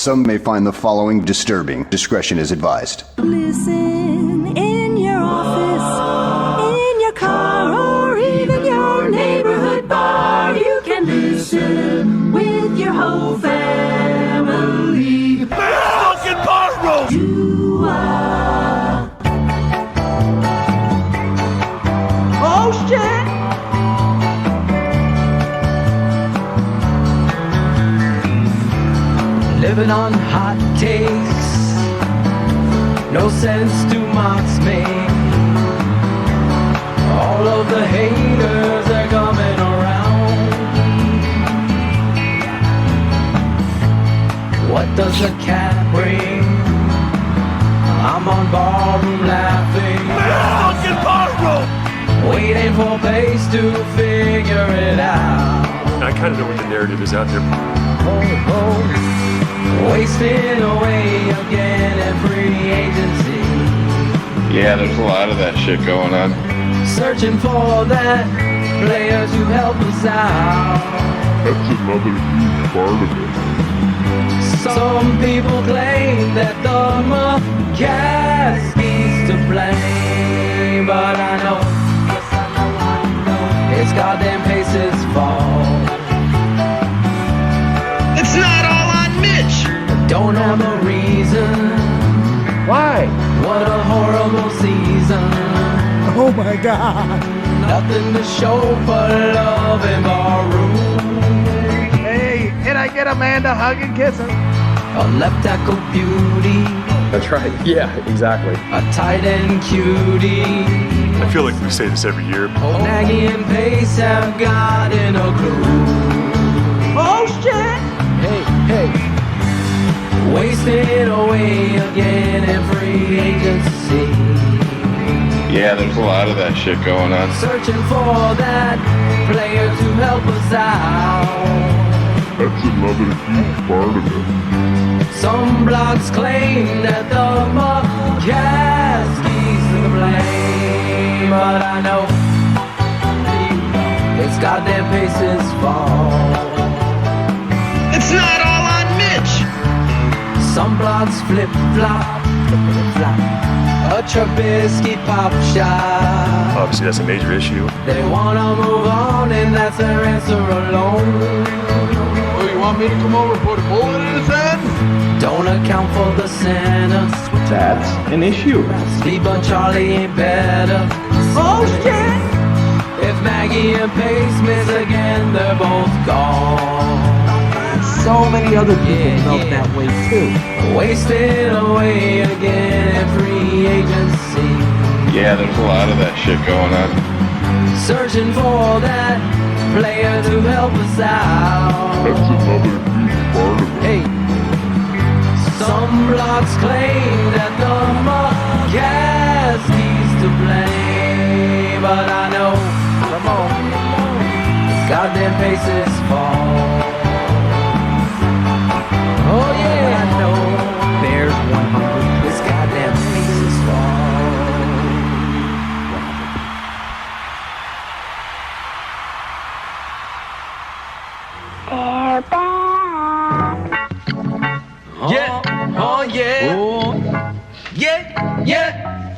Some may find the following disturbing. Discretion is advised. Listen in your office, in your car, or even your neighborhood bar. You can listen with your whole family. Fucking bar You are. Oh shit! Living on hot takes, no sense to mocks me. All of the haters are coming around. What does a cat bring? I'm on barroom laughing, Fucking bar waiting for pace to figure it out. I kind of know what the narrative is out there. Oh, oh. Wasting away again in free agency. Yeah, there's a lot of that shit going on. Searching for that player to help us out. That's another huge part of it. Some people claim that the McCaskey's to blame, but I know it's goddamn Pace's fault. It's not all on Mitch! Don't have a reason. Why? What a horrible season. Oh my god. Nothing to show but love in barroom. Hey, can I get Amanda a hug and kiss her? A left tackle beauty, That's right. Yeah, exactly. a tight end cutie. I feel like we say this every year. Nagy and Pace have gotten a clue. Oh shit! Hey, hey. Wasting away again in free agency. Yeah, there's a lot of that shit going on. Searching for that player to help us out. That's another huge part of it. Some blogs claim that the McCaskey's to blame, but I know it's goddamn Pace's fault. It's not all on Mitch! Some blogs flip-flop, flip-flop. A Trubisky pop shot. Obviously, that's a major issue. They wanna move on, and that's their answer alone. Oh, you want me to come over and put a bullet in his head? Don't account for the Santa. That's an issue. Steve and Charlie ain't better. Oh shit! If Maggie and Pace miss again, they're both gone. So many other people felt that way too. Wasted away again in free agency. Yeah, there's a lot of that shit going on. Searching for that player to help us out. That's another huge part of it. Hey, some blogs claim that the McCaskey's to blame, but I know, come on, it's goddamn Pace's fault. Oh yeah, I know, Bears 100, it's goddamn Pace's fault. Yeah, oh yeah, yeah, yeah.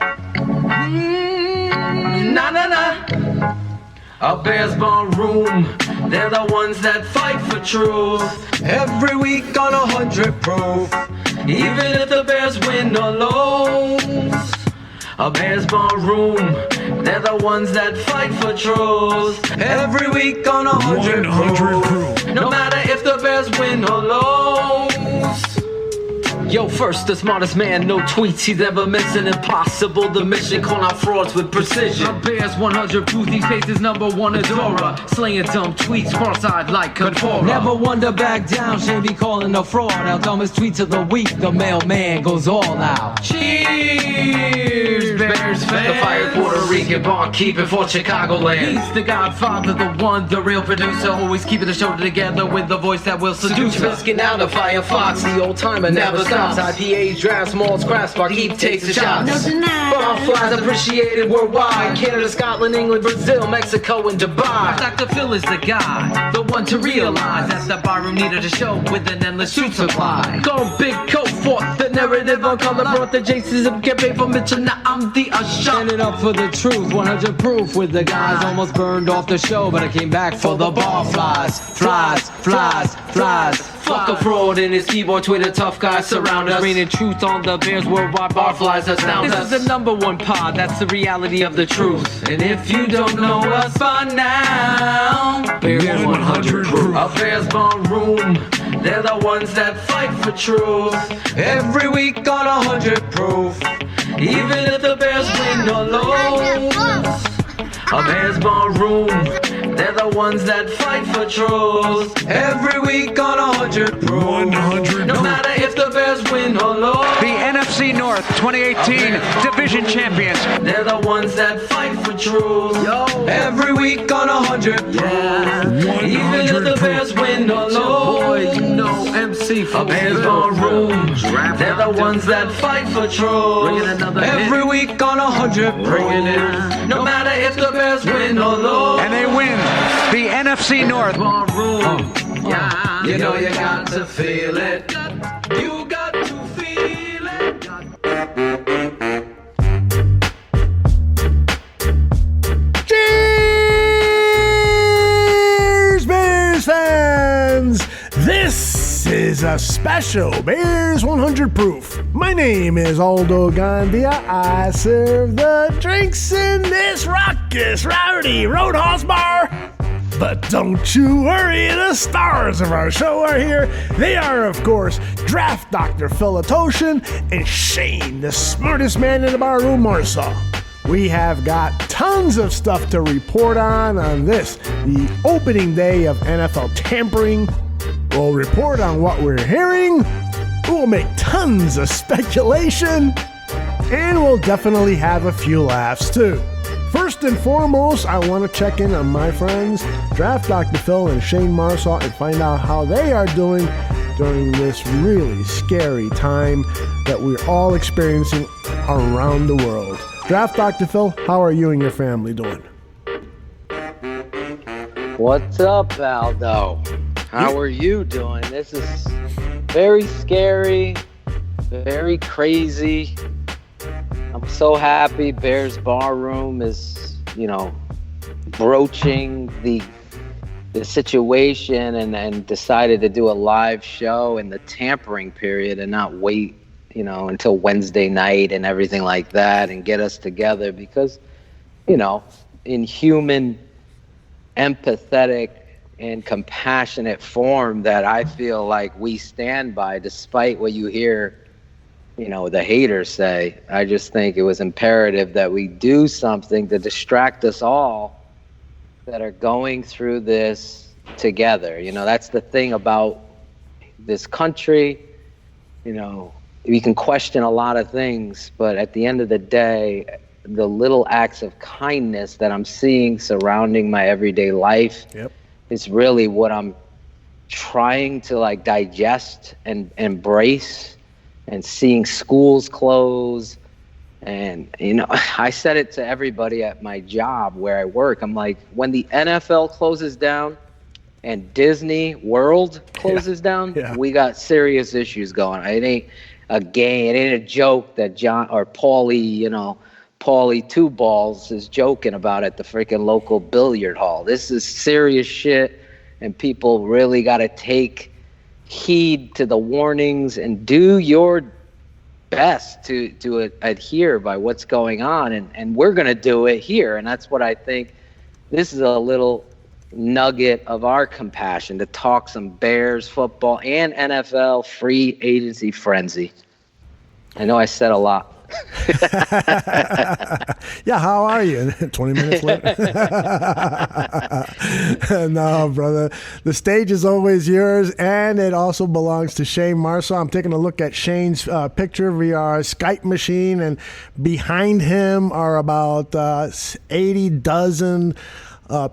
Nah, nah, nah. A Bears barroom, they're the ones that fight for truth. Every week on 100 proof, even if the Bears win or lose. A Bears barroom, they're the ones that fight for truth. Every week on 100 proof, no matter if the Bears win or lose. Yo, first, the smartest man, no tweets he's ever missing. Impossible, the mission, call out frauds with precision. A Bears 100 proof, these faces number one Adora. Slaying dumb tweets, cross-eyed like Confora. Never one to back down, shouldn't be calling a fraud. Our dumbest tweets of the week, the mailman goes all out. Cheers, Bears fans. The fired Puerto Rican barkeeper for Chicagoland. He's the godfather, the one, the real producer. Always keeping the show together with the voice that will seduce us. Get out of Firefox, the old timer never stops. stops. IPA, drafts, malts, craft spark, keep takes the shots. No deny. Barflies appreciated worldwide. Canada, Scotland, England, Brazil, Mexico, and Dubai. Dr. Phil is the guy, the one to realize that the barroom needed a show with an endless suit supply. Gone big coat, fought the narrative on color, brought the Jasons, get paid for Mitchell, now I'm the usher. Standing up for the truth, 100 proof with the guys. Almost burned off the show, but I came back for the barflies. Flies. Fuck a fraud in his keyboard, Twitter, tough guys surround us. Raining truth on the Bears worldwide. Barflies astound us. This is the #1 pod, that's the reality of the truth. And if you don't know us by now, Bears 100 proof. A Bears Ballroom, they're the ones that fight for truth. Every week on 100 proof, even if the Bears win or lose. A Bears Ballroom, they're the ones that fight for truth. Every week on 100 proof, 100 no matter if the Bears win or lose. The NFC North 2018 Division Champions. They're the ones that fight for truth. Every week on 100 proof, even if the Bears win or lose. You know MC A Bears Ballroom, they're the ones that fight for truth. Every week on 100 proof, no matter if the Bears win or lose. And they win the NFC North. Ballroom, you know you got to feel it. You got to feel it. Cheers, Bears fans! This is a special Bears 100 proof. My name is Aldo Gandia. I serve the drinks in this raucous, rowdy Roadhouse bar. But don't you worry, the stars of our show are here. They are, of course, Draft Dr. Phil Atoshin and Shane, the smartest man in the barroom, Marsaw. We have got tons of stuff to report on this, the opening day of NFL tampering. We'll report on what we're hearing. We'll make tons of speculation. And we'll definitely have a few laughs, too. First and foremost, I want to check in on my friends, Draft Dr. Phil and Shane Marsaw, and find out how they are doing during this really scary time that we're all experiencing around the world. Draft Dr. Phil, how are you and your family doing? What's up, Aldo? How are you doing? This is very scary, very crazy. I'm so happy Bears Barroom is, broaching the situation and decided to do a live show in the tampering period and not wait, until Wednesday night and everything like that and get us together because, in human, empathetic, and compassionate form that I feel like we stand by despite what you hear the haters say. I just think it was imperative that we do something to distract us all that are going through this together. That's the thing about this country. We can question a lot of things, but at the end of the day, the little acts of kindness that I'm seeing surrounding my everyday life is really what I'm trying to digest and embrace. And seeing schools close, and I said it to everybody at my job where I work. I'm like, when the NFL closes down and Disney World closes down, we got serious issues going. It ain't a game. It ain't a joke that John or Paulie Two Balls is joking about at the freaking local billiard hall. This is serious shit, and people really got to take heed to the warnings and do your best to adhere by what's going on, and we're going to do it here. And that's what I think this is a little nugget of our compassion, to talk some Bears football and NFL free agency frenzy. I know I said a lot. Yeah, how are you? 20 minutes later. No, brother. The stage is always yours, and it also belongs to Shane Marsaw. I'm taking a look at Shane's picture via our Skype machine, and behind him are about 80 dozen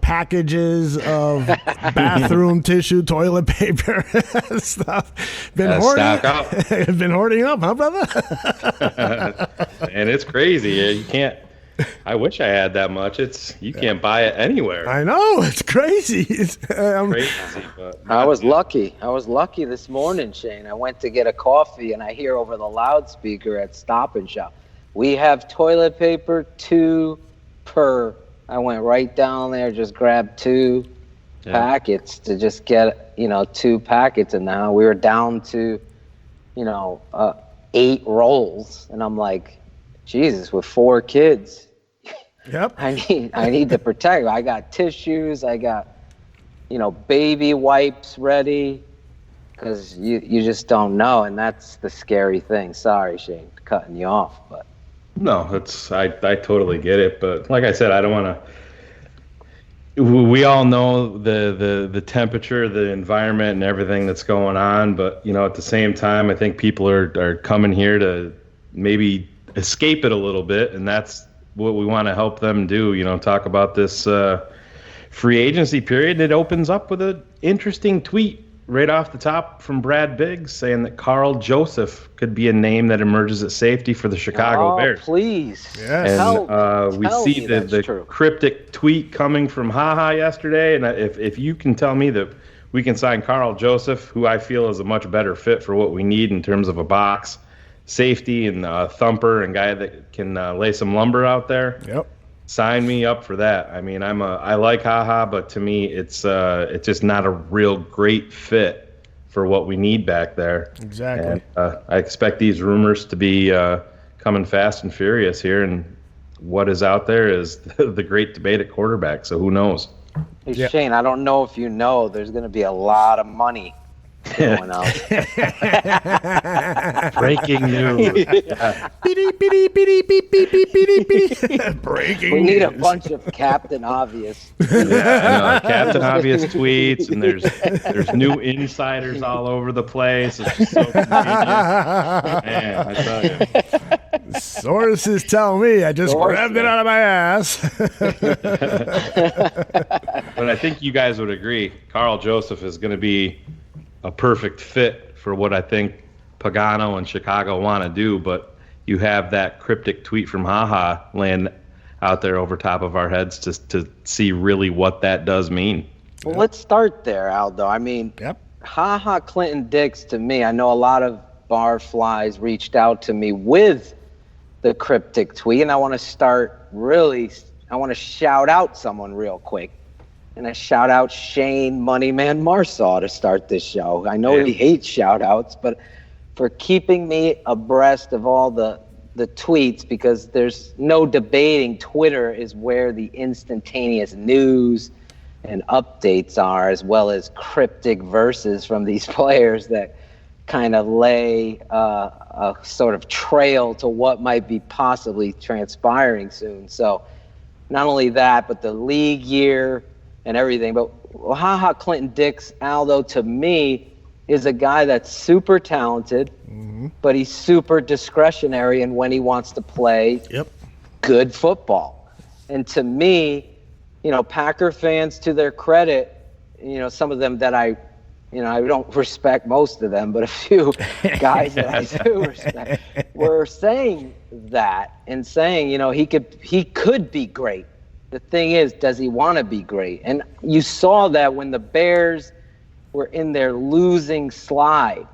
packages of bathroom tissue, toilet paper, stuff. Been hoarding up, huh, brother? And it's crazy. You can't. I wish I had that much. You can't buy it anywhere. I know, it's crazy. It's crazy. But I was lucky. I was lucky this morning, Shane. I went to get a coffee, and I hear over the loudspeaker at Stop and Shop, we have toilet paper 2 per. I went right down there, just grabbed 2 packets to just get 2 packets, and now we were down to 8 rolls, and I'm like, Jesus, with 4 kids. Yep. I need to protect. I got tissues. I got, baby wipes ready, because you just don't know, and that's the scary thing. Sorry, Shane, cutting you off, but. No, I totally get it, but like I said, I don't want to. We all know the temperature, the environment, and everything that's going on, but at the same time, I think people are coming here to maybe escape it a little bit, and that's what we want to help them do. Talk about this free agency period. It opens up with an interesting tweet right off the top from Brad Biggs saying that Carl Joseph could be a name that emerges at safety for the Chicago Bears. Please. Yes. And we see the cryptic tweet coming from HaHa yesterday, and if you can tell me that we can sign Carl Joseph, who I feel is a much better fit for what we need in terms of a box safety and thumper and guy that can lay some lumber out there. Yep. Sign me up for that. I mean, I like HaHa, but to me, it's just not a real great fit for what we need back there. Exactly. And I expect these rumors to be coming fast and furious here, and what is out there is the great debate at quarterback. So who knows? Hey, Shane, I don't know if you know, there's going to be a lot of money going out. Breaking news. Breaking We need a news. bunch of Captain Obvious. Captain Obvious tweets, and there's new insiders all over the place. It's just so convenient. Man, I tell you. Sources tell me. I just grabbed it out of my ass. But I think you guys would agree, Carl Joseph is going to be a perfect fit for what I think Pagano and Chicago want to do, but you have that cryptic tweet from HaHa laying out there over top of our heads to see really what that does mean. Well, let's start there, Aldo. I mean, HaHa Clinton Dix, to me, I know a lot of barflies reached out to me with the cryptic tweet, and I want to shout out someone real quick. And I shout out Shane Moneyman Marsaw to start this show. I know he hates shout outs, but for keeping me abreast of all the tweets, because there's no debating Twitter is where the instantaneous news and updates are, as well as cryptic verses from these players that kind of lay a sort of trail to what might be possibly transpiring soon. So not only that, but the league year and everything. But HaHa Clinton Dix, Aldo, to me, is a guy that's super talented, but he's super discretionary in when he wants to play good football. And to me, Packer fans, to their credit, some of them that I don't respect most of them, but a few guys that I do respect were saying that and saying, he could be great. The thing is, does he want to be great? And you saw that when the Bears were in their losing slide.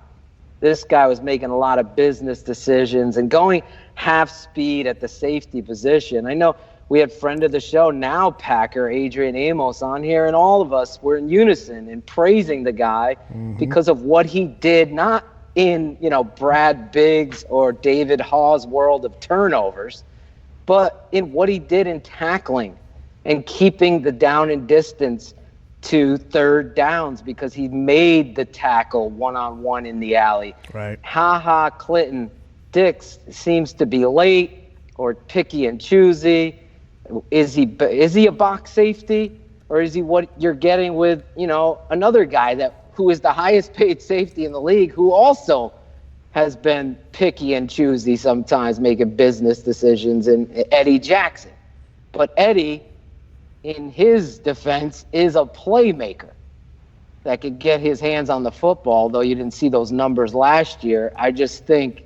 This guy was making a lot of business decisions and going half speed at the safety position. I know we had friend of the show, now Packer, Adrian Amos, on here, and all of us were in unison in praising the guy because of what he did, not in, Brad Biggs or David Hawes' world of turnovers, but in what he did in tackling and keeping the down and distance to third downs, because he made the tackle one-on-one in the alley. Right. HaHa Clinton Dix seems to be late or picky and choosy. Is he a box safety, or is he what you're getting with, another guy who is the highest paid safety in the league, who also has been picky and choosy sometimes, making business decisions, and Eddie Jackson. But Eddie, in his defense, is a playmaker that could get his hands on the football, though you didn't see those numbers last year. I just think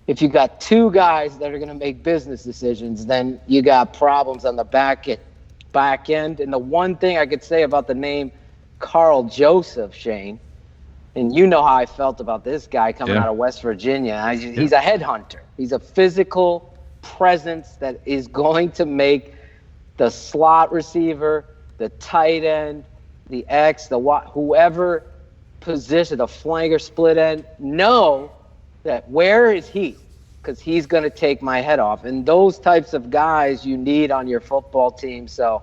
if you got two guys that are going to make business decisions, then you got problems on the back end. And the one thing I could say about the name Carl Joseph, Shane, and you know how I felt about this guy coming out of West Virginia. He's a headhunter. He's a physical presence that is going to make the slot receiver, the tight end, the X, the Y, whoever position, the flanker, split end, know that where is he? Because he's going to take my head off. And those types of guys you need on your football team. So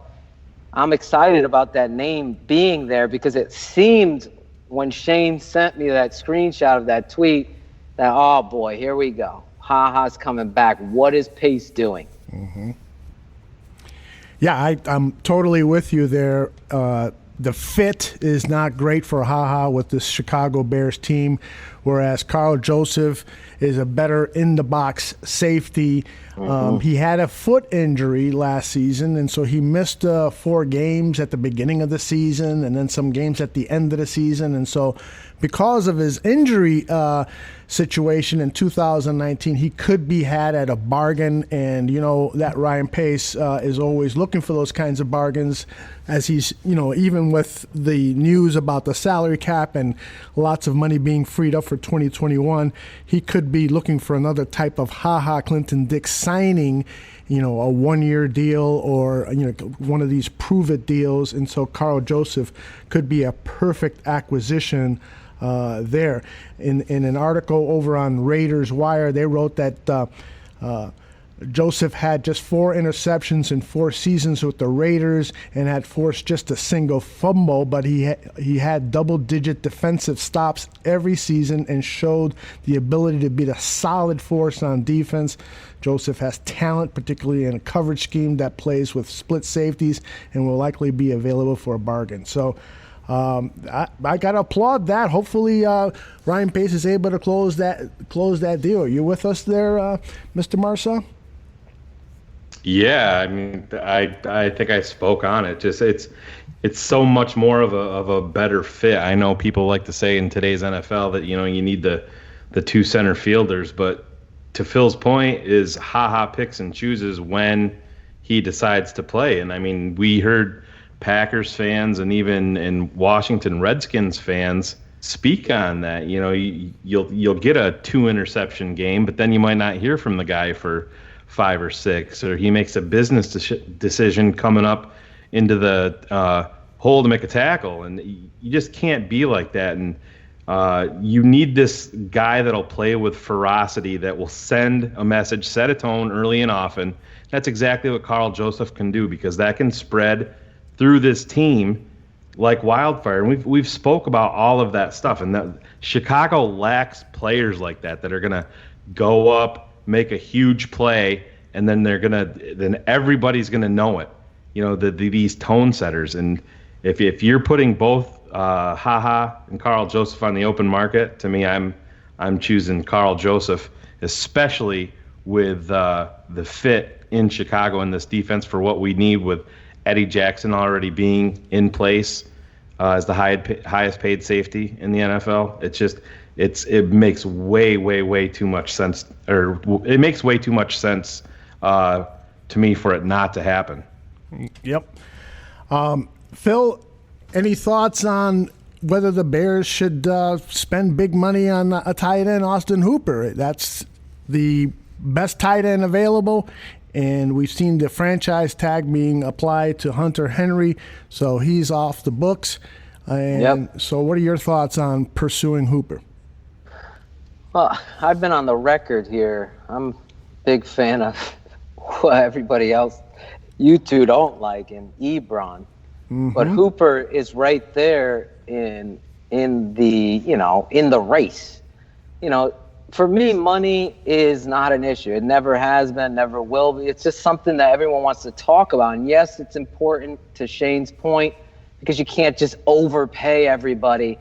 I'm excited about that name being there, because it seemed when Shane sent me that screenshot of that tweet that, oh boy, here we go. Ha-Ha's coming back. What is Pace doing? Mm-hmm. Yeah, I'm totally with you there. The fit is not great for Ha-Ha with this Chicago Bears team, whereas Carl Joseph is a better in-the-box safety. He had a foot injury last season, and so he missed 4 games at the beginning of the season and then some games at the end of the season. And so because of his injury situation in 2019, he could be had at a bargain. And, you know, that Ryan Pace is always looking for those kinds of bargains, as he's, you know, even with the news about the salary cap and lots of money being freed up for 2021, he could be looking for another type of Ha-Ha Clinton Dix signing, you know, a 1-year deal or, you know, one of these prove-it deals. And so Carl Joseph could be a perfect acquisition there. In an article over on Raiders Wire, they wrote that Joseph had just 4 interceptions in 4 seasons with the Raiders and had forced just a single fumble, but he had double-digit defensive stops every season and showed the ability to be a solid force on defense. Joseph has talent, particularly in a coverage scheme that plays with split safeties, and will likely be available for a bargain. So I got to applaud that. Hopefully Ryan Pace is able to close that deal. Are you with us there, Mr. Marceau? Yeah, I mean, I think I spoke on it. Just it's so much more of a better fit. I know people like to say in today's NFL that, you know, you need the 2 center fielders, but to Phil's point is Ha-Ha picks and chooses when he decides to play. And I mean, we heard Packers fans and even in Washington Redskins fans speak on that. You know, you'll get a 2 interception game, but then you might not hear from the guy for 5 or 6, or he makes a business decision coming up into the hole to make a tackle, and you just can't be like that. And you need this guy that'll play with ferocity, that will send a message, set a tone early and often. That's exactly what Carl Joseph can do, because that can spread through this team like wildfire. And we've spoke about all of that stuff, and that Chicago lacks players like that are gonna go up, make a huge play, and then then everybody's gonna know it. You know, these tone setters. And if you're putting both Ha-Ha and Carl Joseph on the open market, to me, I'm choosing Carl Joseph, especially with the fit in Chicago in this defense for what we need, with Eddie Jackson already being in place as the highest paid safety in the NFL. It makes way too much sense, or it makes way too much sense to me for it not to happen. Yep. Phil, any thoughts on whether the Bears should spend big money on a tight end, Austin Hooper? That's the best tight end available, and we've seen the franchise tag being applied to Hunter Henry, so he's off the books. And so what are your thoughts on pursuing Hooper? Well, I've been on the record here. I'm a big fan of what everybody else, you two, don't like, in Ebron. Mm-hmm. But Hooper is right there in the race. You know, for me, money is not an issue. It never has been, never will be. It's just something that everyone wants to talk about. And yes, it's important, to Shane's point, because you can't just overpay everybody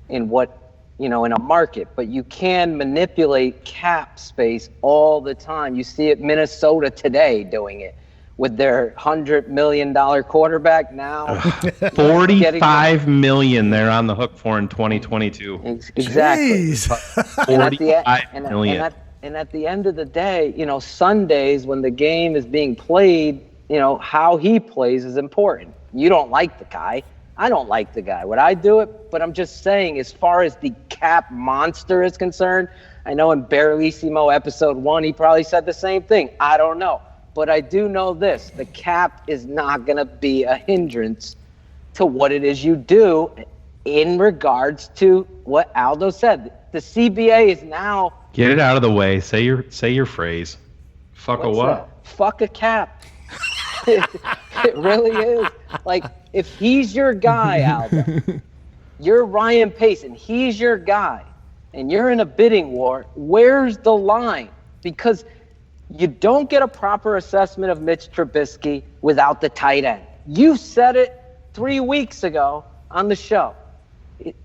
in a market, but you can manipulate cap space all the time. You see it Minnesota today doing it, with their $100 million quarterback now. $45 million they're on the hook for in 2022. Exactly. $45 million. And at the end of the day, you know, Sundays when the game is being played, you know, how he plays is important. You don't like the guy. I don't like the guy. Would I do it? But I'm just saying, as far as the cap monster is concerned, I know in Barrelissimo episode 1, he probably said the same thing. I don't know. But I do know this. The cap is not going to be a hindrance to what it is you do in regards to what Aldo said. The CBA is now... Get it out of the way. Say your phrase. Fuck a what? That? Fuck a cap. It really is. Like, if he's your guy, Aldo, you're Ryan Pace, and he's your guy, and you're in a bidding war, where's the line? Because you don't get a proper assessment of Mitch Trubisky without the tight end. You said it 3 weeks ago on the show.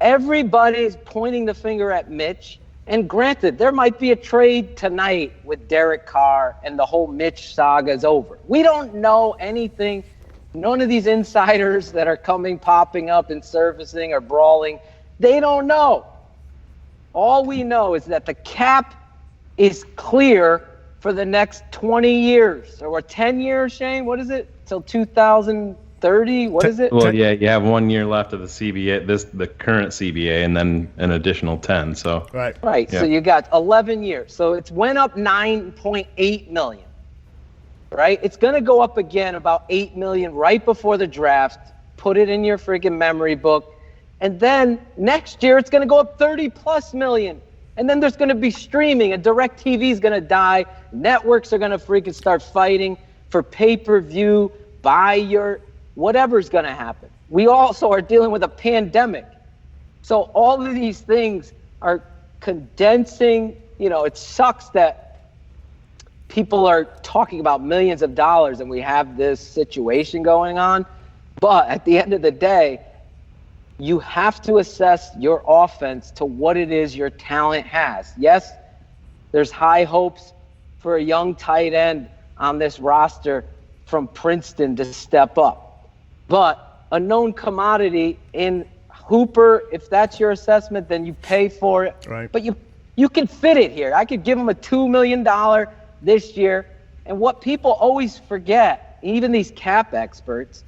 Everybody's pointing the finger at Mitch. And granted, there might be a trade tonight with Derek Carr and the whole Mitch saga is over. We don't know anything. None of these insiders that are popping up and surfacing or brawling, they don't know. All we know is that the cap is clear for the next 20 years or 10 years, Shane. What is it? Till 2030? What is it? Well, yeah, you have 1 year left of the CBA, the current CBA, and then an additional 10. So Right. Yeah. So you got 11 years. So it's went up 9.8 million. Right? It's going to go up again about 8 million right before the draft. Put it in your freaking memory book. And then next year it's going to go up 30 plus million. And then there's going to be streaming, and DirecTV is going to die. Networks are going to freaking start fighting for pay-per-view, buy your whatever's going to happen. We also are dealing with a pandemic. So all of these things are condensing. You know, it sucks that people are talking about millions of dollars and we have this situation going on. But at the end of the day, you have to assess your offense to what it is your talent has. Yes, there's high hopes for a young tight end on this roster from Princeton to step up. But a known commodity in Hooper, if that's your assessment, then you pay for it. Right. But you can fit it here. I could give him a $2 million this year. And what people always forget, even these cap experts,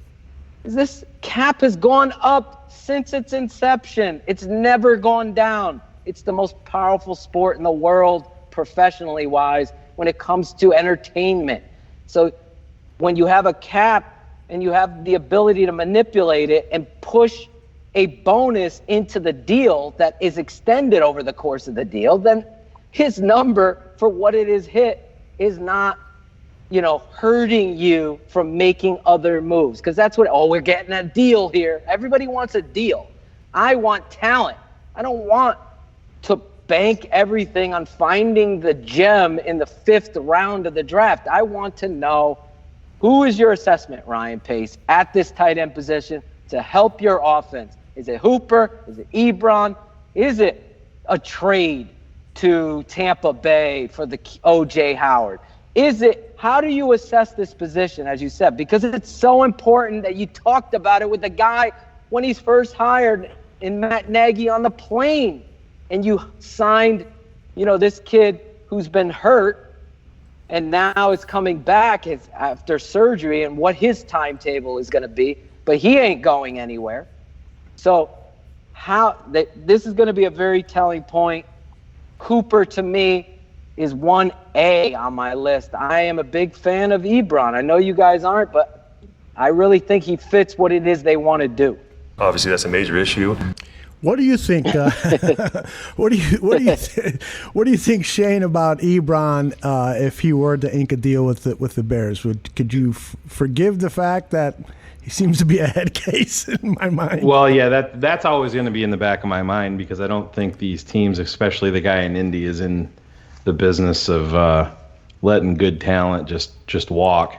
is this cap has gone up since its inception. It's never gone down. It's the most powerful sport in the world, professionally wise, when it comes to entertainment. So when you have a cap and you have the ability to manipulate it and push a bonus into the deal that is extended over the course of the deal, then his number for what it is hit is not, you know, hurting you from making other moves. Because that's what, we're getting a deal here. Everybody wants a deal. I want talent. I don't want to bank everything on finding the gem in the 5th round of the draft. I want to know, who is your assessment, Ryan Pace, at this tight end position to help your offense? Is it Hooper? Is it Ebron? Is it a trade to Tampa Bay for the O.J. Howard? Is it, how do you assess this position, as you said? Because it's so important that you talked about it with the guy when he's first hired in Matt Nagy on the plane. And you signed, you know, this kid who's been hurt and now is coming back after surgery and what his timetable is going to be. But he ain't going anywhere. So this is going to be a very telling point. Cooper, to me, is 1A on my list. I am a big fan of Ebron. I know you guys aren't, but I really think he fits what it is they want to do. Obviously, that's a major issue. What do you think? What do you think, Shane, about Ebron if he were to ink a deal with the Bears? Could you forgive the fact that he seems to be a head case in my mind? Well, yeah, that's always going to be in the back of my mind because I don't think these teams, especially the guy in Indy, is in the business of letting good talent just walk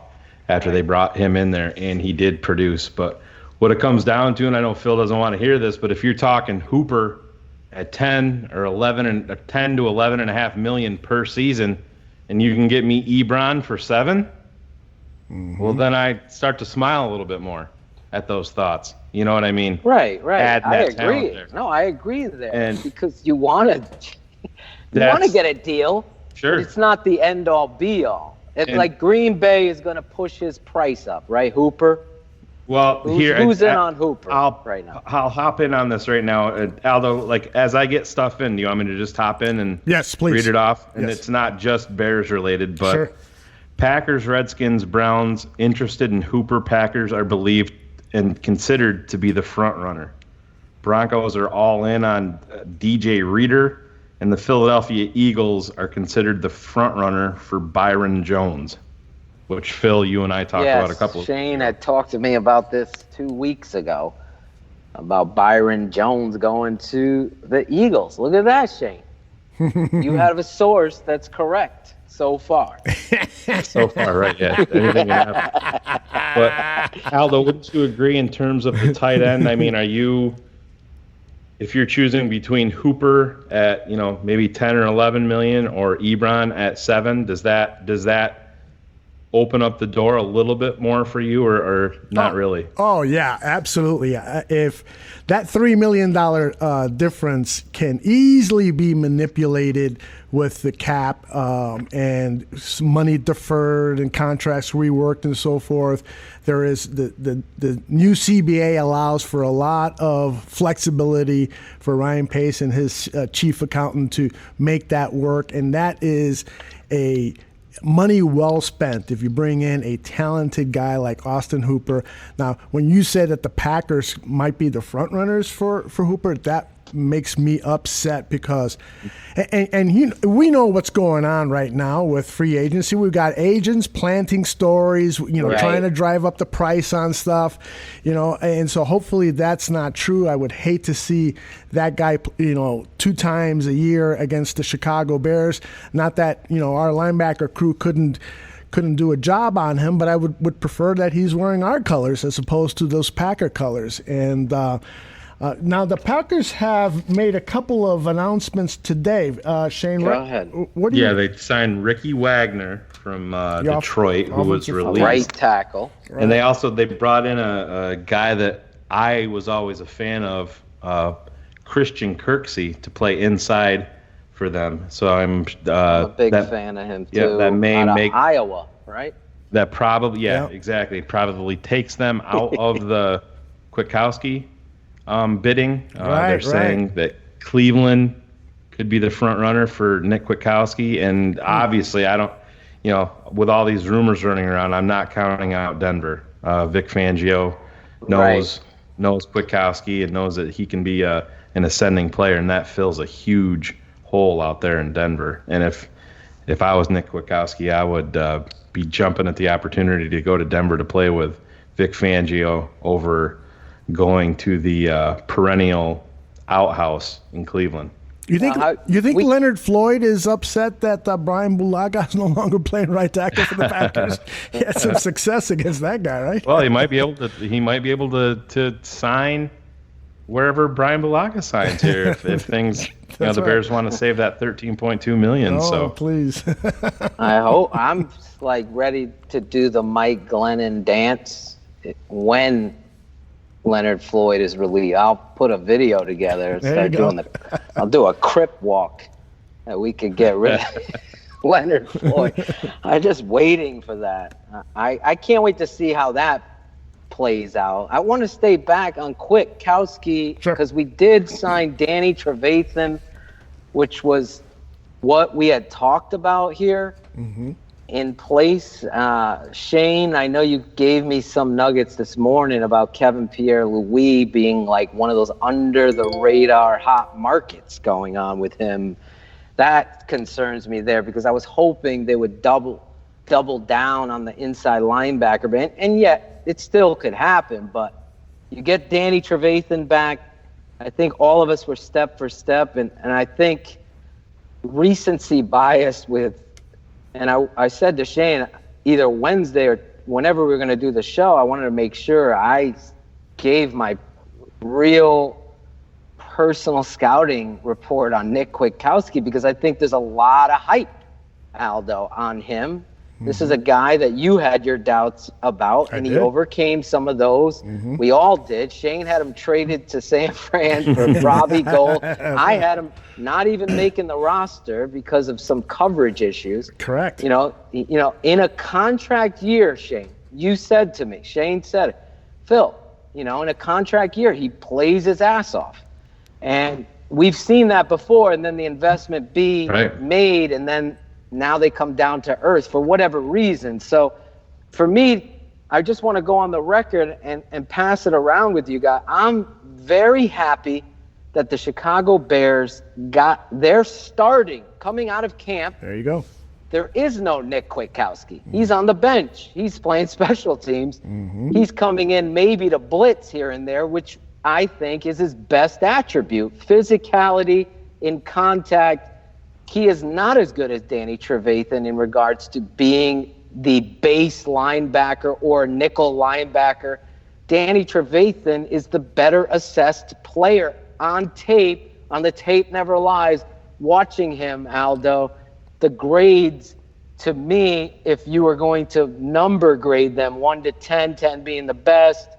after they brought him in there, and he did produce. But what it comes down to, and I know Phil doesn't want to hear this, but if you're talking Hooper at 10 or 11 and 10 to 11.5 million per season, and you can get me Ebron for $7, well, then I start to smile a little bit more at those thoughts. You know what I mean? Right. Add I that talent agree. there. No, I agree there. And because you want to get a deal. Sure. But it's not the end all be all. It's And- like Green Bay is going to push his price up, right? Hooper. Well, Who's in on Hooper right now? I'll hop in on this right now. Aldo, like, as I get stuff in, do you want me to just hop in and Yes, please. read it off? And Yes. it's not just Bears related, but Sure. Packers, Redskins, Browns interested in Hooper. Packers are believed and considered to be the front runner. Broncos are all in on DJ Reader, and the Philadelphia Eagles are considered the front runner for Byron Jones, which Phil, you and I talked about a couple of Shane had talked to me about this 2 weeks ago, about Byron Jones going to the Eagles. Look at that, Shane. You have a source that's correct so far. So far, right? Yeah. Anything can happen. But Aldo, wouldn't you agree in terms of the tight end? I mean, if you're choosing between Hooper at maybe 10 or 11 million or Ebron at 7, does that open up the door a little bit more for you, or not really? Oh yeah, absolutely. If that $3 million difference can easily be manipulated with the cap and some money deferred and contracts reworked and so forth, there is the new CBA allows for a lot of flexibility for Ryan Pace and his chief accountant to make that work, and that is a money well spent if you bring in a talented guy like Austin Hooper. Now, when you said that the Packers might be the front runners for Hooper, that makes me upset because we know what's going on right now with free agency. We've got agents planting stories, Right. trying to drive up the price on stuff, and so hopefully that's not true. I would hate to see that guy, 2 times a year against the Chicago Bears. Not that, our linebacker crew couldn't do a job on him, but I would prefer that he's wearing our colors as opposed to those Packer colors. And now the Packers have made a couple of announcements today. Shane, Go ahead. What do you? Yeah, they signed Ricky Wagner from Detroit, who was released. Right tackle. And they brought in a guy that I was always a fan of, Christian Kirksey, to play inside for them. So I'm a big fan of him too. Yeah, that may out of make Iowa, right? that probably exactly probably takes them out of the Kwiatkowski bidding. They're saying that Cleveland could be the front runner for Nick Kwiatkowski, and obviously I don't, with all these rumors running around, I'm not counting out Denver. Vic Fangio knows Kwiatkowski and knows that he can be an ascending player, and that fills a huge hole out there in Denver. And if I was Nick Kwiatkowski, I would be jumping at the opportunity to go to Denver to play with Vic Fangio over going to the perennial outhouse in Cleveland. You think Leonard Floyd is upset that Brian Bulaga is no longer playing right tackle for the Packers? He had some success against that guy, right? Well, he might be able to sign wherever Brian Bulaga signs here if things. The Bears want to save that $13.2 million. Oh, so please. I hope I'm ready to do the Mike Glennon dance when Leonard Floyd is released. I'll put a video together and start doing I'll do a crip walk that we could get rid of Leonard Floyd. I'm just waiting for that. I can't wait to see how that plays out. I want to stay back on Kwiatkowski because we did sign Danny Trevathan, which was what we had talked about here. Mm-hmm. In place. Shane, I know you gave me some nuggets this morning about Kevin Pierre-Louis being like one of those under-the-radar hot markets going on with him. That concerns me there because I was hoping they would double down on the inside linebacker. And yet, it still could happen. But you get Danny Trevathan back. I think all of us were step for step. And I think recency bias with And I said to Shane, either Wednesday or whenever we were going to do the show, I wanted to make sure I gave my real personal scouting report on Nick Kwiatkowski because I think there's a lot of hype, Aldo, on him. This is a guy that you had your doubts about, and he did. overcame some of those. We all did. Shane had him traded to San Fran for Robbie Gold. I had him not even making the roster because of some coverage issues. Correct. You know, in a contract year, Shane, you said to me, Shane said it, Phil, in a contract year, he plays his ass off. And we've seen that before, and then the investment be made, and then now they come down to earth for whatever reason. So for me, I just want to go on the record and pass it around with you guys. I'm very happy that the Chicago Bears they're starting, coming out of camp. There you go. There is no Nick Kwiatkowski. He's on the bench. He's playing special teams. He's coming in maybe to blitz here and there, which I think is his best attribute. Physicality in contact. He is not as good as Danny Trevathan in regards to being the base linebacker or nickel linebacker. Danny Trevathan is the better assessed player on tape. On the tape never lies. Watching him, Aldo, the grades to me, if you were going to number grade them 1 to 10, 10 being the best,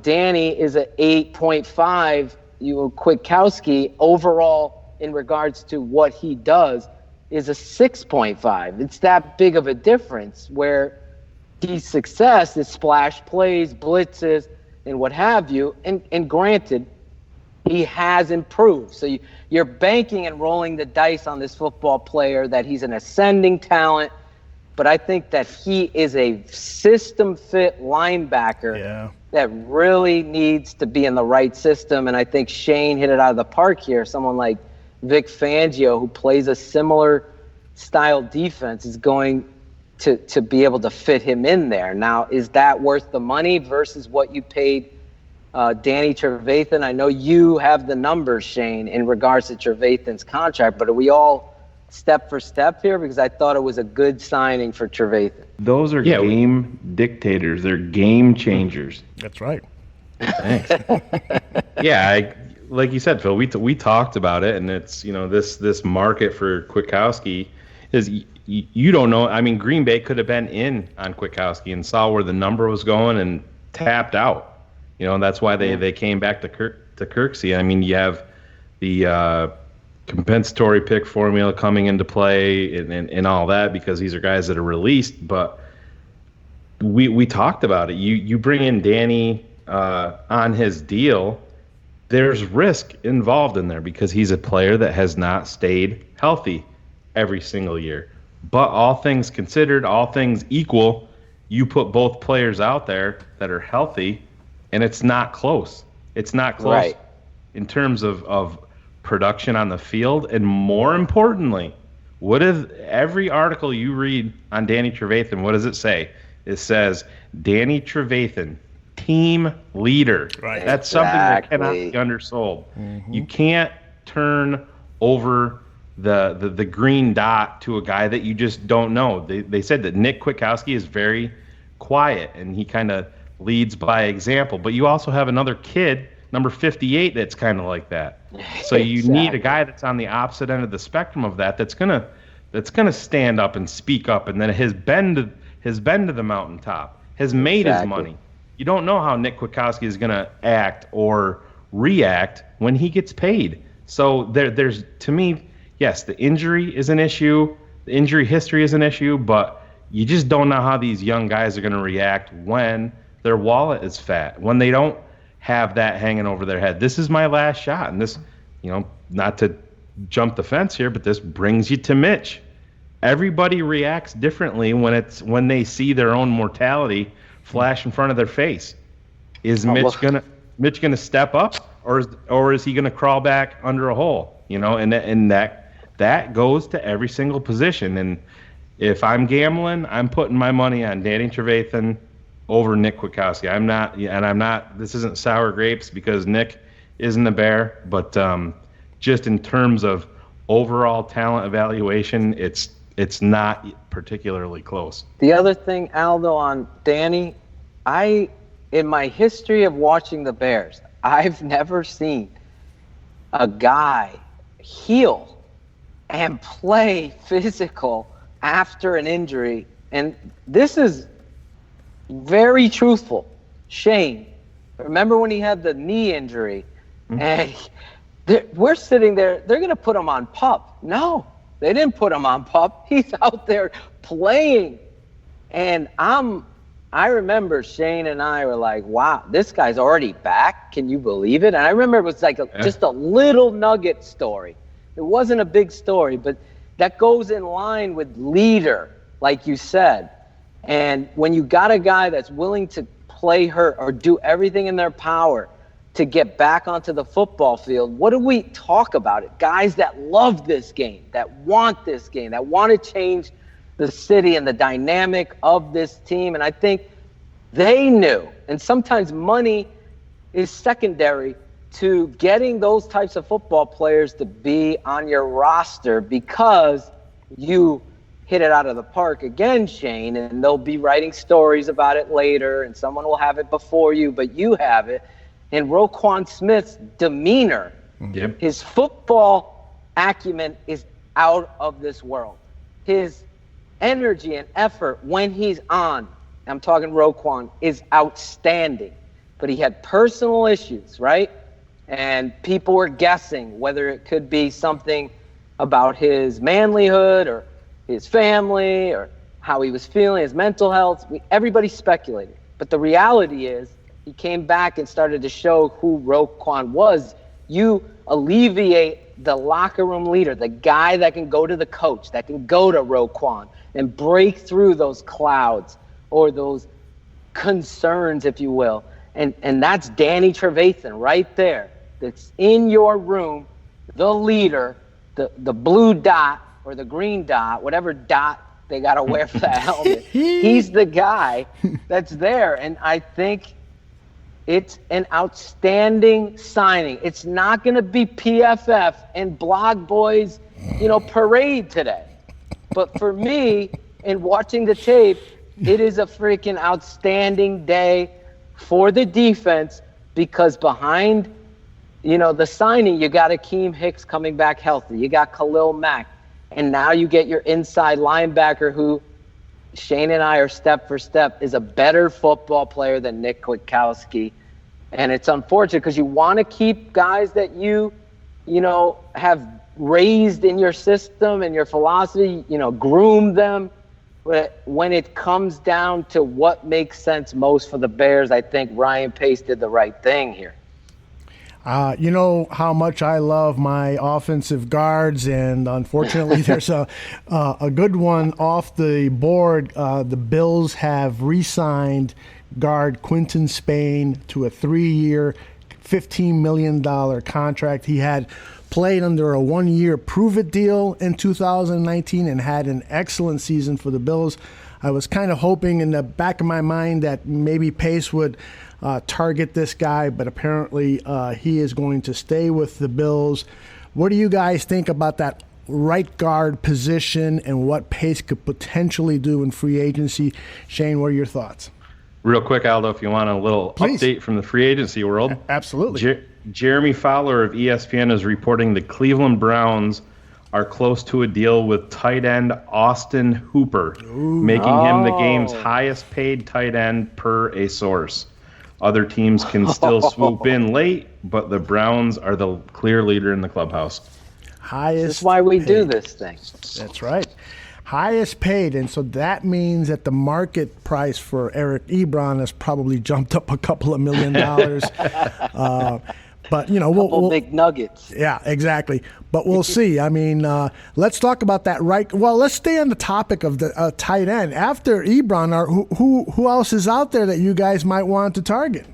Danny is an 8.5. Kwiatkowski overall in regards to what he does is a 6.5. It's that big of a difference where his success is splash plays, blitzes, and what have you. And granted, he has improved. So you're banking and rolling the dice on this football player that he's an ascending talent, but I think that he is a system fit linebacker that really needs to be in the right system. And I think Shane hit it out of the park here. Someone like Vic Fangio, who plays a similar style defense, is going to be able to fit him in there. Now, is that worth the money versus what you paid Danny Trevathan? I know you have the numbers, Shane, in regards to Trevathan's contract, but are we all step for step here? Because I thought it was a good signing for Trevathan. Those are game dictators. They're game changers. That's right. Thanks. Like you said, Phil, we talked about it, and it's this market for Kwiatkowski is you don't know. I mean, Green Bay could have been in on Kwiatkowski and saw where the number was going and tapped out. That's why they came back to Kirksey. I mean, you have the compensatory pick formula coming into play and all that because these are guys that are released. But we talked about it. You bring in Danny on his deal. There's risk involved in there because he's a player that has not stayed healthy every single year. But all things considered, all things equal, you put both players out there that are healthy, and it's not close. It's not close in terms of production on the field. And more importantly, what is every article you read on Danny Trevathan, what does it say? It says Danny Trevathan, team leader. Right. That's something that cannot be undersold. You can't turn over the green dot to a guy that you just don't know. They said that Nick Kwiatkowski is very quiet and he kind of leads by example. But you also have another kid, number 58, that's kind of like that. So you need a guy that's on the opposite end of the spectrum of that. That's gonna stand up and speak up, and then has been to the mountaintop, has made his money. You don't know how Nick Kwiatkowski is going to act or react when he gets paid. So there's, to me, yes, the injury is an issue. The injury history is an issue, but you just don't know how these young guys are going to react when their wallet is fat, when they don't have that hanging over their head. This is my last shot. And this, not to jump the fence here, but this brings you to Mitch. Everybody reacts differently when they see their own mortality flash in front of their face. Is Mitch gonna step up, or is he gonna crawl back under a hole? And that goes to every single position. And if I'm gambling, I'm putting my money on Danny Trevathan over Nick Kwiatkowski. I'm not. This isn't sour grapes because Nick isn't a Bear, but just in terms of overall talent evaluation, it's not particularly close. The other thing, Aldo, on Danny, in my history of watching the Bears, I've never seen a guy heal and play physical after an injury and this is very truthful. Shane, remember when he had the knee injury, and we're sitting there, they're going to put him on PUP. No, they didn't put him on PUP. He's out there playing. And I remember Shane and I were like, wow, this guy's already back. Can you believe it? And I remember it was like just a little nugget story. It wasn't a big story, but that goes in line with leader, like you said. And when you got a guy that's willing to play hurt or do everything in their power to get back onto the football field, what do we talk about it? Guys that love this game, that want this game, that want to change the city and the dynamic of this team. And I think they knew, and sometimes money is secondary to getting those types of football players to be on your roster, because you hit it out of the park again, Shane, and they'll be writing stories about it later, and someone will have it before you, but you have it. And Roquan Smith's demeanor, his football acumen is out of this world. His energy and effort when he's on, I'm talking Roquan, is outstanding. But he had personal issues, right? And people were guessing whether it could be something about his manlyhood or his family or how he was feeling, his mental health. Everybody speculated. But the reality is he came back and started to show who Roquan was. You alleviate the locker room leader, the guy that can go to the coach, that can go to Roquan and break through those clouds or those concerns, if you will. And that's Danny Trevathan right there. That's in your room, the leader, the blue dot or the green dot, whatever dot they got to wear for that helmet. He's the guy that's there. And I think it's an outstanding signing. It's not going to be PFF and Blog Boys, parade today. But for me, in watching the tape, it is a freaking outstanding day for the defense, because behind, the signing, you got Akeem Hicks coming back healthy. You got Khalil Mack. And now you get your inside linebacker, who Shane and I are step for step is a better football player than Nick Kwiatkowski. And it's unfortunate because you want to keep guys that you have raised in your system and your philosophy, groom them. But when it comes down to what makes sense most for the Bears, I think Ryan Pace did the right thing here. You know how much I love my offensive guards, and unfortunately there's a good one off the board. The Bills have re-signed guard Quinton Spain to a 3-year, $15 million contract. He had played under a 1-year prove-it deal in 2019 and had an excellent season for the Bills. I was kind of hoping in the back of my mind that maybe Pace would target this guy, but apparently he is going to stay with the Bills. What do you guys think about that right guard position and what Pace could potentially do in free agency? Shane, what are your thoughts? Real quick, Aldo, if you want a little update from the free agency world. Absolutely. Jeremy Fowler of ESPN is reporting the Cleveland Browns are close to a deal with tight end Austin Hooper, making him the game's highest paid tight end per a source. Other teams can still swoop in late, but the Browns are the clear leader in the clubhouse. That's why we do this thing. That's right. Highest paid, and so that means that the market price for Eric Ebron has probably jumped up a couple of $1 million. But we'll big nuggets. Yeah, exactly. But we'll see. I mean, let's talk about that. Right. Well, let's stay on the topic of the tight end. After Ebron, who else is out there that you guys might want to target?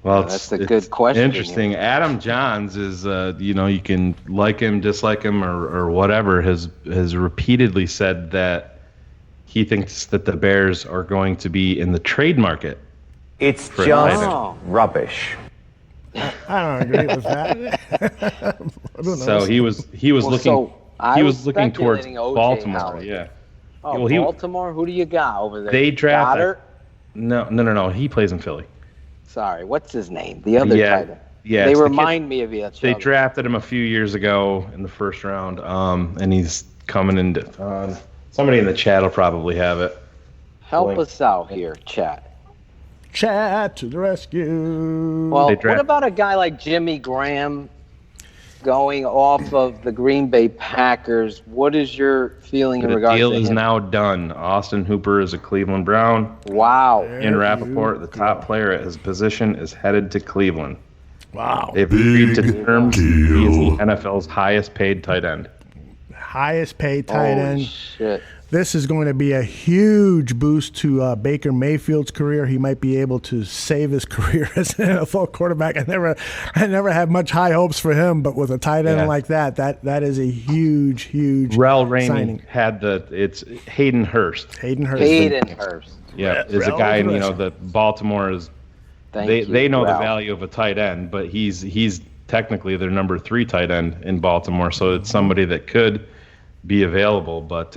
Well, that's a good question. Interesting. Here. Adam Johns is, you can like him, dislike him, or whatever, has repeatedly said that he thinks that the Bears are going to be in the trade market. It's just rubbish. I don't agree with that. So he was looking towards Baltimore. Howard. Yeah. Oh, Baltimore. Who do you got over there? They drafted. No. He plays in Philly. Sorry, what's his name? The other tight end. Yeah. They remind me of each other. They drafted him a few years ago in the first round, and he's coming in. Somebody in the chat will probably have it. Help us out here, chat. Chat to the rescue. Well, what about a guy like Jimmy Graham going off of the Green Bay Packers? What is your feeling in regards to him? The deal is now done. Austin Hooper is a Cleveland Brown. Wow. In Rappaport, the top player at his position, is headed to Cleveland. Wow. They've agreed to terms. He is the NFL's highest paid tight end. Highest paid tight end. Shit. This is going to be a huge boost to Baker Mayfield's career. He might be able to save his career as an NFL quarterback. I never had much high hopes for him, but with a tight end like that is a huge Rel Rainey signing. It's Hayden Hurst. Hayden Hurst. Yeah, is a guy, that Baltimore is. They know the value of a tight end, but he's technically their number 3 tight end in Baltimore, so it's somebody that could be available, but.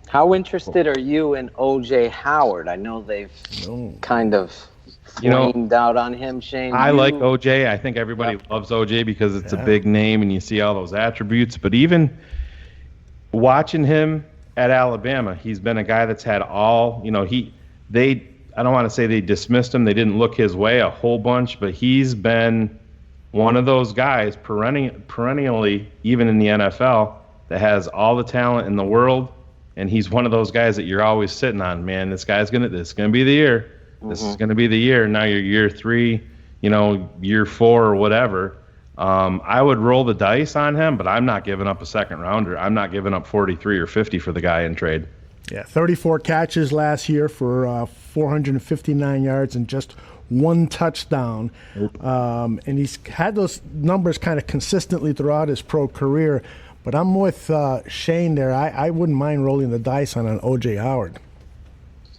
How interested are you in O.J. Howard? I know they've kind of flamed out on him, Shane. I like O.J. I think everybody loves O.J. because it's a big name and you see all those attributes. But even watching him at Alabama, he's been a guy that's had all, I don't want to say they dismissed him. They didn't look his way a whole bunch, but he's been one of those guys perennially, even in the NFL, that has all the talent in the world. And he's one of those guys that you're always sitting on, man. This is gonna be the year. This is gonna be the year. Now you're year 3, year 4 or whatever. I would roll the dice on him, but I'm not giving up a second rounder. I'm not giving up 43 or 50 for the guy in trade. Yeah, 34 catches last year for 459 yards and just 1 touchdown. And he's had those numbers kind of consistently throughout his pro career. But I'm with Shane there. I wouldn't mind rolling the dice on an O.J. Howard.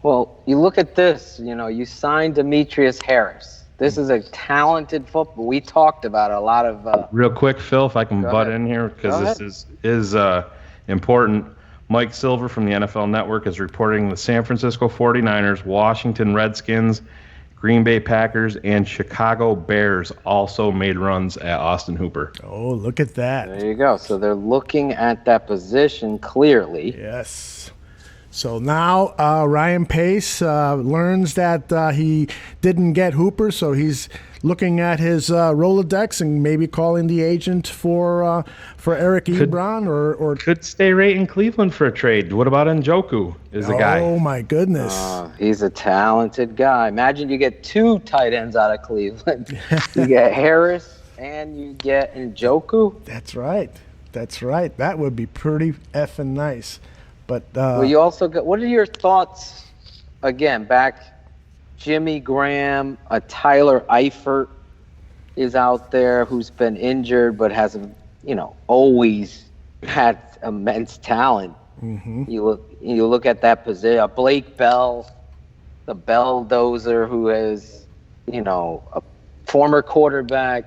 Well, you look at this. You signed Demetrius Harris. This is a talented football. We talked about a lot of. Real quick, Phil, if I can butt in here, because this is important. Mike Silver from the NFL Network is reporting the San Francisco 49ers, Washington Redskins, Green Bay Packers, and Chicago Bears also made runs at Austin Hooper. Oh, look at that. There you go. So they're looking at that position clearly. Yes. So now Ryan Pace learns that he didn't get Hooper, so he's looking at his Rolodex and maybe calling the agent for Eric Ebron or could stay right in Cleveland for a trade. What about Njoku? Is a guy? Oh my goodness, he's a talented guy. Imagine you get 2 tight ends out of Cleveland. You get Harris and you get Njoku. That's right. That would be pretty effing nice. But well, you also got. What are your thoughts? Again, back. Jimmy Graham, Tyler Eifert is out there who's been injured but has, always had immense talent. Mm-hmm. You look at that position. Blake Bell, the Belldozer, who is, a former quarterback,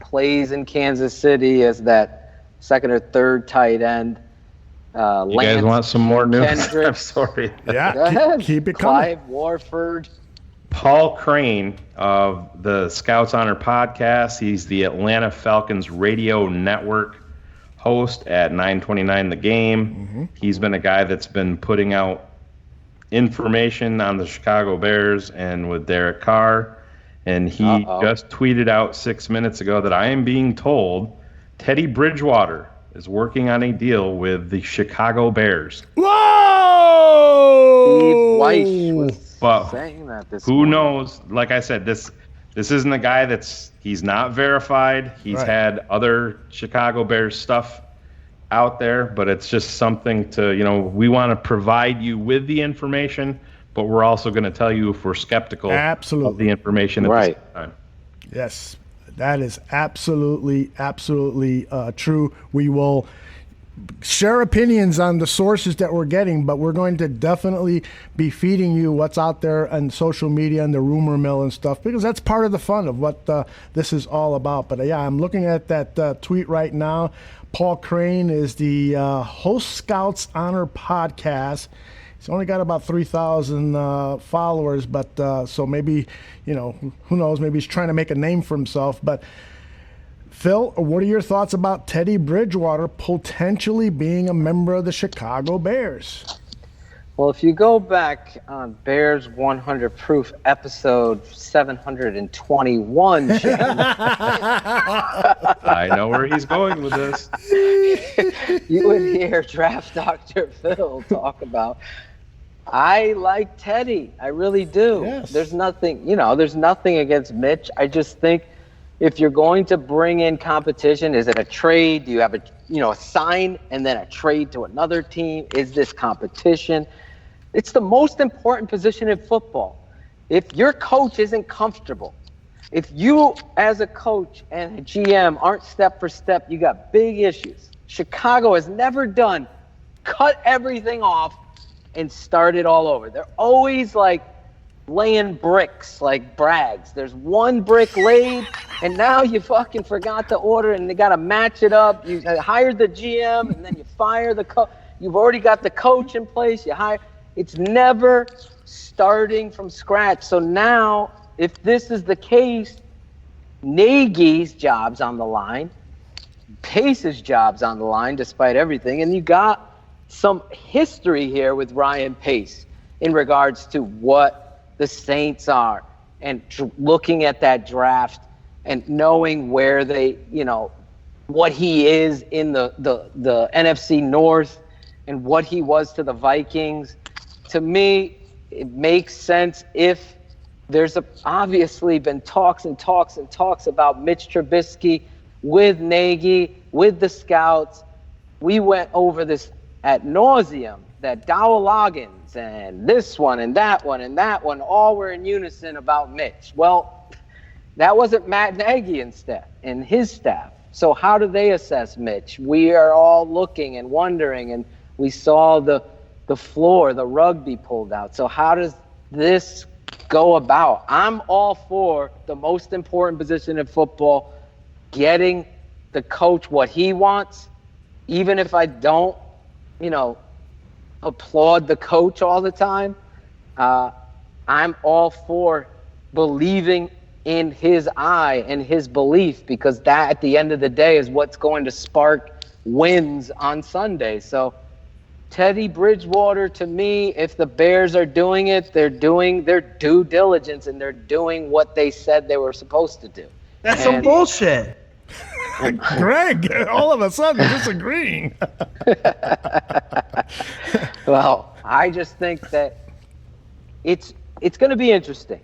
plays in Kansas City as that second or third tight end. You guys want some more news? Kendrick. I'm sorry. Yeah, Go ahead. Keep it coming. Clive Warford. Paul Crane of the Scouts Honor podcast. He's the Atlanta Falcons radio network host at 929 The Game. Mm-hmm. He's been a guy that's been putting out information on the Chicago Bears and with Derek Carr. And he just tweeted out 6 minutes ago that I am being told Teddy Bridgewater is working on a deal with the Chicago Bears. Whoa! Steve Weiss was saying that this who morning. knows? Like I said, this isn't a guy he's not verified. He's had other Chicago Bears stuff out there, but it's just something to, we want to provide you with the information, but we're also going to tell you if we're skeptical of the information at the same time. Yes, that is absolutely true. We will share opinions on the sources that we're getting, but we're going to definitely be feeding you what's out there on social media and the rumor mill and stuff, because that's part of the fun of what this is all about. But yeah, I'm looking at that tweet right now. Paul Crane is the host Scouts Honor podcast. He's only got about 3,000 followers, but so maybe, who knows, maybe he's trying to make a name for himself. But Phil, what are your thoughts about Teddy Bridgewater potentially being a member of the Chicago Bears? Well, if you go back on Bears 100 Proof episode 721, Shane, I know where he's going with this. you would hear Draft Dr. Phil talk about, I like Teddy. I really do. Yes. There's nothing against Mitch. I just think if you're going to bring in competition, is it a trade? Do you have a sign and then a trade to another team? Is this competition? It's the most important position in football. If your coach isn't comfortable, if you as a coach and a GM aren't step for step, you got big issues. Chicago has never done cut everything off and start it all over. They're always like laying bricks like Braggs. There's one brick laid, and now you fucking forgot to order, and they got to match it up. You hired the GM, and then you fire the coach. You've already got the coach in place. You hire. It's never starting from scratch. So now, if this is the case, Nagy's job's on the line, Pace's job's on the line, despite everything, and you got some history here with Ryan Pace in regards to what the Saints are and looking at that draft and knowing where they, what he is in the NFC North and what he was to the Vikings. To me, it makes sense if there's obviously been talks and talks and talks about Mitch Trubisky with Nagy, with the scouts. We went over this ad nauseum, that Dowell Loggins and this one and that one and that one all were in unison about Mitch. Well, that wasn't Matt Nagy and his staff. So how do they assess Mitch? We are all looking and wondering, and we saw the floor, the rug be pulled out. So how does this go about? I'm all for the most important position in football, getting the coach what he wants, even if I don't, applaud the coach all the time. I'm all for believing in his eye and his belief, because that at the end of the day is what's going to spark wins on Sunday. So Teddy Bridgewater, to me, if the Bears are doing it, they're doing their due diligence and they're doing what they said they were supposed to do. That's some bullshit. Greg, all of a sudden disagreeing. Well, I just think that it's going to be interesting.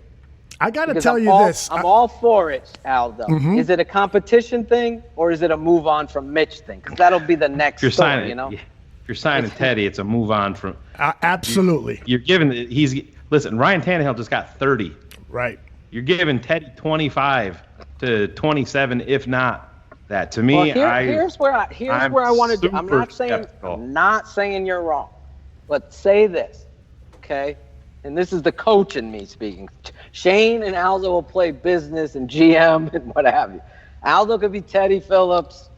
I got to Because tell I'm you all, this. I'm all for it, Aldo. Mhm. Is it a competition thing or is it a move on from Mitch thing? Because that'll be the next If you're story, signing, if you're signing Teddy, it's a move on from. Absolutely. You're giving. Listen. Ryan Tannehill just got 30. Right. You're giving Teddy 25 to 27, if not that. To me, Well, here's where I want to do. I'm skeptical. not saying you're wrong, but say this, okay? And this is the coach in me speaking. Shane and Aldo will play business and GM and what have you. Aldo could be Teddy Phillips.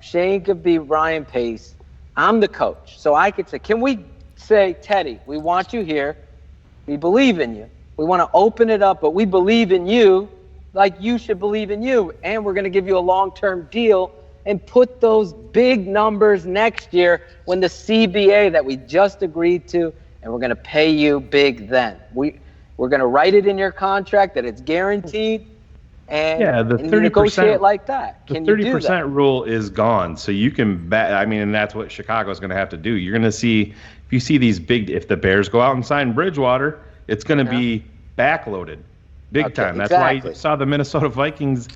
Shane could be Ryan Pace. I'm the coach. So I could say, can we say, Teddy, we want you here. We believe in you. We want to open it up, but we believe in you like you should believe in you. And we're going to give you a long-term deal and put those big numbers next year when the CBA that we just agreed to, and we're going to pay you big then. We're going to write it in your contract that it's guaranteed, and, the and you negotiate like that. The Can you do that? 30% rule is gone, so you can bet. I mean, and that's what Chicago's going to have to do. You're going to see, if you see these big, if the Bears go out and sign Bridgewater, it's going to be backloaded, big time. That's why you saw the Minnesota Vikings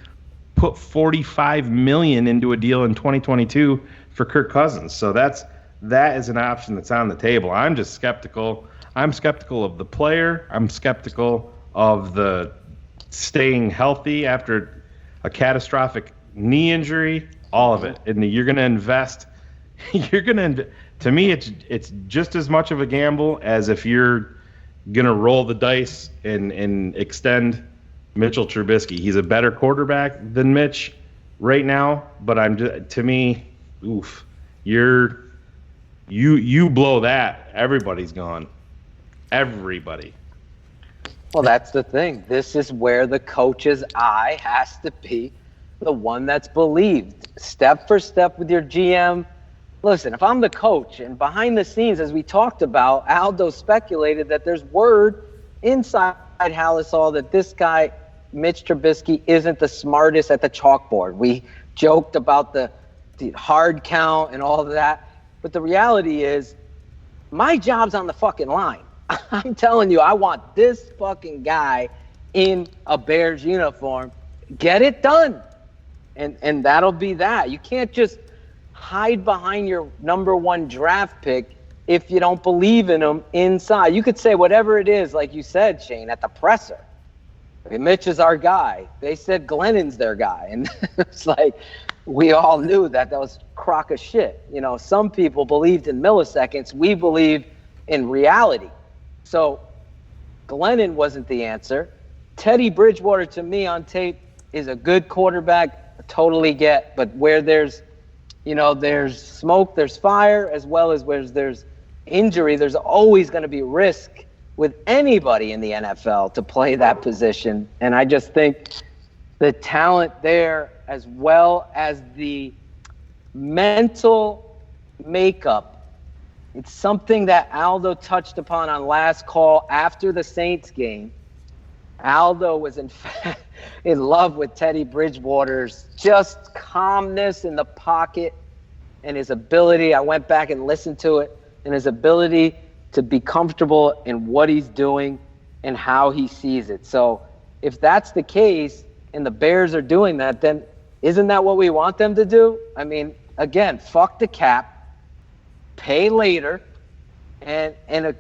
put $45 million into a deal in 2022 for Kirk Cousins. So that is an option that's on the table. I'm just skeptical. I'm skeptical of the player. I'm skeptical of the staying healthy after a catastrophic knee injury. All of it. And you're going to invest. To me, it's just as much of a gamble as if you're going to roll the dice and extend Mitchell Trubisky. He's a better quarterback than Mitch right now, but to me, you blow that, everybody's gone. Everybody. Well, that's the thing. This is where the coach's eye has to be the one that's believed, step for step with your GM. Listen, if I'm the coach and behind the scenes, as we talked about, Aldo speculated that there's word inside Hallisall that this guy, Mitch Trubisky, isn't the smartest at the chalkboard. We joked about the hard count and all of that. But the reality is, my job's on the fucking line. I'm telling you, I want this fucking guy in a Bears uniform. Get it done. And that'll be that. You can't just hide behind your number one draft pick if you don't believe in him inside. You could say whatever it is, like you said, Shane, at the presser. Mitch is our guy. They said Glennon's their guy. And it's like, we all knew that was a crock of shit. You know, some people believed in milliseconds. We believe in reality. So Glennon wasn't the answer. Teddy Bridgewater, to me, on tape, is a good quarterback. I totally get. But where there's smoke, there's fire, as well as where there's injury, there's always going to be risk with anybody in the NFL to play that position. And I just think the talent there, as well as the mental makeup, it's something that Aldo touched upon on last call after the Saints game. Aldo was in love with Teddy Bridgewater's just calmness in the pocket and his ability. I went back and listened to it, and his ability to be comfortable in what he's doing and how he sees it. So if that's the case and the Bears are doing that, then isn't that what we want them to do? I mean, again, fuck the cap, pay later, and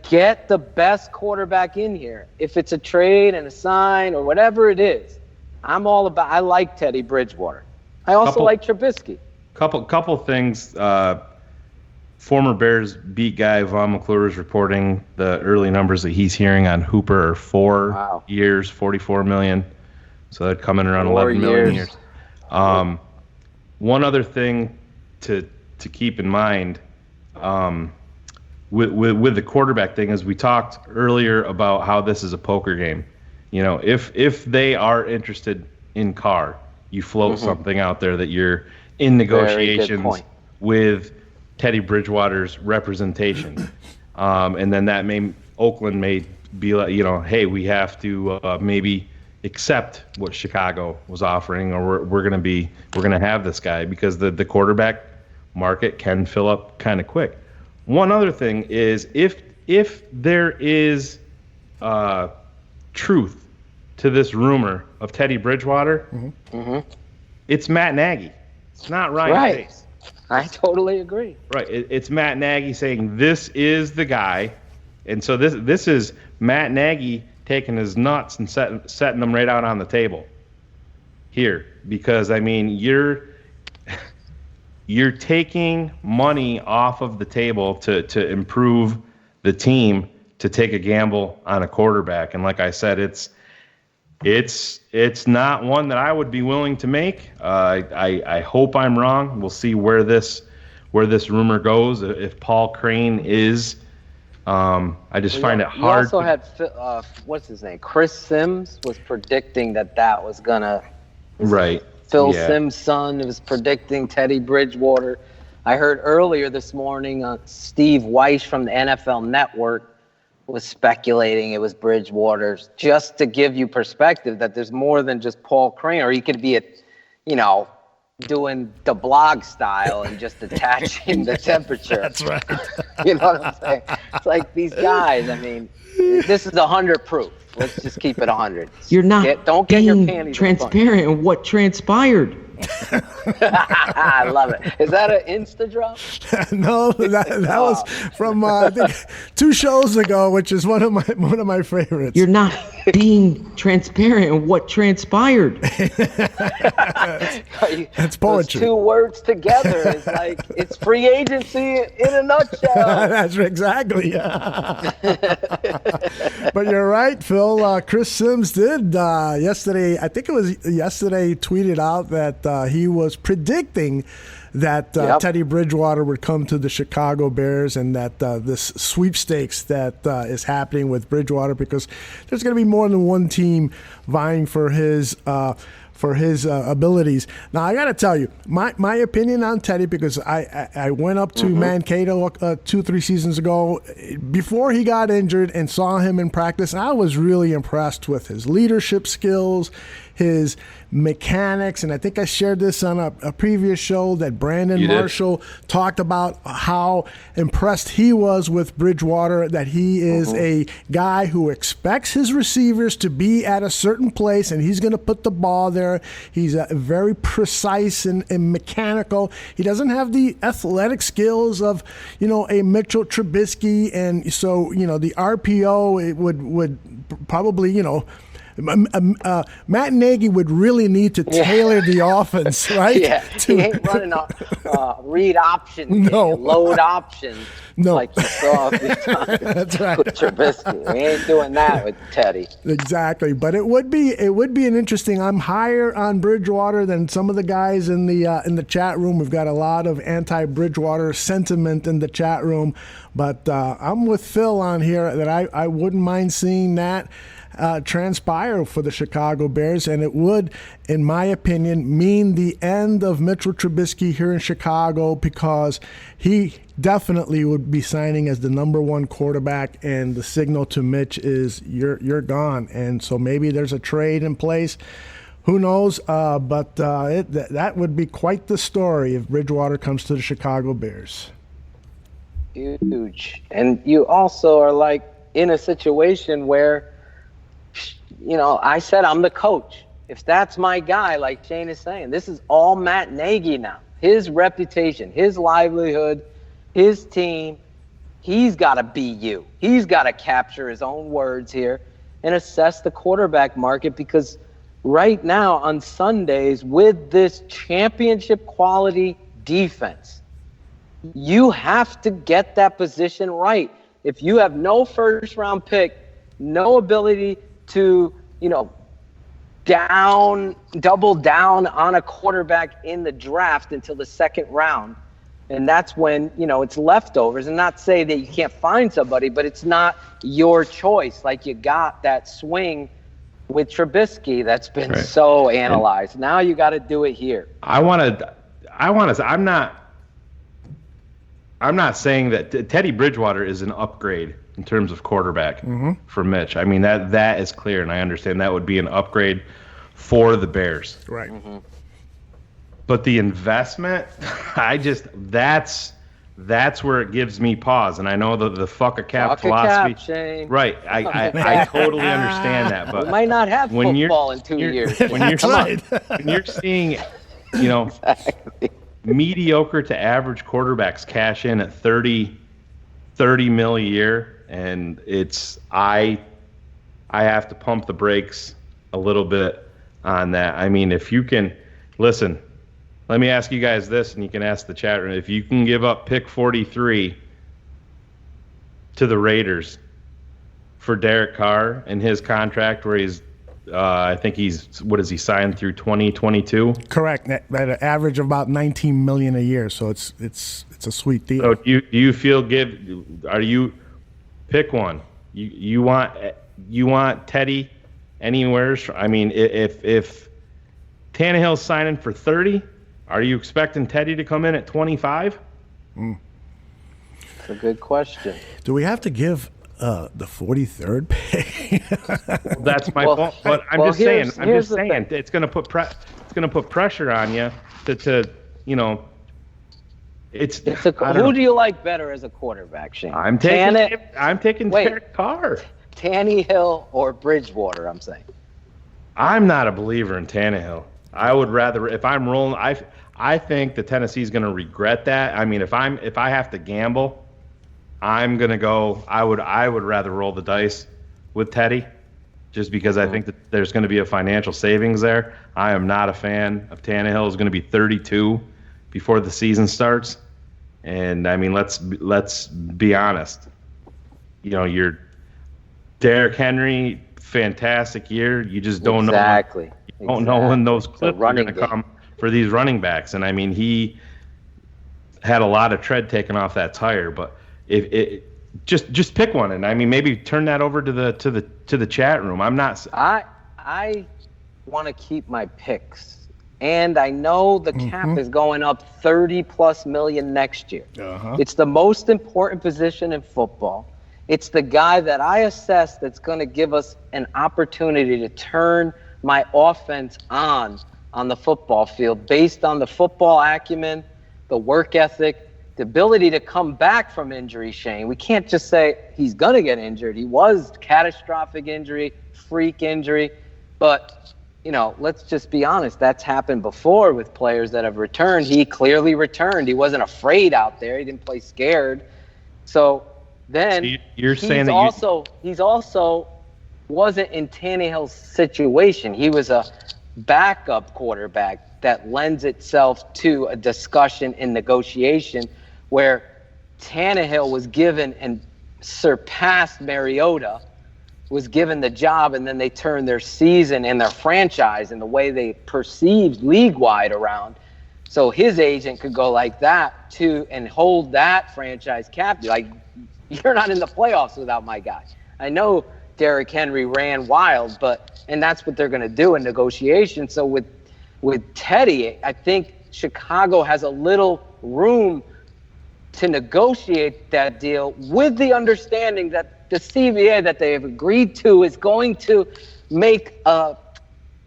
get the best quarterback in here. If it's a trade and a sign or whatever it is, I like Teddy Bridgewater. I also like Trubisky. Couple things. Former Bears beat guy Vaughn McClure is reporting the early numbers that he's hearing on Hooper are 4 years, $44 million. So that'd come in around 11 million years. One other thing to keep in mind with the quarterback thing is we talked earlier about how this is a poker game. You know, if they are interested in Carr, you float something out there that you're in negotiations with Teddy Bridgewater's representation. And then Oakland may be like, you know, hey, we have to maybe accept what Chicago was offering, or we're going to have this guy, because the quarterback market can fill up kind of quick. One other thing is if there is truth to this rumor of Teddy Bridgewater, it's Matt Nagy. It's not Ryan Pace. I totally agree. Right. It's Matt Nagy saying this is the guy. And so this is Matt Nagy taking his nuts and setting them right out on the table here. Because, I mean, you're taking money off of the table to improve the team, to take a gamble on a quarterback. And like I said, it's not one that I would be willing to make. I hope I'm wrong. We'll see where this rumor goes. If Paul Crane is, I just find it hard. You also had what's his name? Chris Sims was predicting that was gonna. Right. Phil Sims' son was predicting Teddy Bridgewater. I heard earlier this morning Steve Weiss from the NFL Network was speculating it was Bridgewater, just to give you perspective that there's more than just Paul Crane, or he could be doing the blog style and just attaching the temperature. That's right. You know what I'm saying? It's like these guys, I mean, this is 100 proof. Let's just keep it 100. You're not don't get your being panties transparent in what transpired. I love it. Is that an Insta drop? No, that was from I think 2 shows ago, which is one of my favorites. You're not being transparent in what transpired. That's poetry. Those 2 words together is like it's free agency in a nutshell. That's exactly. But you're right, Phil. Chris Sims did yesterday. I think it was yesterday. Tweeted out that he was predicting that Teddy Bridgewater would come to the Chicago Bears, and that this sweepstakes that is happening with Bridgewater, because there's going to be more than one team vying for his for his abilities. Now I got to tell you, my opinion on Teddy, because I went up to Mankato 2-3 seasons ago before he got injured and saw him in practice. I was really impressed with his leadership skills, his mechanics, and I think I shared this on a previous show that Brandon Marshall talked about how impressed he was with Bridgewater, that he is a guy who expects his receivers to be at a certain place and he's going to put the ball there. He's very precise and mechanical. He doesn't have the athletic skills of, a Mitchell Trubisky, and so, the RPO it would probably, Matt Nagy would really need to tailor the offense, right? Yeah, he ain't running a read option, load option, like you saw a few times. That's right. With Trubisky. We ain't doing that with Teddy. Exactly, but it would be an interesting. I'm higher on Bridgewater than some of the guys in the chat room. We've got a lot of anti-Bridgewater sentiment in the chat room, but I'm with Phil on here that I wouldn't mind seeing that transpire for the Chicago Bears, and it would, in my opinion, mean the end of Mitchell Trubisky here in Chicago, because he definitely would be signing as the number one quarterback, and the signal to Mitch is you're gone. And so maybe there's a trade in place. Who knows? But that would be quite the story if Bridgewater comes to the Chicago Bears. Huge. And you also are like in a situation where, I said I'm the coach. If that's my guy, like Shane is saying, this is all Matt Nagy now. His reputation, his livelihood, his team, he's got to be you. He's got to capture his own words here and assess the quarterback market, because right now on Sundays with this championship quality defense, you have to get that position right. If you have no first round pick, no ability to, double down on a quarterback in the draft until the second round. And that's when, it's leftovers. And not say that you can't find somebody, but it's not your choice. Like you got that swing with Trubisky that's been so analyzed. Now you got to do it here. I'm not saying that Teddy Bridgewater is an upgrade in terms of quarterback for Mitch. I mean, that is clear, and I understand that would be an upgrade for the Bears. Right. But the investment, that's where it gives me pause. And I know the fuck a cap philosophy. Shane. Right. I totally understand that. But we might not have football in 2 years. When you're seeing, exactly. mediocre to average quarterbacks cash in at 30 mil a year, and I have to pump the brakes a little bit on that. I mean, if you can listen, let me ask you guys this, and you can ask the chat room, if you can give up pick 43 to the Raiders for Derek Carr and his contract where he's I think what is he signed through 2022? Correct. At an average of about $19 million a year, so it's a sweet deal. So do you feel pick one? You want Teddy anywhere? I mean, if Tannehill's signing for 30, are you expecting Teddy to come in at 25? That's a good question. Do we have to give the 43rd pick? That's my fault. But I'm just saying it's going to put pressure on you to who do you like better as a quarterback, Shane? I'm taking Derek Carr. Tannehill or Bridgewater, I'm saying. I'm not a believer in Tannehill. I would rather, if I'm rolling, I think the Tennessee's going to regret that. I mean, if I have to gamble, I'm going to go, I would rather roll the dice with Teddy, just because I think that there's going to be a financial savings there. I am not a fan of Tannehill. He's going to be 32 before the season starts. And I mean, let's be honest. You're Derrick Henry, fantastic year. You just don't know. Exactly. You don't know when those clips are going to come for these running backs. And I mean, he had a lot of tread taken off that tire. But just pick one, and I mean, maybe turn that over to the chat room. I'm not. I want to keep my picks. And I know the cap is going up 30+ million next year. It's the most important position in football. It's the guy that I assess that's going to give us an opportunity to turn my offense on the football field based on the football acumen, the work ethic, the ability to come back from injury, Shane. We can't just say he's going to get injured. He was catastrophic injury, freak injury. But, let's just be honest. That's happened before with players that have returned. He clearly returned. He wasn't afraid out there. He didn't play scared. So then you're saying that he's also wasn't in Tannehill's situation. He was a backup quarterback that lends itself to a discussion and negotiation where Tannehill was given and surpassed Mariota, was given the job, and then they turned their season and their franchise and the way they perceived league-wide around. So his agent could go like that too and hold that franchise captive. Like, you're not in the playoffs without my guy. I know Derrick Henry ran wild, and that's what they're going to do in negotiation. So with Teddy, I think Chicago has a little room to negotiate that deal with the understanding that the CBA that they have agreed to is going to make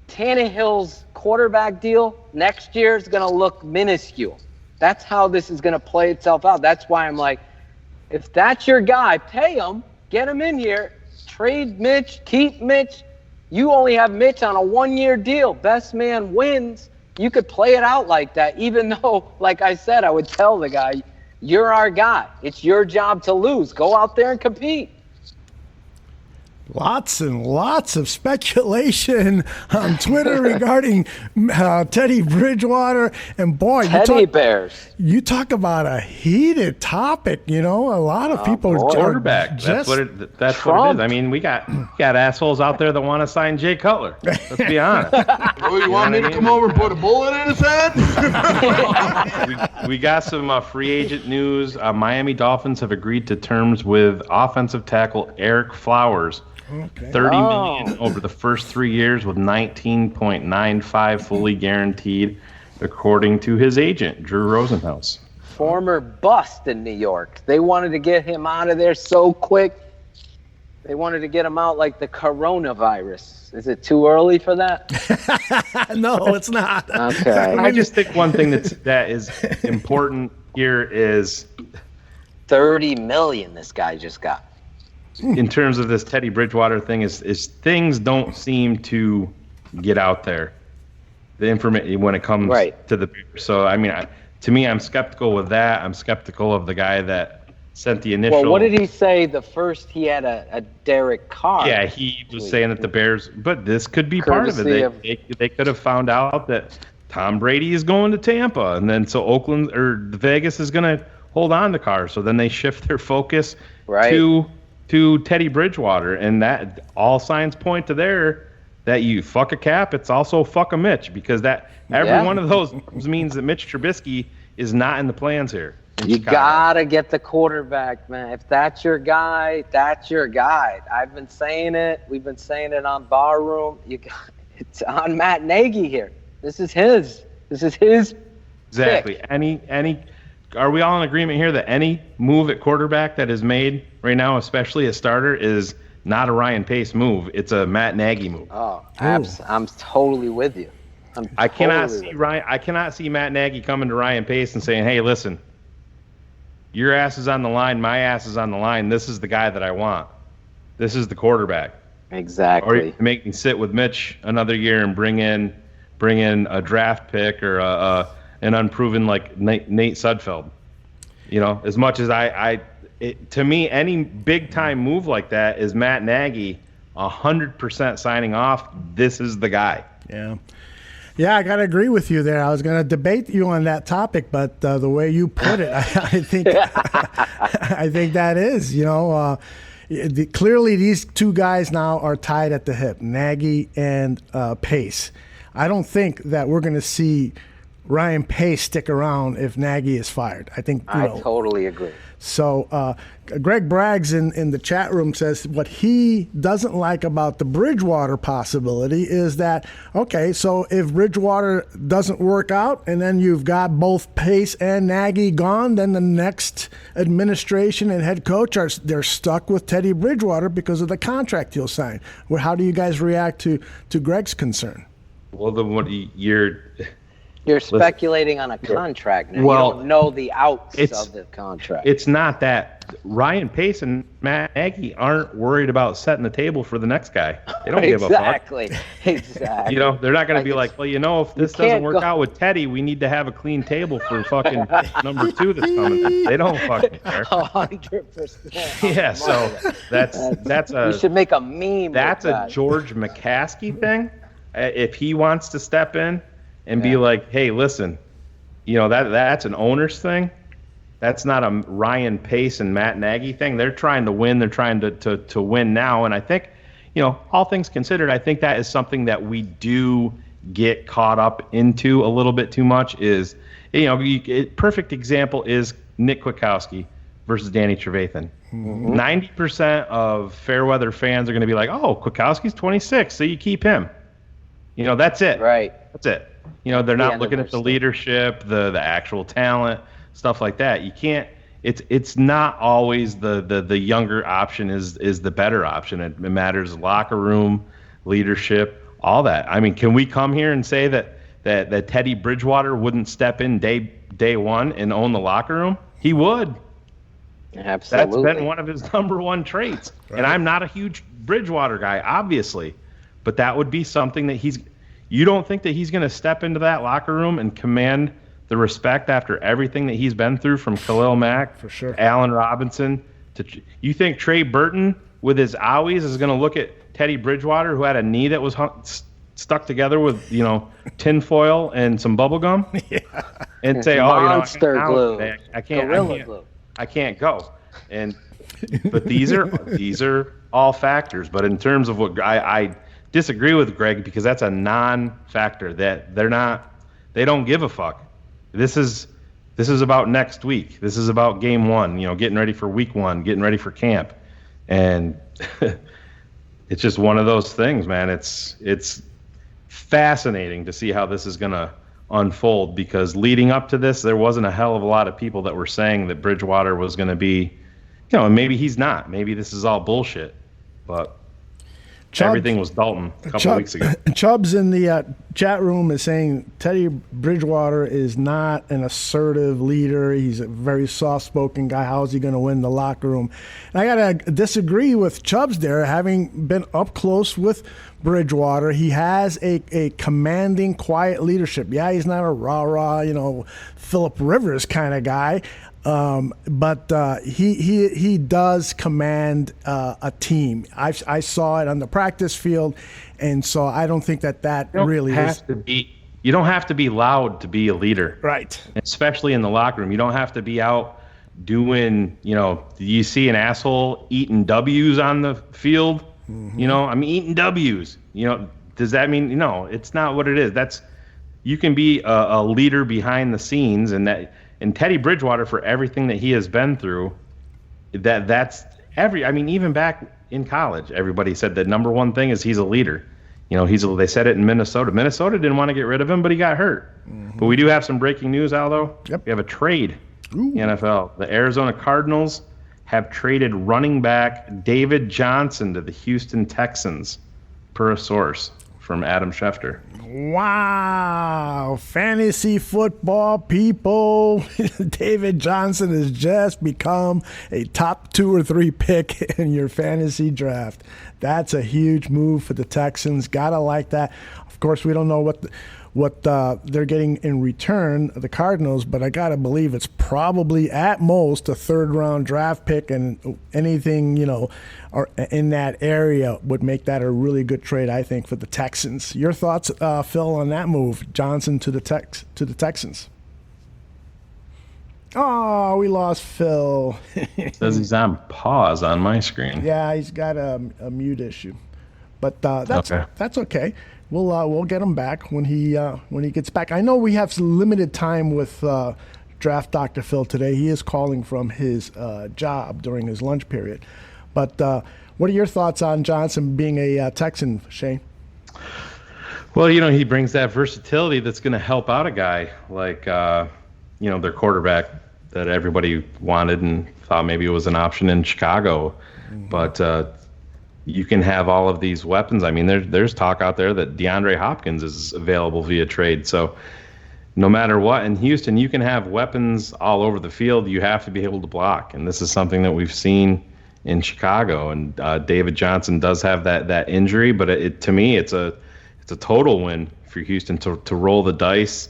Tannehill's quarterback deal next year is going to look minuscule. That's how this is going to play itself out. That's why I'm like, if that's your guy, pay him, get him in here, trade Mitch, keep Mitch. You only have Mitch on a 1-year deal. Best man wins. You could play it out like that, even though, like I said, I would tell the guy, you're our guy. It's your job to lose. Go out there and compete. Lots and lots of speculation on Twitter regarding Teddy Bridgewater. And boy, Bears. You talk about a heated topic. A lot of people quarterback. That's what it is. I mean, we got assholes out there that want to sign Jay Cutler. Let's be honest. You want me to come over and put a bullet in his head? we got some free agent news. Miami Dolphins have agreed to terms with offensive tackle Eric Flowers. Okay. $30 million over the first 3 years with $19.95 fully guaranteed, according to his agent, Drew Rosenhaus. Former bust in New York. They wanted to get him out of there so quick. They wanted to get him out like the coronavirus. Is it too early for that? No, it's not. Okay. I just think one thing that is important here is $30 million this guy just got. In terms of this Teddy Bridgewater thing, is things don't seem to get out there, the information when it comes to the Bears. So I mean, to me, I'm skeptical with that. I'm skeptical of the guy that sent the initial. Well, what did he say? The first he had a Derek Carr. Yeah, he was saying that the Bears, but this could be part of it. They could have found out that Tom Brady is going to Tampa, and then so Oakland or Vegas is going to hold on to Carr. So then they shift their focus to Teddy Bridgewater, and that all signs point to there that you fuck a Cap, it's also fuck a Mitch, because that every one of those means that Mitch Trubisky is not in the plans here. You gotta get the quarterback, man. If that's your guy, that's your guy. I've been saying it. We've been saying it on Barroom. It's on Matt Nagy here. This is his. Exactly. Pick. Are we all in agreement here that any move at quarterback that is made right now, especially a starter, is not a Ryan Pace move? It's a Matt Nagy move. Oh, I'm totally with you. I cannot see Matt Nagy coming to Ryan Pace and saying, "Hey, listen, your ass is on the line, my ass is on the line. This is the guy that I want. This is the quarterback." Exactly. Or make me sit with Mitch another year and bring in a draft pick or an unproven like Nate Sudfeld. As much as to me, any big time move like that is Matt Nagy 100% signing off. This is the guy. Yeah, I got to agree with you there. I was going to debate you on that topic, but the way you put it, I think that is, clearly these two guys now are tied at the hip, Nagy and Pace. I don't think that we're going to see Ryan Pace stick around if Nagy is fired. I think I totally agree. So Greg Braggs in the chat room says what he doesn't like about the Bridgewater possibility is that, okay, so if Bridgewater doesn't work out and then you've got both Pace and Nagy gone, then the next administration and head coach they're stuck with Teddy Bridgewater because of the contract he'll sign. Well, how do you guys react to Greg's concern? Well, You're speculating on a contract now. Well, you don't know the outs of the contract. It's not that Ryan Pace and Matt Nagy aren't worried about setting the table for the next guy. They don't give a fuck. Exactly. They're not going to be like, well, if this doesn't work out with Teddy, we need to have a clean table for fucking number 2 that's coming in. They don't fucking care. 100%. Yeah, so that's a. You should make a meme. That's a George McCaskey thing. If he wants to step in and be like, hey, listen, that's an owner's thing. That's not a Ryan Pace and Matt Nagy thing. They're trying to win. They're trying to win now. And I think, all things considered, I think that is something that we do get caught up into a little bit too much is, perfect example is Nick Kwiatkowski versus Danny Trevathan. 90% of Fairweather fans are going to be like, oh, Kwiatkowski's 26, so you keep him. That's it. Right. That's it. They're not looking at the leadership, the actual talent, stuff like that. You can't. It's not always the younger option is the better option. It matters locker room, leadership, all that. I mean, can we come here and say that Teddy Bridgewater wouldn't step in day one and own the locker room? He would. Absolutely. That's been one of his number one traits. Right. And I'm not a huge Bridgewater guy, obviously, but that would be something that you don't think that he's going to step into that locker room and command the respect after everything that he's been through from Khalil Mack, for sure, Allen Robinson. You think Trey Burton with his owies is going to look at Teddy Bridgewater, who had a knee that was stuck together with tinfoil and some bubble gum, and say, monster glue, I can't go. But these are all factors. But in terms of what I disagree with Greg, because that's a non-factor that they don't give a fuck. This is about next week. This is about game 1, getting ready for week 1, getting ready for camp. And it's just one of those things, man. It's fascinating to see how this is going to unfold, because leading up to this, there wasn't a hell of a lot of people that were saying that Bridgewater was going to be, and maybe he's not. Maybe this is all bullshit. But everything was Dalton a couple of weeks ago. Chubbs in the chat room is saying Teddy Bridgewater is not an assertive leader. He's a very soft-spoken guy. How is he going to win the locker room? And I got to disagree with Chubbs there, having been up close with Bridgewater. He has a commanding, quiet leadership. Yeah, he's not a rah-rah, Phillip Rivers kind of guy. But he does command a team. I saw it on the practice field, and so I don't think that really is. You don't have to be loud to be a leader, right? Especially in the locker room. You don't have to be out doing. You see an asshole eating W's on the field. Mm-hmm. Eating W's. Does that mean no? It's not what it is. You can be a leader behind the scenes, and Teddy Bridgewater, for everything that he has been through, even back in college, everybody said that number one thing is he's a leader. They said it in Minnesota. Minnesota didn't want to get rid of him, but he got hurt. Mm-hmm. But we do have some breaking news, Aldo. Yep. We have a trade in the NFL. The Arizona Cardinals have traded running back David Johnson to the Houston Texans, per a source from Adam Schefter. Wow, fantasy football people. David Johnson has just become a top 2 or 3 pick in your fantasy draft. That's a huge move for the Texans. Gotta like that. Of course, we don't know what they're getting in return, the Cardinals, but I gotta believe it's probably at most a 3rd-round draft pick, and anything or in that area would make that a really good trade, I think, for the Texans. Your thoughts, Phil, on that move, Johnson to the Texans? Oh, we lost Phil. Says he's on pause on my screen. Yeah, he's got a mute issue. But that's okay. we'll get him back when he gets back. I know we have some limited time with Draft Dr. Phil today. He is calling from his job during his lunch period. But what are your thoughts on Johnson being a Texan, Shane? Well, he brings that versatility that's going to help out a guy like, their quarterback that everybody wanted and thought maybe it was an option in Chicago. Mm-hmm. But you can have all of these weapons. I mean, there's talk out there that DeAndre Hopkins is available via trade. So no matter what, in Houston, you can have weapons all over the field. You have to be able to block. And this is something that we've seen in Chicago. And David Johnson does have that injury, but to me, it's a total win for Houston to roll the dice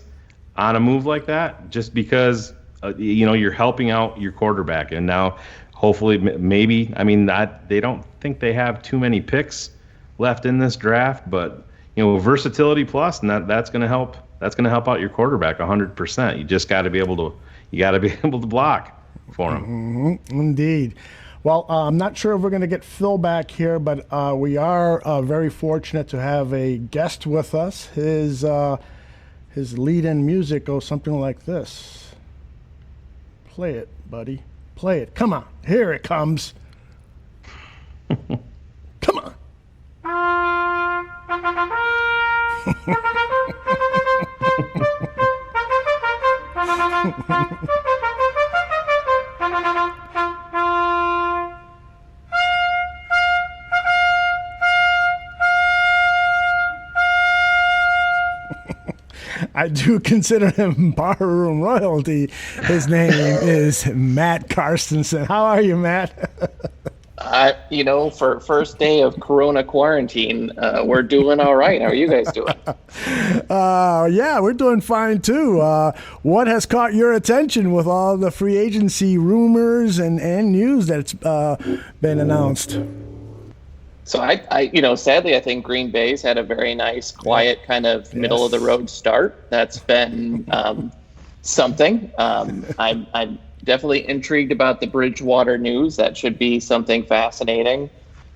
on a move like that, just because you're helping out your quarterback. And now hopefully maybe, they don't think they have too many picks left in this draft, but versatility plus, and that's going to help out your quarterback 100%. You just got to be able to block for him. Mm-hmm. Indeed. Well, I'm not sure if we're going to get Phil back here, but we are very fortunate to have a guest with us. His lead-in music goes something like this. Play it, buddy. Play it. Come on. Here it comes. Come on. I do consider him barroom royalty. His name is Matt Carstensen. How are you, Matt? For first day of Corona quarantine, we're doing all right. How are you guys doing? Yeah, we're doing fine too. What has caught your attention with all the free agency rumors and news that's been announced? So sadly, I think Green Bay's had a very nice, quiet, kind of middle of the road start. That's been something. I'm definitely intrigued about the Bridgewater news. That should be something fascinating.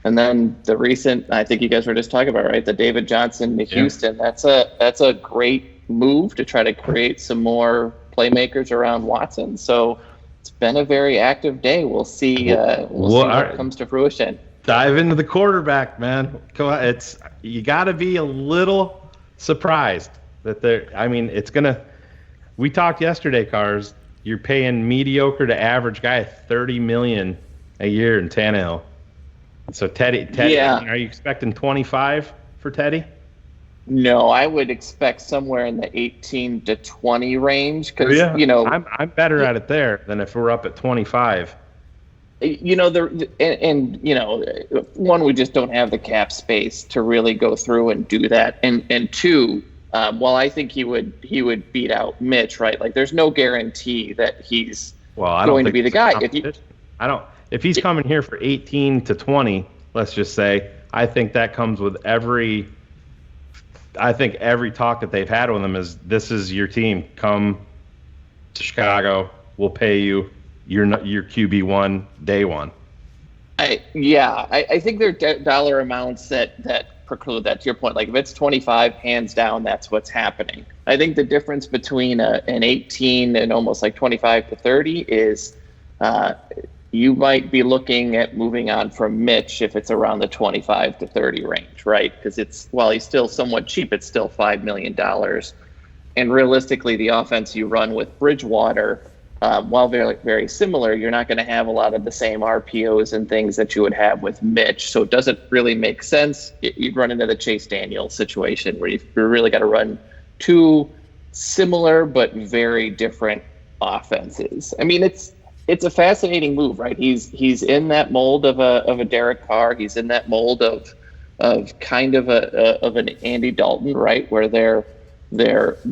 And then the recent, I think you guys were just talking about, right? The David Johnson to Houston. That's a great move to try to create some more playmakers around Watson. So it's been a very active day. We'll see. We'll see what comes to fruition. Dive into the quarterback, man. Come on, you got to be a little surprised that it's gonna. We talked yesterday, Cars. You're paying mediocre to average guy $30 million a year in Tannehill. So Teddy, are you expecting 25 for Teddy? No, I would expect somewhere in the 18 to 20 range. Because I'm better at it there than if we're up at 25. One, we just don't have the cap space to really go through and do that, and two, while I think he would beat out Mitch, right? Like, there's no guarantee that he's going to be the guy. If he's coming here for 18 to 20, let's just say, I think that comes with every talk that they've had with him is, this is your team. Come to Chicago, we'll pay you. You're not your QB1 day one. I think there are dollar amounts that preclude that. To your point, like if it's 25, hands down, that's what's happening. I think the difference between an 18 and almost like 25 to 30 is you might be looking at moving on from Mitch if it's around the 25 to 30 range, right? Because while he's still somewhat cheap, it's still $5 million. And realistically, the offense you run with Bridgewater, while very, very similar, you're not going to have a lot of the same RPOs and things that you would have with Mitch. So it doesn't really make sense. You'd run into the Chase Daniel situation where you've really got to run two similar but very different offenses. I mean, it's a fascinating move, right? He's in that mold of a Derek Carr. He's in that mold of kind of an Andy Dalton, right, where they're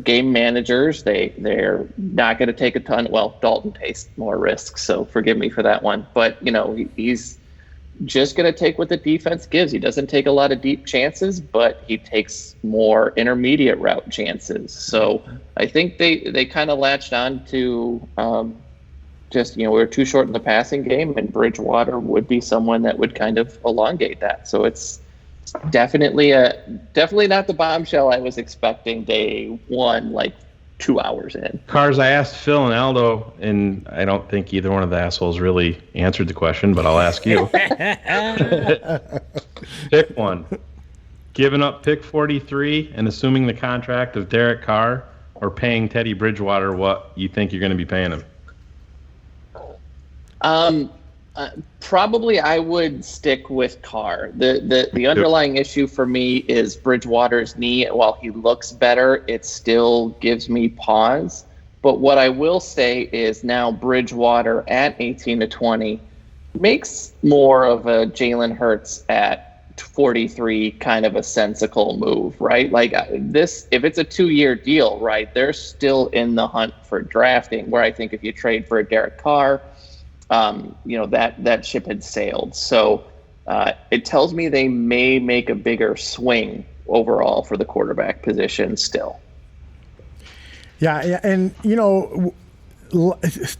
game managers. They're not going to take a ton. Well, Dalton takes more risks, so forgive me for that one. But he's just going to take what the defense gives. He doesn't take a lot of deep chances, but he takes more intermediate route chances. So I think they kind of latched on to we're too short in the passing game, and Bridgewater would be someone that would kind of elongate that. So it's definitely not the bombshell I was expecting day one, like 2 hours in. Cars, I asked Phil and Aldo, and I don't think either one of the assholes really answered the question, but I'll ask you. Pick one. Giving up pick 43 and assuming the contract of Derek Carr, or paying Teddy Bridgewater what you think you're going to be paying him? Probably I would stick with Carr. The underlying issue for me is Bridgewater's knee. While he looks better, it still gives me pause. But what I will say is now Bridgewater at 18-20 makes more of a Jalen Hurts at 43 kind of a sensical move, right? Like this, if it's a 2-year deal, right, they're still in the hunt for drafting, where I think if you trade for a Derek Carr, that ship had sailed. So it tells me they may make a bigger swing overall for the quarterback position still. Yeah, and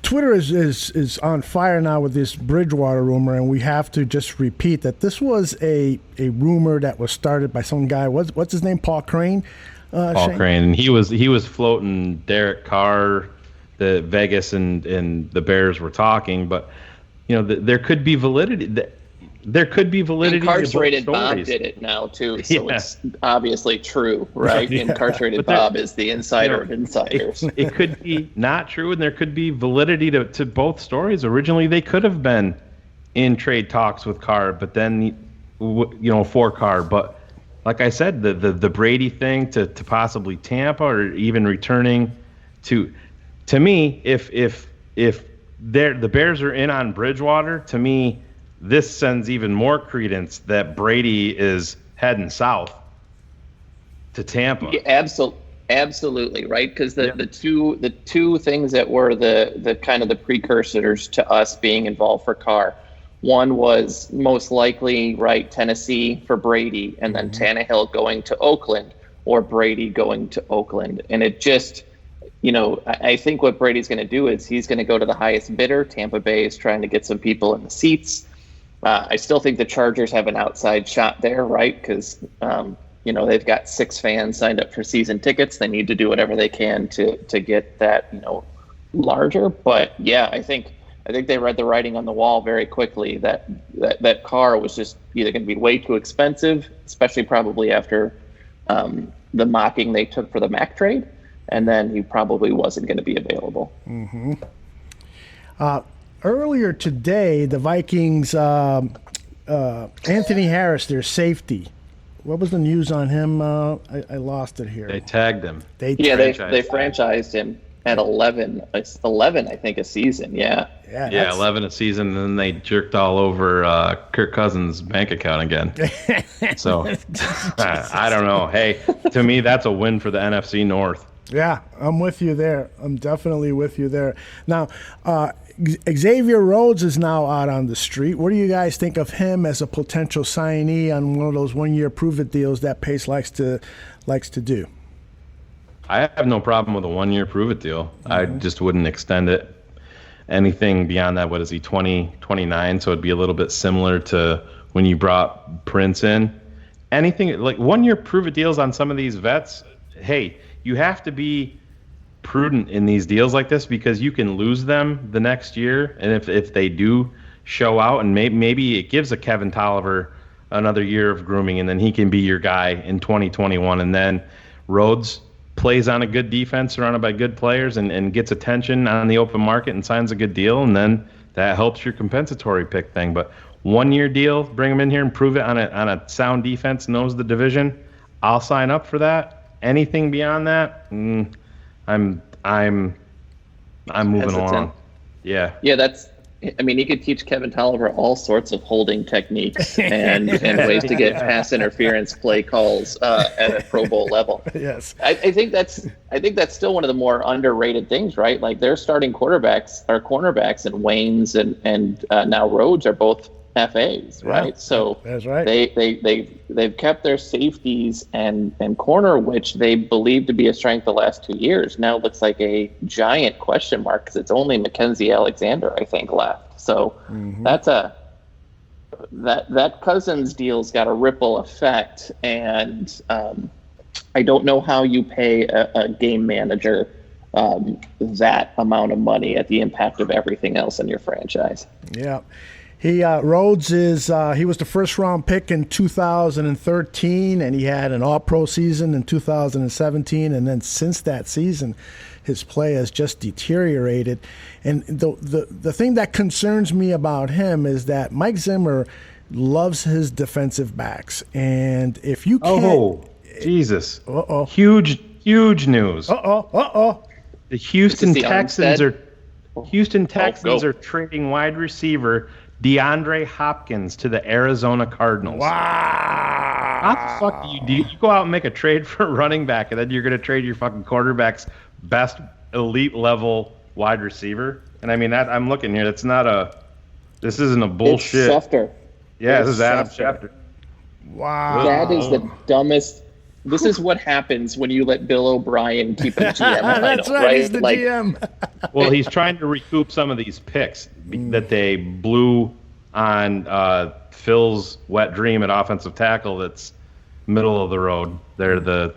Twitter is on fire now with this Bridgewater rumor, and we have to just repeat that this was a rumor that was started by some guy. What's his name? Paul Crane. Paul Crane, and he was floating Derek Carr. The Vegas and the Bears were talking, but there could be validity. There could be validity. Incarcerated Bob did it now too, so it's obviously true, right? Yeah. Incarcerated Bob is the insider of insiders. It could be not true, and there could be validity to both stories. Originally, they could have been in trade talks with Carr, but then for Carr. But like I said, the Brady thing to possibly Tampa, or even returning to me, if the Bears are in on Bridgewater, to me, this sends even more credence that Brady is heading south to Tampa. Yeah, absolutely, right? Because the two things that were the kind of the precursors to us being involved for Carr, one was most likely, right, Tennessee for Brady, and then Tannehill going to Oakland, or Brady going to Oakland. And it just, I think what Brady's going to do is he's going to go to the highest bidder. Tampa Bay is trying to get some people in the seats. I still think the Chargers have an outside shot there, right? Because, they've got 6 fans signed up for season tickets. They need to do whatever they can to get that, larger. But yeah, I think they read the writing on the wall very quickly that Carr was just either going to be way too expensive, especially probably after the mocking they took for the Mac trade, and then he probably wasn't going to be available. Mm-hmm. Earlier today, the Vikings, Anthony Harris, their safety. What was the news on him? I lost it here. They tagged him. They franchised him at 11, I think, a season. Yeah, 11 a season, and then they jerked all over Kirk Cousins' bank account again. So I don't know. Hey, to me, that's a win for the NFC North. Yeah, I'm with you there. I'm definitely with you there. Now, Xavier Rhodes is now out on the street. What do you guys think of him as a potential signee on one of those 1-year prove-it deals that Pace likes to do? I have no problem with a 1-year prove-it deal. Mm-hmm. I just wouldn't extend it anything beyond that. What is he, 29? So it'd be a little bit similar to when you brought Prince in. Anything like 1-year prove-it deals on some of these vets, hey, you have to be prudent in these deals like this, because you can lose them the next year, and if they do show out, and maybe it gives a Kevin Tolliver another year of grooming, and then he can be your guy in 2021, and then Rhodes plays on a good defense surrounded by good players and gets attention on the open market and signs a good deal, and then that helps your compensatory pick thing. But 1-year deal, bring him in here and prove it on a sound defense, knows the division, I'll sign up for that. Anything beyond that, I'm moving along. Yeah. Yeah, he could teach Kevin Tolliver all sorts of holding techniques and ways to get pass interference play calls at a Pro Bowl level. Yes. I think that's still one of the more underrated things, right? Like their starting cornerbacks, and Waynes and now Rhodes are both FAs, right? Yeah, so that's right. They've kept their safeties and corner, which they believed to be a strength the last 2 years. Now looks like a giant question mark because it's only Mackenzie Alexander, I think, left. So that's a that Cousins deal's got a ripple effect, and I don't know how you pay a game manager that amount of money at the impact of everything else in your franchise. Yeah. Rhodes he was the first round pick in 2013, and he had an all-pro season in 2017, and then since that season, his play has just deteriorated. And the thing that concerns me about him is that Mike Zimmer loves his defensive backs, and if you can't... Oh, Jesus. Uh-oh. Huge news. Uh-oh. The Houston Texans are trading wide receiver DeAndre Hopkins to the Arizona Cardinals. Wow. How the fuck do you go out and make a trade for a running back, and then you're going to trade your fucking quarterback's best elite level wide receiver? And I mean, I'm looking here. This isn't a bullshit. It's Schefter. Yeah, this is Adam Schefter. Wow. That is the dumbest. This is what happens when you let Bill O'Brien keep a GM title, That's right. He's the GM. Well, he's trying to recoup some of these picks that they blew on Phil's wet dream at offensive tackle. That's middle of the road. They're the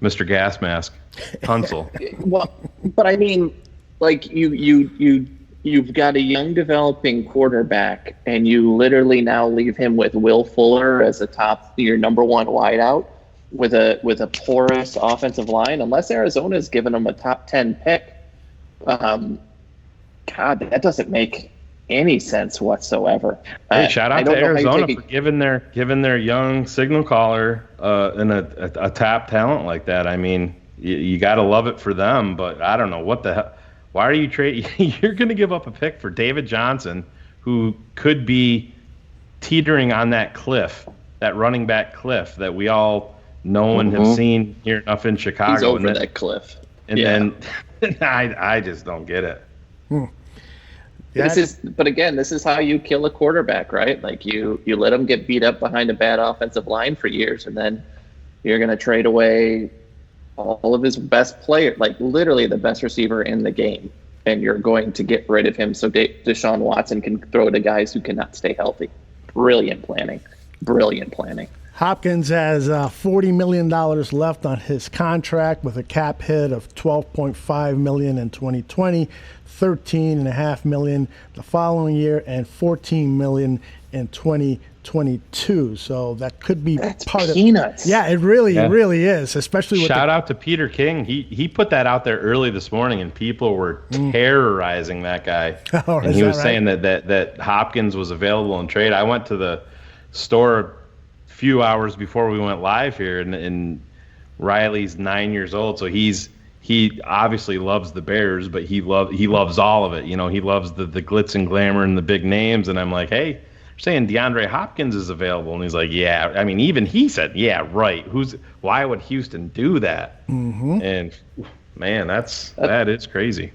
Mr. Gas Mask, Tunsil. Well, but I mean, like you've got a young developing quarterback, and you literally now leave him with Will Fuller as your number one wideout. With a porous offensive line, unless Arizona's given them a top 10 pick, God, that doesn't make any sense whatsoever. Hey, shout out to Arizona for giving their young signal caller and a top talent like that. I mean, you got to love it for them, but I don't know what the hell. Why are you trading? You're going to give up a pick for David Johnson, who could be teetering on that cliff, that running back cliff that we all know and have seen here enough in Chicago. He's over that cliff. And then I just don't get it. Yeah. But again, this is how you kill a quarterback, right? Like you let him get beat up behind a bad offensive line for years, and then you're going to trade away all of his best players, like literally the best receiver in the game, and you're going to get rid of him so Deshaun Watson can throw to guys who cannot stay healthy. Brilliant planning. Hopkins has $40 million left on his contract with a cap hit of $12.5 million in 2020, $13.5 million the following year, and $14 million in 2022. So that could be part peanuts. Yeah, it really is, especially with Shout out to Peter King. He put that out there early this morning, and people were terrorizing that guy. And he was saying that Hopkins was available in trade. I went to the store few hours before we went live here, and Riley's 9 years old, so he obviously loves the Bears, but he loves all of it. You know, he loves the glitz and glamour and the big names. And I'm like, hey, you're saying DeAndre Hopkins is available, and he's like, yeah. I mean, even he said, yeah, right. Why would Houston do that? And man, that is crazy.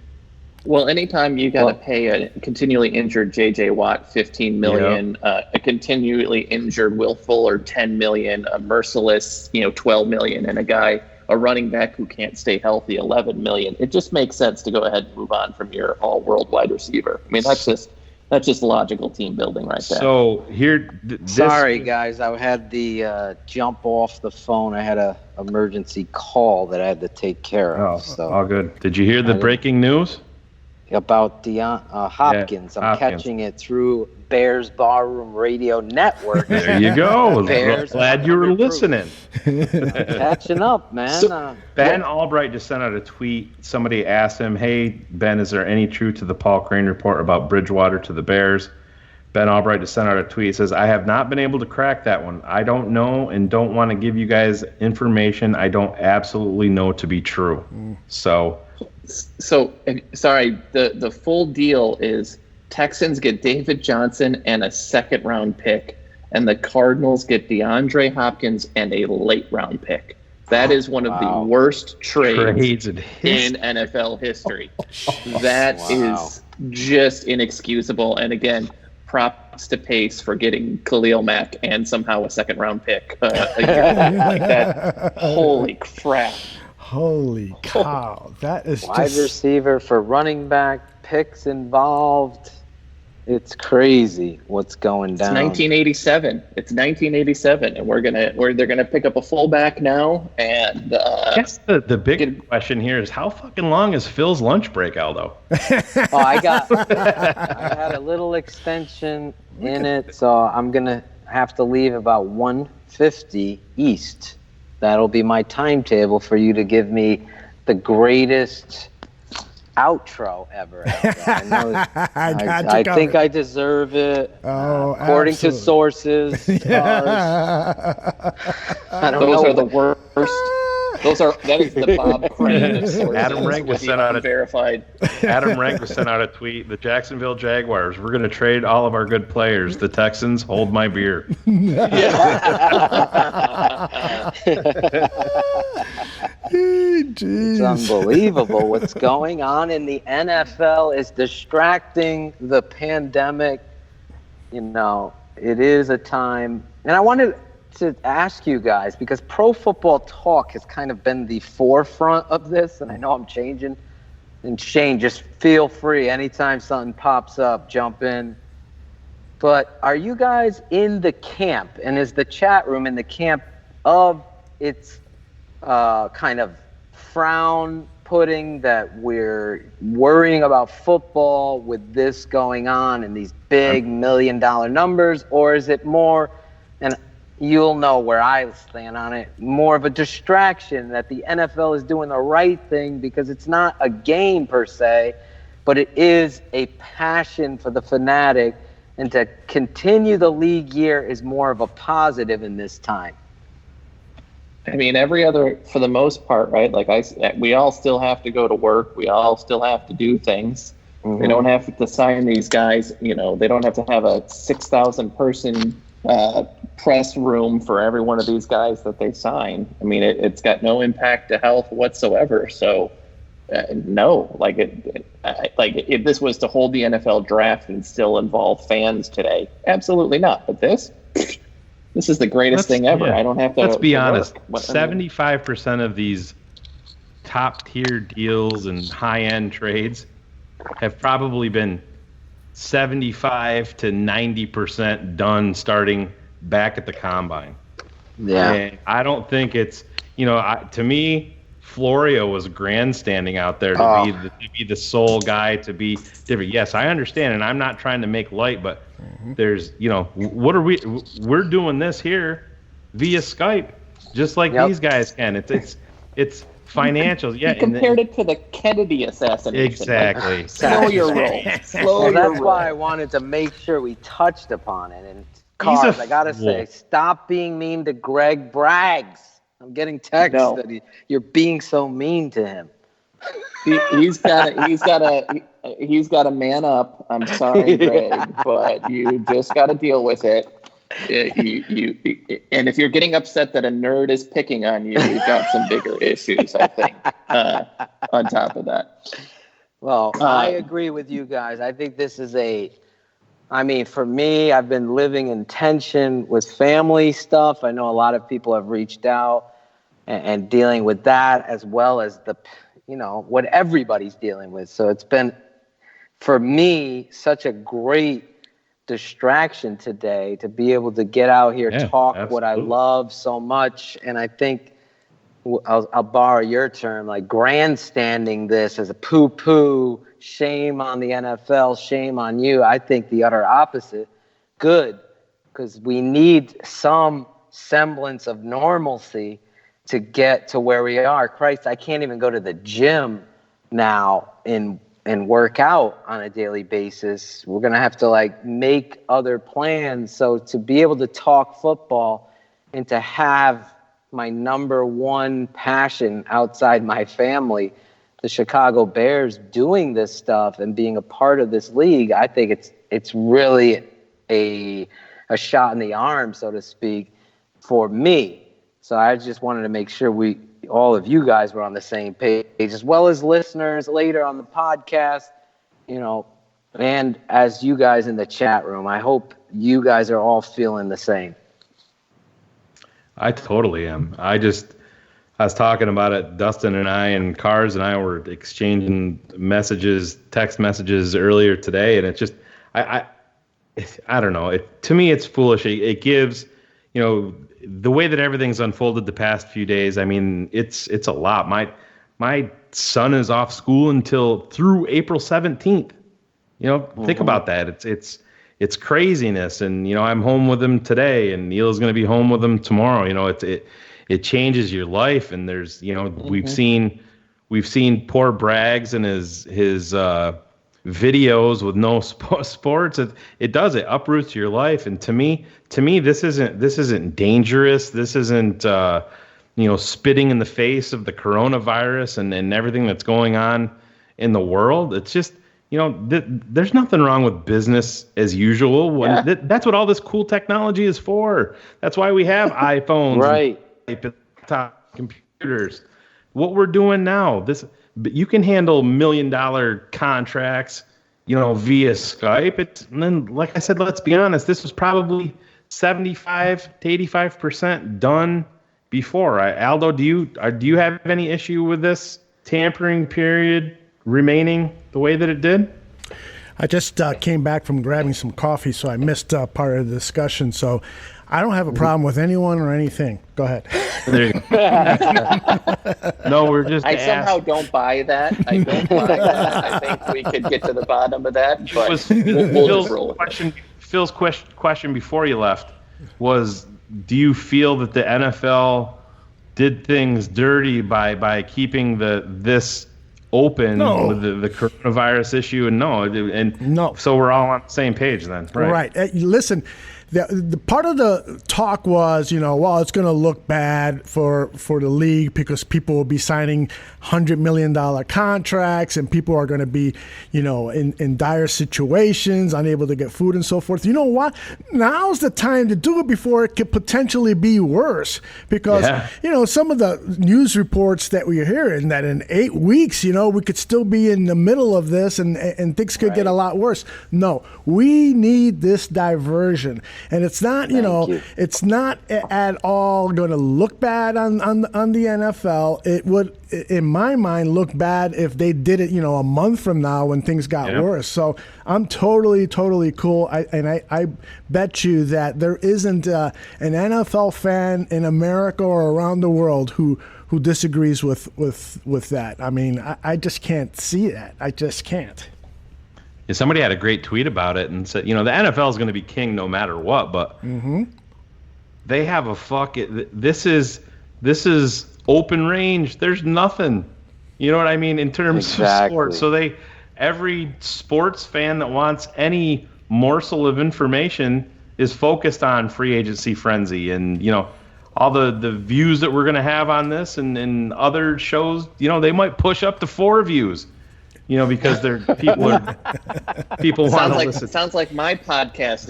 Well, anytime you got to pay a continually injured J.J. Watt $15 million, a continually injured Will Fuller $10 million, a merciless $12 million, and a running back who can't stay healthy $11 million, it just makes sense to go ahead and move on from your all-world wide receiver. I mean, that's just logical team building right there. So here, sorry guys, I had the jump off the phone. I had a emergency call that I had to take care of. So all good. Did you hear the breaking news? About Hopkins. I'm catching it through Bears Barroom Radio Network. There you go. Glad you were listening. Catching up, man. So, Ben Albright just sent out a tweet. Somebody asked him, hey, Ben, is there any truth to the Paul Crane report about Bridgewater to the Bears? Ben Albright just sent out a tweet. It says, I have not been able to crack that one. I don't know and don't want to give you guys information I don't absolutely know to be true. So sorry, the full deal is Texans get David Johnson and a second round pick, and the Cardinals get DeAndre Hopkins and a late round pick. That is one of the worst trades in NFL history. That is just inexcusable. And again, props to Pace for getting Khalil Mack and somehow a second round pick a year like that. Holy crap. Holy cow. That is wide receiver for running back, picks involved. It's crazy what's going It's down. 1987. It's 1987, and they're gonna pick up a fullback now. And I guess the big question here is how fucking long is Phil's lunch break, Aldo? I had a little extension in it, so I'm gonna have to leave about 1:50 East. That'll be my timetable for you to give me the greatest outro ever. I think I deserve it. According to sources. Those are the worst. That is the Bob Crane of sources. Adam Rank was sent out verified. Adam Rank was sent out a tweet. The Jacksonville Jaguars, we're going to trade all of our good players. The Texans, hold my beer. It's unbelievable what's going on in the NFL is distracting the pandemic. It is a time, and I wanted to ask you guys, because Pro Football Talk has kind of been the forefront of this, and I know I'm changing. And Shane, just feel free anytime something pops up, jump in. But are you guys in the camp, and is the chat room in the camp of its kind of frown putting that we're worrying about football with this going on and these big $1 million numbers, or is it more, and you'll know where I stand on it, more of a distraction that the NFL is doing the right thing because it's not a game per se, but it is a passion for the fanatic, and to continue the league year is more of a positive in this time? I mean, for the most part, right? Like we all still have to go to work. We all still have to do things. Mm-hmm. They don't have to sign these guys. They don't have to have a 6,000 person press room for every one of these guys that they sign. I mean, it's got no impact to health whatsoever. So, no, if this was to hold the NFL draft and still involve fans today, absolutely not. But this is the greatest thing ever. Yeah. I don't have to. Let's be honest. 75% of these top tier deals and high end trades have probably been 75 to 90% done starting back at the combine. Yeah. And I don't think it's, to me, Florio was grandstanding out there to be the sole guy, to be different. Yes, I understand, and I'm not trying to make light, but there's, we're doing this here via Skype, just like these guys can. It's financials. Yeah. He compared it to the Kennedy assassination. Exactly. Like, slow your roll. That's why I wanted to make sure we touched upon it. And Cars, I gotta say, stop being mean to Greg Braggs. I'm getting texts that you're being so mean to him. He's got to man up. I'm sorry, Greg, but you just got to deal with it. And if you're getting upset that a nerd is picking on you, you've got some bigger issues, I think, on top of that. Well, I agree with you guys. I think this is for me, I've been living in tension with family stuff. I know a lot of people have reached out and dealing with that, as well as what everybody's dealing with. So it's been, for me, such a great distraction today to be able to get out here, talk absolutely. What I love so much. And I think I'll borrow your term, like grandstanding this as a poo-poo, shame on the NFL, shame on you. I think the utter opposite. Good, because we need some semblance of normalcy to get to where we are. Christ, I can't even go to the gym now and work out on a daily basis. We're going to have to make other plans. So to be able to talk football and to have my number one passion outside my family, the Chicago Bears, doing this stuff and being a part of this league, I think it's really a shot in the arm, so to speak, for me. So I just wanted to make sure all of you guys were on the same page, as well as listeners later on the podcast, and as you guys in the chat room. I hope you guys are all feeling the same. I totally am. I was talking about it. Dustin and I and Cars and I were exchanging text messages earlier today, and it's just, I don't know. To me, it's foolish. It gives, the way that everything's unfolded the past few days. I mean, it's a lot. My son is off school through April 17th. Think about that. It's craziness. And, I'm home with him today, and Neil's going to be home with him tomorrow. It changes your life. And there's, we've seen poor Braggs and his videos with no sports. It uproots your life. And to me, this isn't dangerous. This isn't, spitting in the face of the coronavirus and everything that's going on in the world. It's just, there's nothing wrong with business as usual. That's what all this cool technology is for. That's why we have iPhones, right? Laptop computers. What we're doing now, you can handle $1 million contracts, via Skype. And then, like I said, let's be honest, this was probably 75 to 85% done before. Aldo, do you have any issue with this tampering period remaining the way that it did? I just came back from grabbing some coffee, so I missed part of the discussion. So I don't have a problem with anyone or anything. Go ahead. There you go. No, we're just. I somehow don't buy that. I think we could get to the bottom of that. But Phil's question before you left was, do you feel that the NFL did things dirty by keeping this open with the coronavirus issue? And no. So we're all on the same page then, right? Right. Listen. The part of the talk was, it's going to look bad for the league because people will be signing $100 million contracts and people are going to be, in dire situations, unable to get food and so forth. You know what? Now's the time to do it before it could potentially be worse because, some of the news reports that we're hearing that in 8 weeks, we could still be in the middle of this and things could get a lot worse. No, we need this diversion. And it's not, it's not at all going to look bad on the NFL. It would, in my mind, look bad if they did it, a month from now when things got worse. So I'm totally cool. I bet you that there isn't an NFL fan in America or around the world who disagrees with that. I mean, I just can't see that. I just can't. Yeah, somebody had a great tweet about it and said, the NFL is going to be king no matter what, but they have this is open range. There's nothing, you know what I mean, in terms of sports. So every sports fan that wants any morsel of information is focused on free agency frenzy and, all the views that we're going to have on this and other shows, they might push up to 4 views. Because people want to listen. Sounds like my podcast.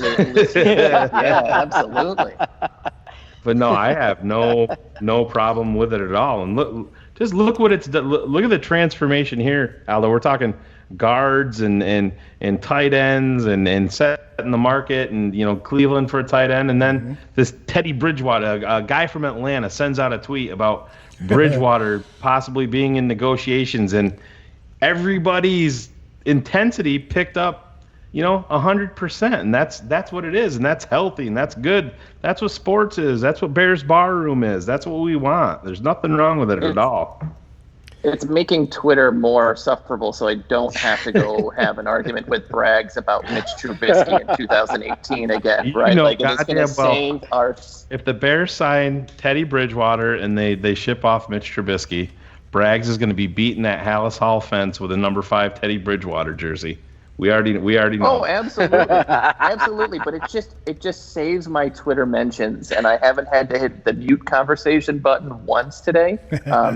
Yeah, absolutely. But no, I have no problem with it at all. And look what it's done. Look at the transformation here, Aldo. We're talking guards and tight ends and setting the market and Cleveland for a tight end, and then this Teddy Bridgewater, a guy from Atlanta, sends out a tweet about Bridgewater possibly being in negotiations and. Everybody's intensity picked up, 100%, and that's what it is, and that's healthy, and that's good. That's what sports is. That's what Bears Barroom is. That's what we want. There's nothing wrong with it at all. It's making Twitter more sufferable, so I don't have to go have an argument with Braggs about Mitch Trubisky in 2018 again, right? It's going to save our. If the Bears sign Teddy Bridgewater and they ship off Mitch Trubisky, Braggs is going to be beating that Hallis Hall fence with a number 5 Teddy Bridgewater jersey. We already know. Oh, absolutely. But it just saves my Twitter mentions, and I haven't had to hit the mute conversation button once today.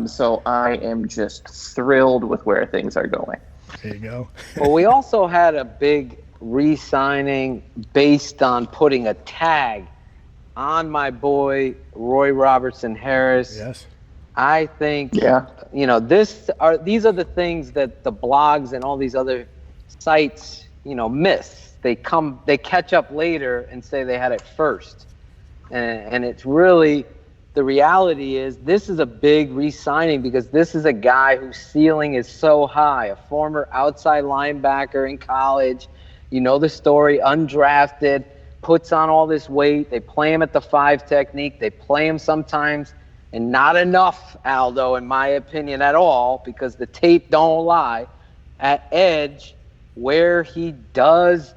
So I am just thrilled with where things are going. There you go. Well, we also had a big re-signing based on putting a tag on my boy Roy Robertson Harris. Yes. I think, these are the things that the blogs and all these other sites, miss. They catch up later and say they had it first. And it's really, the reality is this is a big re-signing because this is a guy whose ceiling is so high, a former outside linebacker in college, You know the story, undrafted, puts on all this weight. They play him at the 5 technique. They play him sometimes, and not enough, Aldo, in my opinion, at all, because the tape don't lie, at edge, where he does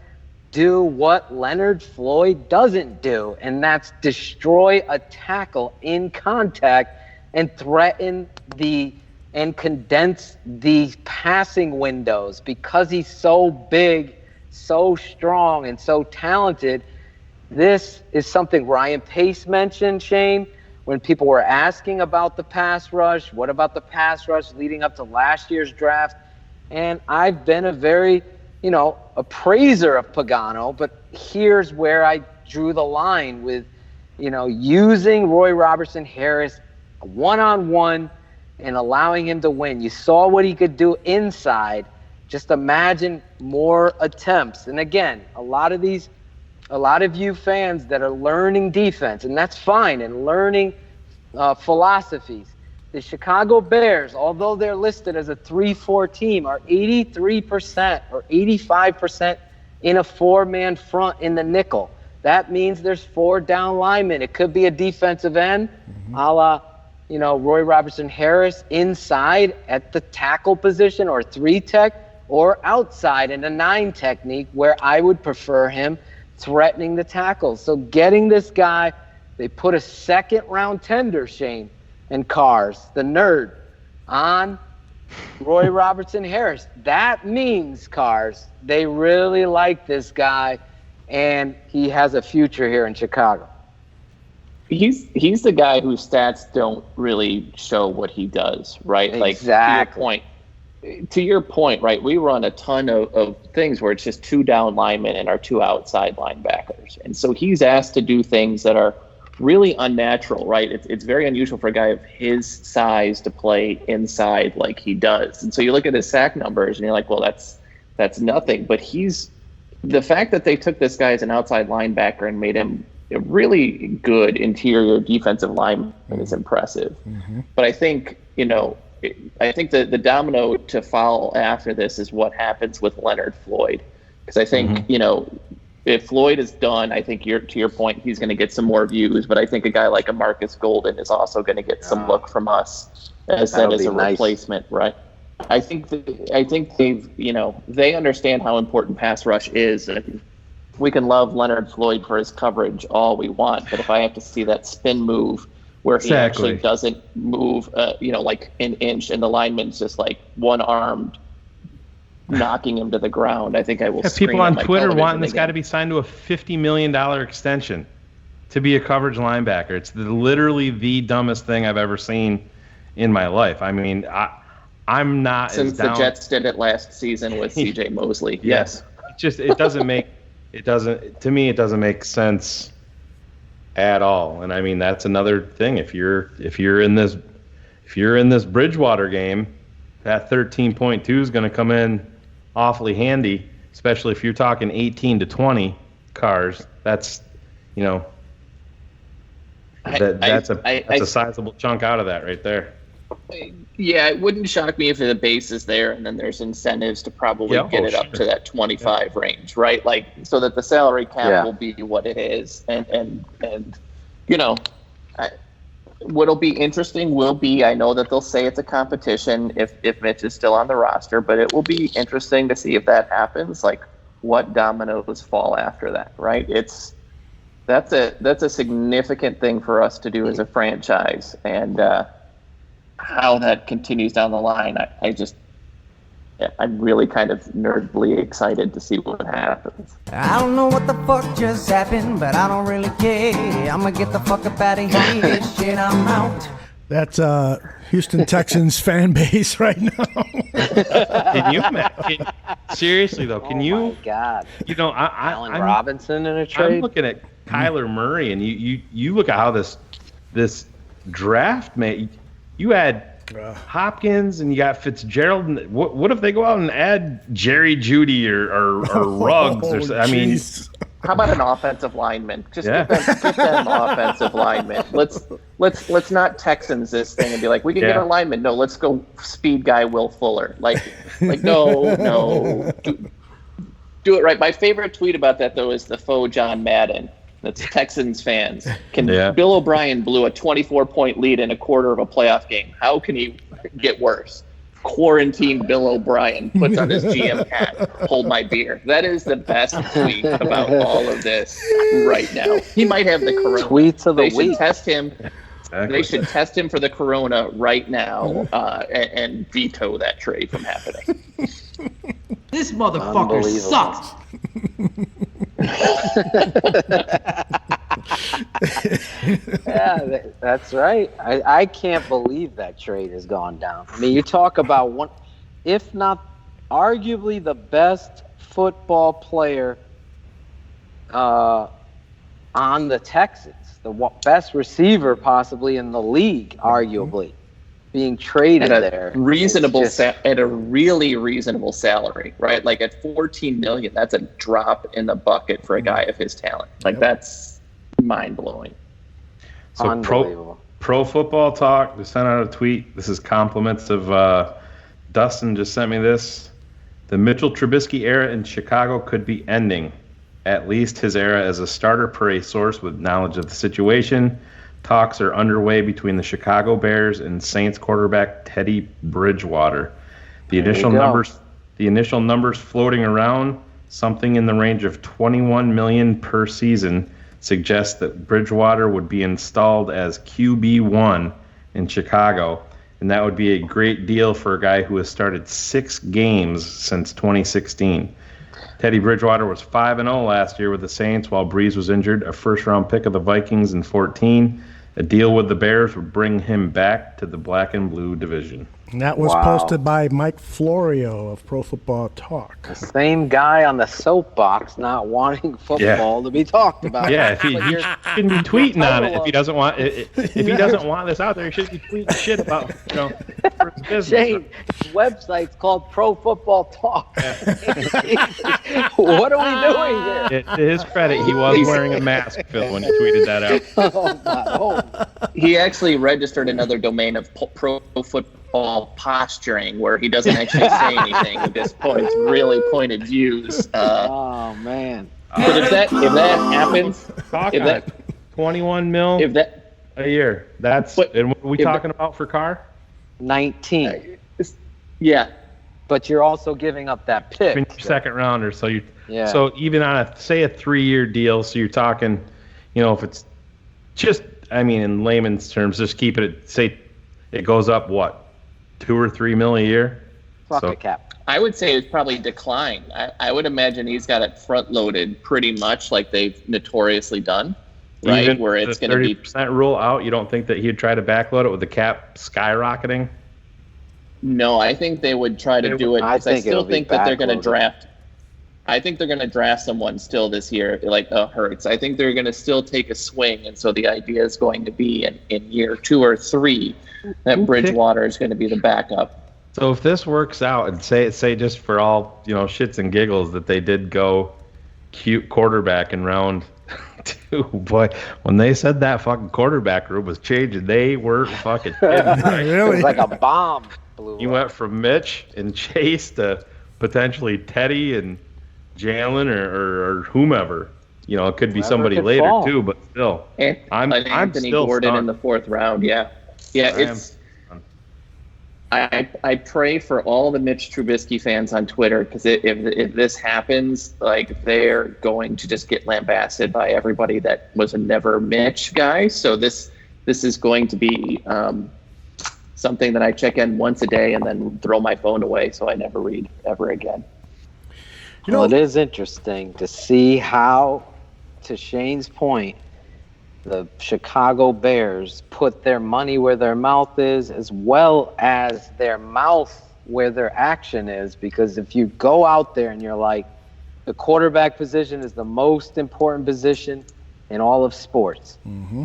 do what Leonard Floyd doesn't do, and that's destroy a tackle in contact and threaten and condense the passing windows. Because he's so big, so strong, and so talented. This is something Ryan Pace mentioned, Shane, when people were asking about the pass rush. What about the pass rush leading up to last year's draft? And I've been a very, a praiser of Pagano, but here's where I drew the line with, using Roy Robertson Harris one-on-one and allowing him to win. You saw what he could do inside. Just imagine more attempts. And again, a lot of you fans that are learning defense, and that's fine, and learning philosophies. The Chicago Bears, although they're listed as a 3-4 team, are 83% or 85% in a 4-man front in the nickel. That means there's 4 down linemen. It could be a defensive end, a la, Roy Robertson Harris inside at the tackle position, or 3-tech, or outside in a 9 technique, where I would prefer him threatening the tackles. So getting this guy, they put a 2nd-round tender, Shane, and Cars, the nerd, on Roy Robertson Harris. That means, Cars, they really like this guy, and he has a future here in Chicago. He's the guy whose stats don't really show what he does, right? Exactly. To your point, right? We run a ton of things where it's just 2 down linemen and our 2 outside linebackers. And so he's asked to do things that are really unnatural, right? It's very unusual for a guy of his size to play inside like he does. And so you look at his sack numbers and you're like, well, that's nothing. But the fact that they took this guy as an outside linebacker and made him a really good interior defensive lineman is impressive. But I think, the domino to follow after this is what happens with Leonard Floyd. Because I think, if Floyd is done, I think to your point, he's going to get some more views. But I think a guy like a Marcus Golden is also going to get some look from us as a replacement, right? I think they've, they understand how important pass rush is. And we can love Leonard Floyd for his coverage all we want, but if I have to see that spin move where he actually doesn't move, like an inch, and the lineman's just like one-armed, knocking him to the ground, I think I will scream people on at my Twitter television wanting this guy again. to be signed to a $50 million extension to be a coverage linebacker. It's literally the dumbest thing I've ever seen in my life. I mean, I'm not since as down. The Jets did it last season with C.J. Mosley. Yes, it doesn't make sense at all. And I mean, that's another thing. If you're in this Bridgewater game, that 13.2 is going to come in awfully handy, especially if you're talking 18 to 20 cars. That's that's a sizable chunk out of that right there. Yeah, it wouldn't shock me if the base is there and then there's incentives to probably get it up to that 25 range, right? Like, so that the salary cap will be what it is. And what'll be interesting will be, I know that they'll say it's a competition if Mitch is still on the roster, but it will be interesting to see if that happens, like what dominoes fall after that, right? That's a significant thing for us to do as a franchise, and how that continues down the line, I'm really kind of nerdly excited to see what happens. I don't know what the fuck just happened, but I don't really care. I'm gonna get the fuck up out of here. This shit, I'm out. That's Houston Texans fan base right now. Can you seriously though? Can you? My God. I'm Robinson in a trade. I'm looking at Kyler Murray, and you look at how this draft made. You had Hopkins and you got Fitzgerald. And what if they go out and add Jerry Jeudy or Ruggs? I mean, how about an offensive lineman? Just get them offensive lineman. Let's not Texans this thing and be like, we can get a lineman. No, let's go speed guy Will Fuller. Like no. Do it right. My favorite tweet about that, though, is the faux John Madden. That's Texans fans. Bill O'Brien blew a 24-point lead in a quarter of a playoff game. How can he get worse? Quarantine Bill O'Brien puts on his GM hat. Hold my beer. That is the best tweet about all of this right now. He might have the corona. Tweets of the They week. should test him. Exactly. They should test him for the corona right now and veto that trade from happening. This motherfucker sucks. Yeah, that's right. I can't believe that trade has gone down. I mean, you talk about one, if not arguably the best football player on the Texans, the best receiver possibly in the league, arguably, being traded at a there. reasonable at a really reasonable salary, right? Like at $14 million, that's a drop in the bucket for a guy of his talent. Like that's mind blowing. So pro Football Talk just sent out a tweet. This is compliments of Dustin just sent me this. The Mitchell Trubisky era in Chicago could be ending. At least his era as a starter, per a source with knowledge of the situation. Talks are underway between the Chicago Bears and Saints quarterback Teddy Bridgewater. The initial numbers floating around, something in the range of $21 million per season, suggest that Bridgewater would be installed as QB1 in Chicago, and that would be a great deal for a guy who has started 6 games since 2016. Teddy Bridgewater was 5-0 last year with the Saints while Breeze was injured, a first-round pick of the Vikings in 2014. A deal with the Bears would bring him back to the black and blue division. And that was posted by Mike Florio of Pro Football Talk. The same guy on the soapbox not wanting football to be talked about. Yeah, if he shouldn't be tweeting on it if he doesn't want if he doesn't want this out there. He shouldn't be tweeting shit about for his business. Shane, his website's called Pro Football Talk. What are we doing here? To his credit, he was wearing a mask, Phil, when he tweeted that out. He actually registered another domain of Pro Football Posturing, where he doesn't actually say anything. He just points really pointed views. Oh man! But if that happens, if that 21 mil a year, that's and what are we talking about for Carr? 19. Yeah, but you're also giving up that pick. Second rounder, so so even on a 3-year deal, so you're talking, if it's just, I mean, in layman's terms, just keep it, say it goes up what, $2 or $3 million a year? Fuck a cap. I would say it's probably declined. I would imagine he's got it front loaded pretty much like they've notoriously done, right? Even where it's going to be 30% rule out. You don't think that he'd try to backload it with the cap skyrocketing? No, I think they would try to do it. I still think that they're going to draft. I think they're going to draft someone still this year, like Hurts. I think they're going to still take a swing, and so the idea is going to be in year 2 or 3 that Bridgewater is going to be the backup. So if this works out, and say just for all shits and giggles that they did go cute quarterback in round 2, boy, when they said that fucking quarterback room was changing, they were fucking kidding. Really? It was like a bomb. You went from Mitch and Chase to potentially Teddy and Jalen or whomever. It could be somebody later too, but still, I'm Anthony still Gordon stunned. in the 4th round. Yeah. It's. I pray for all the Mitch Trubisky fans on Twitter, because if this happens, like, they're going to just get lambasted by everybody that was a never Mitch guy. So this is going to be something that I check in once a day and then throw my phone away so I never read ever again. Well, it is interesting to see how, to Shane's point, the Chicago Bears put their money where their mouth is, as well as their mouth where their action is. Because if you go out there and you're like, the quarterback position is the most important position in all of sports,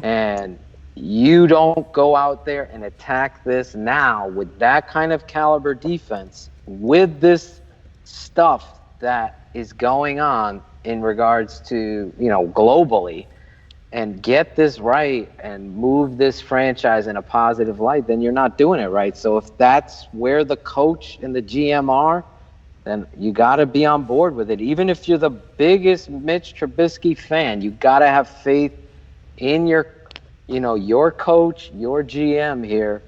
and you don't go out there and attack this now with that kind of caliber defense, with this stuff that is going on in regards to, globally, and get this right and move this franchise in a positive light, then you're not doing it right. So if that's where the coach and the GM are, then you got to be on board with it. Even if you're the biggest Mitch Trubisky fan, you got to have faith in your coach, your GM here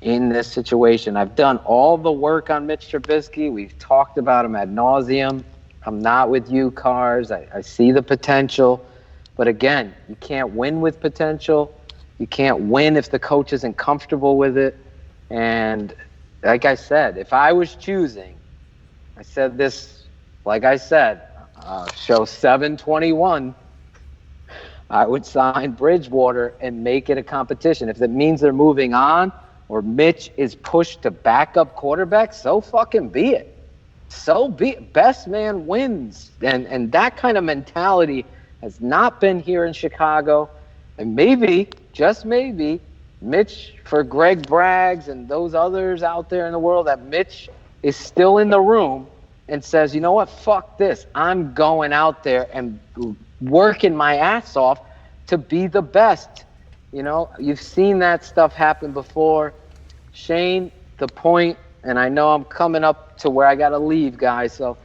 in this situation. I've done all the work on Mitch Trubisky. We've talked about him ad nauseum. I'm not with you, Cars. I see the potential. But again, you can't win with potential. You can't win if the coach isn't comfortable with it. And like I said, if I was choosing, I said this, like I said, show 721, I would sign Bridgewater and make it a competition. If it means they're moving on or Mitch is pushed to backup quarterback, so fucking be it. So be it. Best man wins. And that kind of mentality has not been here in Chicago. And maybe, just maybe, Mitch, for Greg Braggs and those others out there in the world, that Mitch is still in the room and says, you know what, fuck this. I'm going out there and working my ass off to be the best. You know, you've seen that stuff happen before. Shane, the point, and I know I'm coming up to where I got to leave, guys, so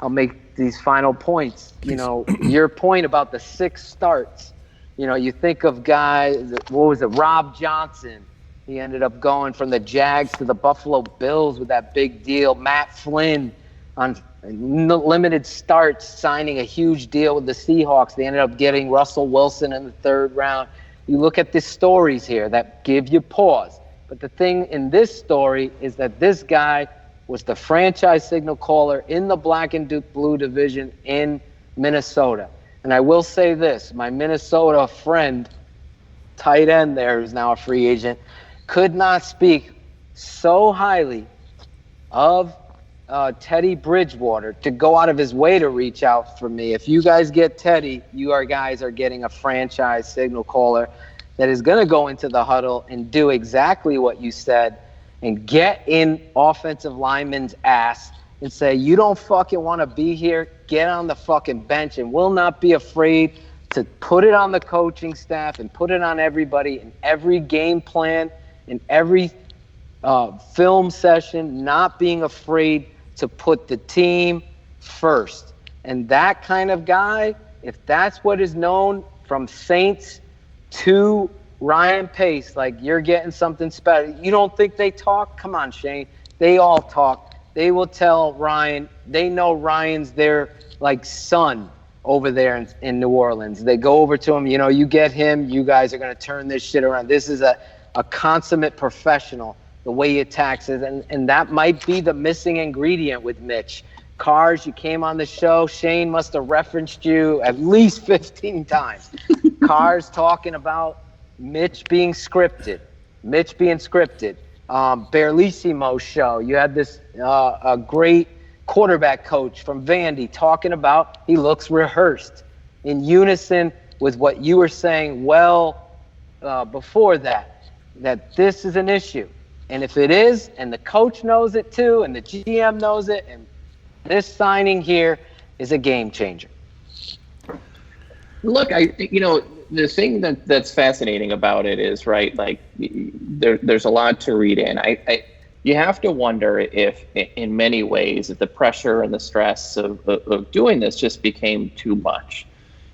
I'll make these final points. You know, your point about the 6 starts. You know, you think of guys, what was it, Rob Johnson. He ended up going from the Jags to the Buffalo Bills with that big deal. Matt Flynn on limited starts, signing a huge deal with the Seahawks. They ended up getting Russell Wilson in the 3rd round. You look at the stories here that give you pause. But the thing in this story is that this guy was the franchise signal caller in the black and blue division in Minnesota. And I will say this, my Minnesota friend, tight end there, who's now a free agent, could not speak so highly of Teddy Bridgewater to go out of his way to reach out for me. If you guys get Teddy, guys are getting a franchise signal caller that is going to go into the huddle and do exactly what you said and get in offensive lineman's ass and say, you don't fucking want to be here, get on the fucking bench, and will not be afraid to put it on the coaching staff and put it on everybody in every game plan, in every film session, not being afraid to put the team first. And that kind of guy, if that's what is known from Saints to Ryan Pace, like you're getting something special. You don't think they talk? Come on, Shane. They all talk. They will tell Ryan. They know Ryan's their like son over there in New Orleans. They go over to him. You know, you get him. You guys are going to turn this shit around. This is a consummate professional, the way he attacks it. And that might be the missing ingredient with Mitch. Cars, you came on the show. Shane must have referenced you at least 15 times. Cars talking about Mitch being scripted. Barlissimo's show, you had this a great quarterback coach from Vandy talking about he looks rehearsed, in unison with what you were saying before that this is an issue. And if it is, and the coach knows it too, and the GM knows it, and this signing here is a game changer. Look, the thing that's fascinating about it is, right, like there's a lot to read in. You have to wonder if, in many ways, if the pressure and the stress of doing this just became too much.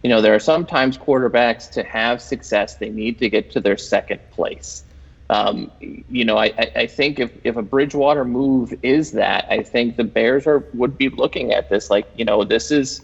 You know, there are sometimes quarterbacks, to have success, they need to get to their second place. I think if a Bridgewater move is that, I think the Bears would be looking at this like, this is,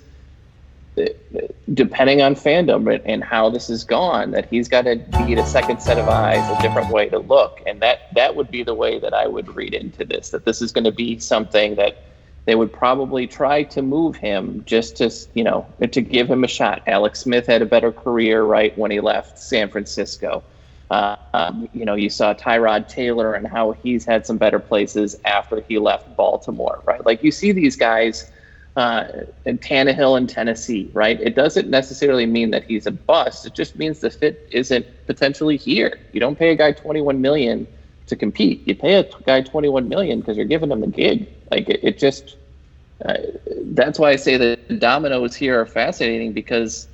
depending on fandom and how this has gone, that he's got to need a second set of eyes, a different way to look. And that would be the way that I would read into this, that this is going to be something that they would probably try to move him just to give him a shot. Alex Smith had a better career, right, when he left San Francisco. You saw Tyrod Taylor and how he's had some better places after he left Baltimore, right? Like you see these guys, and Tannehill in Tennessee, right? It doesn't necessarily mean that he's a bust. It just means the fit isn't potentially here. You don't pay a guy $21 million to compete. You pay a guy $21 million because you're giving him a gig. Like it just. That's why I say that the dominoes here are fascinating, because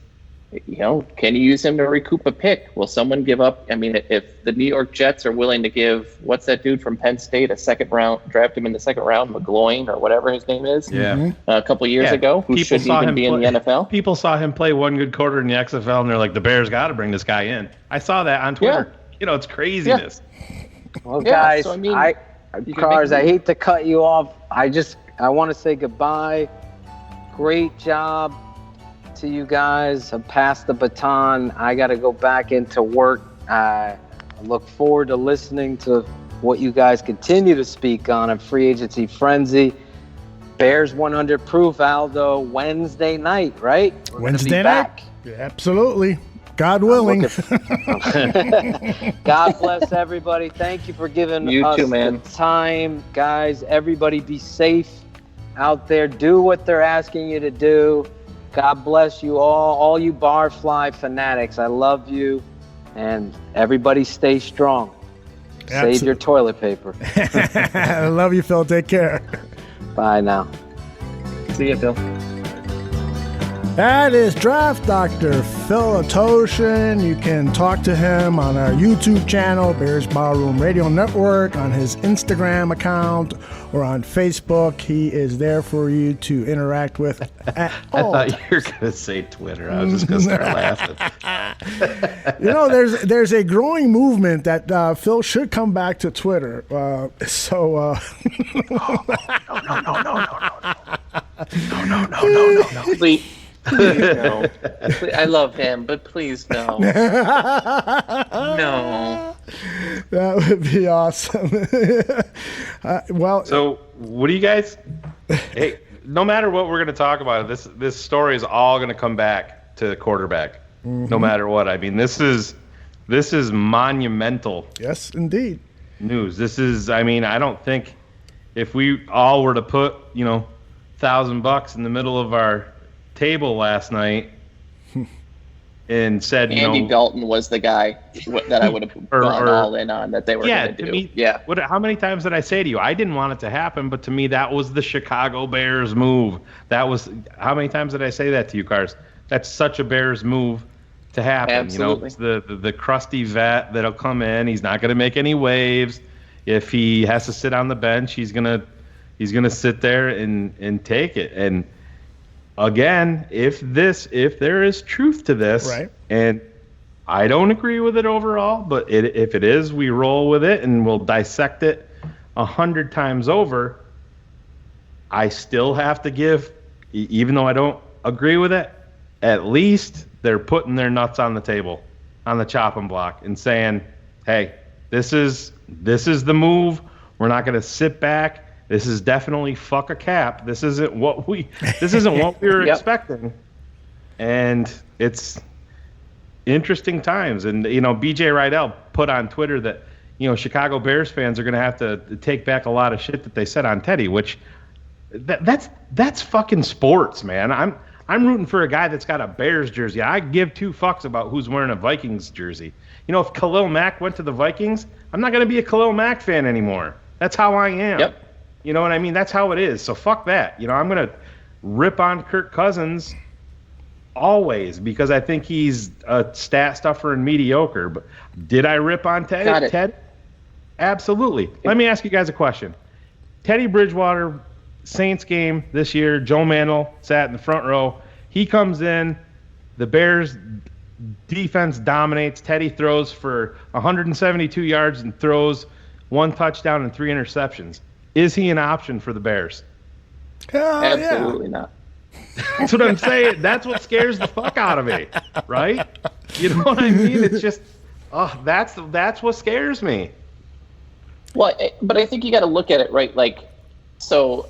can you use him to recoup a pick? Will someone give up? I mean, if the New York Jets are willing to give, what's that dude from Penn State, a second round, draft him in the second round, McGloin or whatever his name is, a couple years ago, who shouldn't even be in the NFL? People saw him play one good quarter in the XFL, and they're like, the Bears got to bring this guy in. I saw that on Twitter. It's craziness. Well, guys, so, I mean, Cars, I hate to cut you off. I want to say goodbye. Great job to you guys. I passed the baton. I got to go back into work. I look forward to listening to what you guys continue to speak on Free Agency Frenzy. Bears 100 Proof, Aldo, Wednesday night, right? Wednesday night? Yeah, absolutely. God willing. God bless everybody. Thank you for giving us the time. Guys, everybody be safe out there. Do what they're asking you to do. God bless you all you Barfly fanatics. I love you. And everybody stay strong. Save your toilet paper. I love you, Phil. Take care. Bye now. See you, Phil. That is Draft Dr. Phil Atoshin. You can talk to him on our YouTube channel, Bears Ballroom Radio Network, on his Instagram account, or on Facebook. He is there for you to interact with at all. I thought you were going to say Twitter. I was just going to start laughing. There's a growing movement that Phil should come back to Twitter. No. Please no. I love him, but please no. No. That would be awesome. So what do you guys? Hey, no matter what we're going to talk about, this story is all going to come back to the quarterback. Mm-hmm. No matter what. I mean, this is monumental. Yes, indeed. News. This is. I mean, I don't think if we all were to put $1,000 in the middle of our table last night and said, Andy Dalton was the guy that I would have gone all in on that they were going to do. How many times did I say to you, I didn't want it to happen, but to me that was the Chicago Bears move. How many times did I say that to you, Cars? That's such a Bears move to happen. Absolutely. It's the crusty vet that'll come in. He's not going to make any waves. If he has to sit on the bench, he's gonna sit there and take it. And again, if there is truth to this, right, and I don't agree with it overall, but if it is, we roll with it and we'll dissect it 100 times over. I still have to give, even though I don't agree with it, at least they're putting their nuts on the table, on the chopping block, and saying, hey, this is the move. We're not going to sit back. This is definitely fuck a cap. This isn't what we were expecting. And it's interesting times. And BJ Rydell put on Twitter that Chicago Bears fans are going to have to take back a lot of shit that they said on Teddy, which that's fucking sports, man. I'm rooting for a guy that's got a Bears jersey. I give two fucks about who's wearing a Vikings jersey. If Khalil Mack went to the Vikings, I'm not going to be a Khalil Mack fan anymore. That's how I am. Yep. You know what I mean? That's how it is. So fuck that. I'm going to rip on Kirk Cousins always because I think he's a stat stuffer and mediocre. But did I rip on Ted? Absolutely. Let me ask you guys a question. Teddy Bridgewater, Saints game this year, Joe Mantle sat in the front row. He comes in. The Bears defense dominates. Teddy throws for 172 yards and throws 1 touchdown and 3 interceptions. Is he an option for the Bears? Absolutely not. That's what I'm saying. That's what scares the fuck out of me, right? You know what I mean? It's just, that's what scares me. Well, but I think you got to look at it, right? So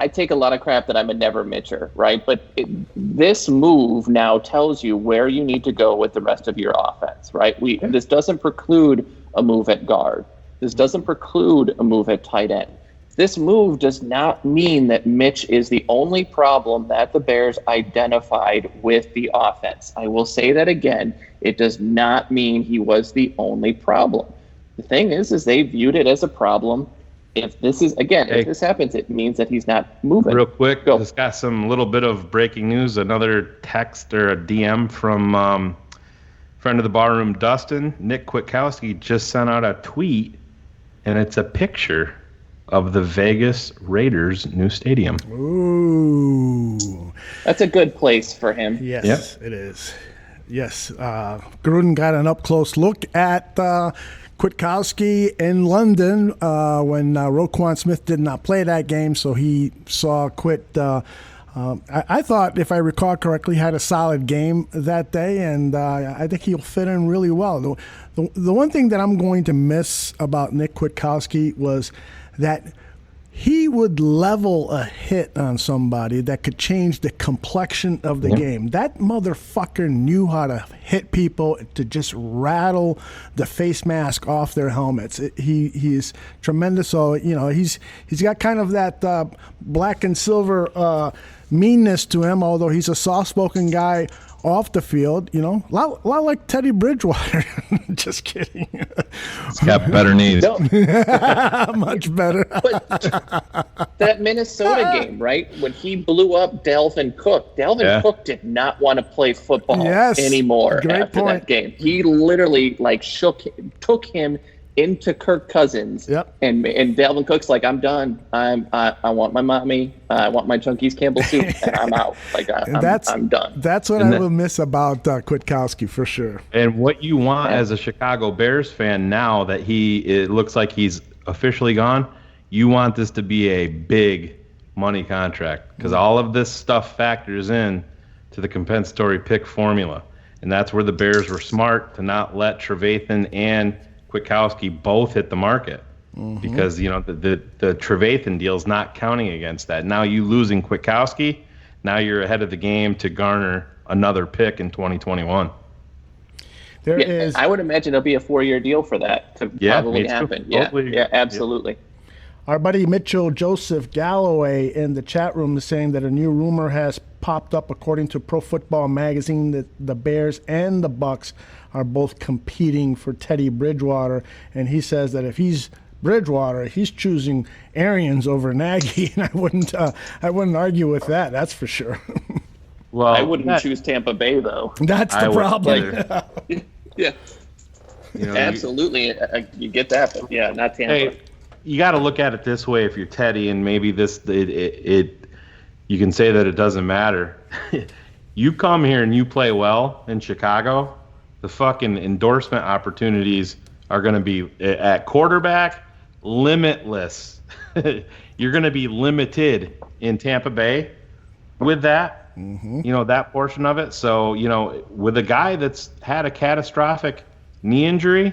I take a lot of crap that I'm a never Mitcher, right? But this move now tells you where you need to go with the rest of your offense, right? This doesn't preclude a move at guard. This doesn't preclude a move at tight end. This move does not mean that Mitch is the only problem that the Bears identified with the offense. I will say that again. It does not mean he was the only problem. The thing is they viewed it as a problem if this happens, it means that he's not moving. Real quick, just got some little bit of breaking news. Another text or a DM from friend of the barroom, Dustin. Nick Kwiatkowski just sent out a tweet, and it's a picture of the Vegas Raiders' new stadium. Ooh. That's a good place for him. Yes, it is. Yes. Gruden got an up-close look at Kwiatkowski in London when Roquan Smith did not play that game, so he saw Quit. I thought, if I recall correctly, had a solid game that day, and I think he'll fit in really well. The one thing that I'm going to miss about Nick Kwiatkowski was that he would level a hit on somebody that could change the complexion of the game. That motherfucker knew how to hit people to just rattle the face mask off their helmets. He's tremendous. So, he's got kind of that black and silver meanness to him, although he's a soft-spoken guy off the field, a lot like Teddy Bridgewater. Just kidding. He's got better knees. Much better. But that Minnesota game, right? When he blew up Dalvin Cook, Cook did not want to play football anymore after that game. He literally took him into Kirk Cousins. And Dalvin Cook's like, I'm done. I want my mommy. I want my Chunky's Campbell soup, and I'm out. I'm done. That's what I will miss about Kwiatkowski for sure. And what you want as a Chicago Bears fan now that it looks like he's officially gone, you want this to be a big money contract because all of this stuff factors in to the compensatory pick formula. And that's where the Bears were smart to not let Trevathan and Kwiatkowski both hit the market because the Trevathan deal is not counting against that. Now you losing Kwiatkowski, now you're ahead of the game to garner another pick in 2021. I would imagine it'll be a 4-year deal for that to probably happen. Totally. Yeah, absolutely. Our buddy Mitchell Joseph Galloway in the chat room is saying that a new rumor has popped up according to Pro Football Magazine that the Bears and the Bucks are both competing for Teddy Bridgewater, and he says that if he's Bridgewater, he's choosing Arians over Nagy, and I wouldn't argue with that. That's for sure. Well, I wouldn't choose Tampa Bay though. That's the problem. Yeah, absolutely. You get that, but not Tampa. Hey, you got to look at it this way: if you're Teddy, and maybe you can say that it doesn't matter. You come here and you play well in Chicago, the fucking endorsement opportunities are going to be at quarterback limitless. You're going to be limited in Tampa Bay with that, that portion of it. So, with a guy that's had a catastrophic knee injury,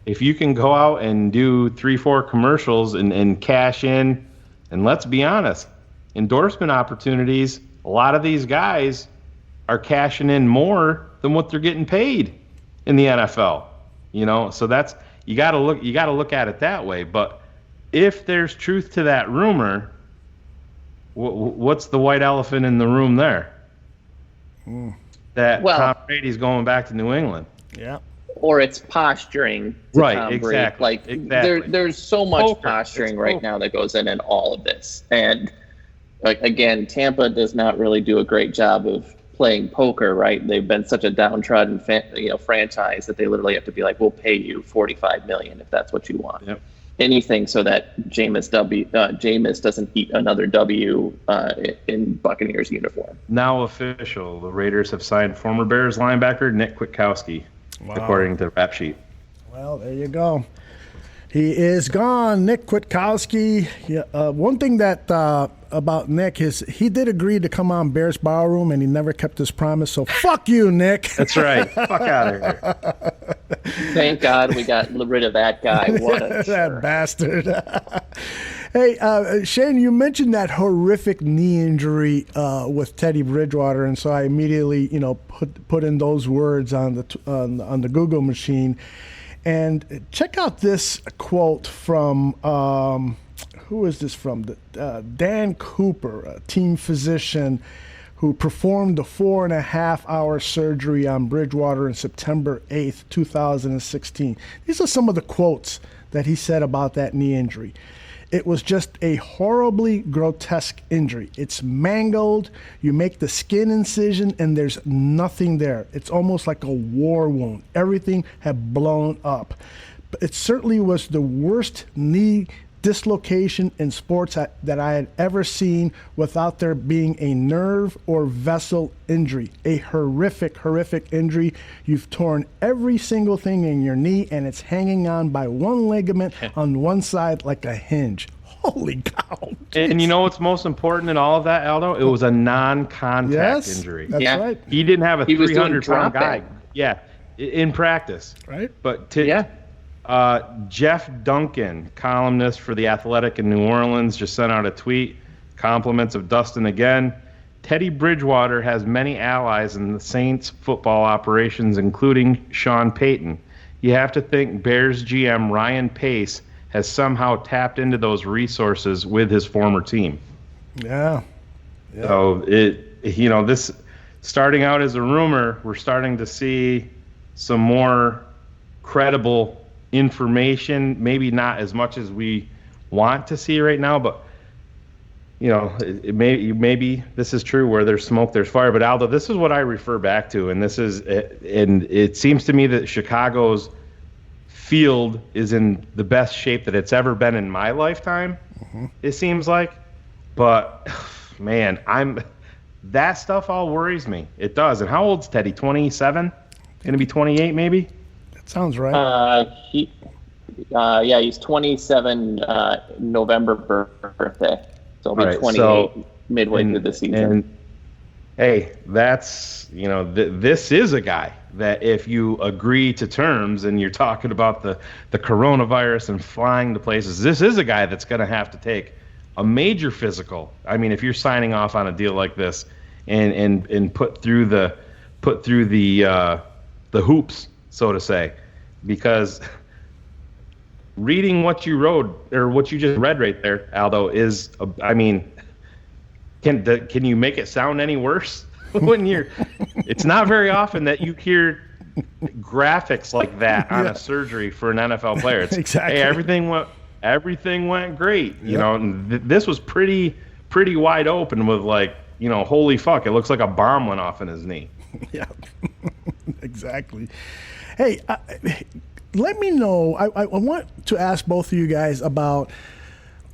if you can go out and do 3-4 commercials and cash in, and let's be honest, endorsement opportunities, a lot of these guys are cashing in more than what they're getting paid in the NFL. So that's you got to look at it that way. But if there's truth to that rumor, what's the white elephant in the room there? That Tom Brady's going back to New England. Yeah. Or it's posturing to Tom Brady. Exactly. There's so much posturing right now that goes in all of this. And again, Tampa does not really do a great job of playing poker, right? They've been such a downtrodden franchise that they literally have to be like, we'll pay you $45 million if that's what you want. Yep. Anything so that Jameis doesn't eat another W in Buccaneers uniform. Now official, the Raiders have signed former Bears linebacker Nick Kwiatkowski, according to the rap sheet. Well, there you go. He is gone, Nick Kwiatkowski. One thing that about Nick is he did agree to come on Bears Ballroom, and he never kept his promise. So fuck you, Nick. That's right. Fuck out of here. Thank God we got rid of that guy. What a that bastard. Hey, Shane, you mentioned that horrific knee injury with Teddy Bridgewater, and so I immediately, put in those words on the Google machine. And check out this quote from, who is this from? Dan Cooper, a team physician who performed the 4.5-hour surgery on Bridgewater on September 8th, 2016. These are some of the quotes that he said about that knee injury. it was just a horribly grotesque injury. It's mangled. You make the skin incision, and there's nothing there. It's almost like a war wound. Everything had blown up. But it certainly was the worst knee dislocation in sports that I had ever seen without there being a nerve or vessel injury. A horrific, horrific injury. You've torn every single thing in your knee, and it's hanging on by one ligament on one side like a hinge. Holy cow. And you know what's most important in all of that, Aldo? It was a non-contact injury. That's right. He didn't have a He was doing 300-pound guy. drop-in. Yeah, in practice. Right. But Jeff Duncan, columnist for The Athletic in New Orleans, just sent out a tweet. Compliments of Dustin again. Teddy Bridgewater has many allies in the Saints football operations, including Sean Payton. You have to think Bears GM Ryan Pace has somehow tapped into those resources with his former team. Yeah. So this starting out as a rumor, we're starting to see some more credible information, maybe not as much as we want to see right now, but maybe this is true. Where there's smoke, there's fire. But Aldo, this is what I refer back to, and it seems to me that Chicago's field is in the best shape that it's ever been in my lifetime. It seems like, but man, that stuff all worries me. It does. And how old's Teddy? 27? Going to be 28, maybe. Sounds right. He's 27 November birthday. So he'll be 28 midway through the season. And hey, that's, this is a guy that if you agree to terms and you're talking about the coronavirus and flying to places, this is a guy that's going to have to take a major physical. I mean, if you're signing off on a deal like this and put through the hoops, so to say, because reading what you wrote or what you just read right there, Aldo, is, can you make it sound any worse? It's not very often that you hear graphics like that on a surgery for an NFL player. It's, exactly. Hey, everything went great. And this was pretty wide open with holy fuck, it looks like a bomb went off in his knee. Yeah, exactly. Hey, let me know. I want to ask both of you guys about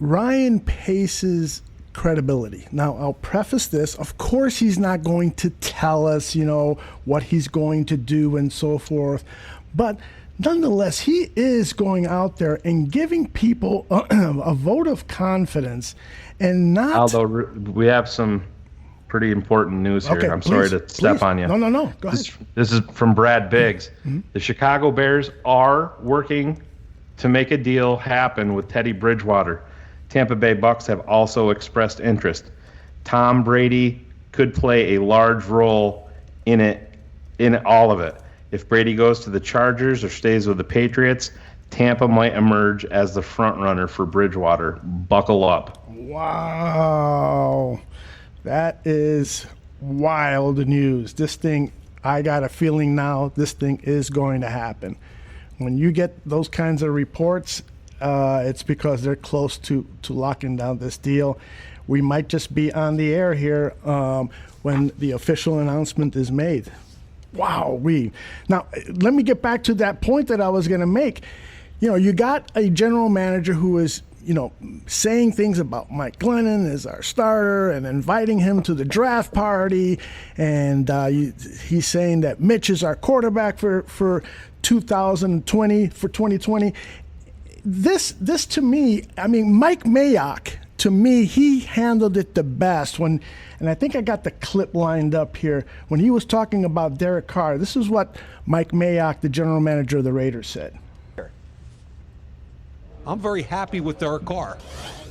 Ryan Pace's credibility. Now, I'll preface this. Of course, he's not going to tell us, what he's going to do and so forth. But nonetheless, he is going out there and giving people a vote of confidence and not... Although we have some pretty important news here. Okay, I'm sorry to step on you. No. Go ahead. This is from Brad Biggs. The Chicago Bears are working to make a deal happen with Teddy Bridgewater. Tampa Bay Bucks have also expressed interest. Tom Brady could play a large role in all of it. If Brady goes to the Chargers or stays with the Patriots, Tampa might emerge as the front runner for Bridgewater. Buckle up. Wow. That is wild news. This thing, I got a feeling now this thing is going to happen. When you get those kinds of reports, it's because they're close to locking down this deal. We might just be on the air here when the official announcement is made. Wow. Now, let me get back to that point that I was going to make. You got a general manager who is, saying things about Mike Glennon as our starter and inviting him to the draft party. And he's saying that Mitch is our quarterback for 2020. This to me, Mike Mayock, to me, he handled it the best and I think I got the clip lined up here. When he was talking about Derek Carr, this is what Mike Mayock, the general manager of the Raiders, said. I'm very happy with Derek Carr.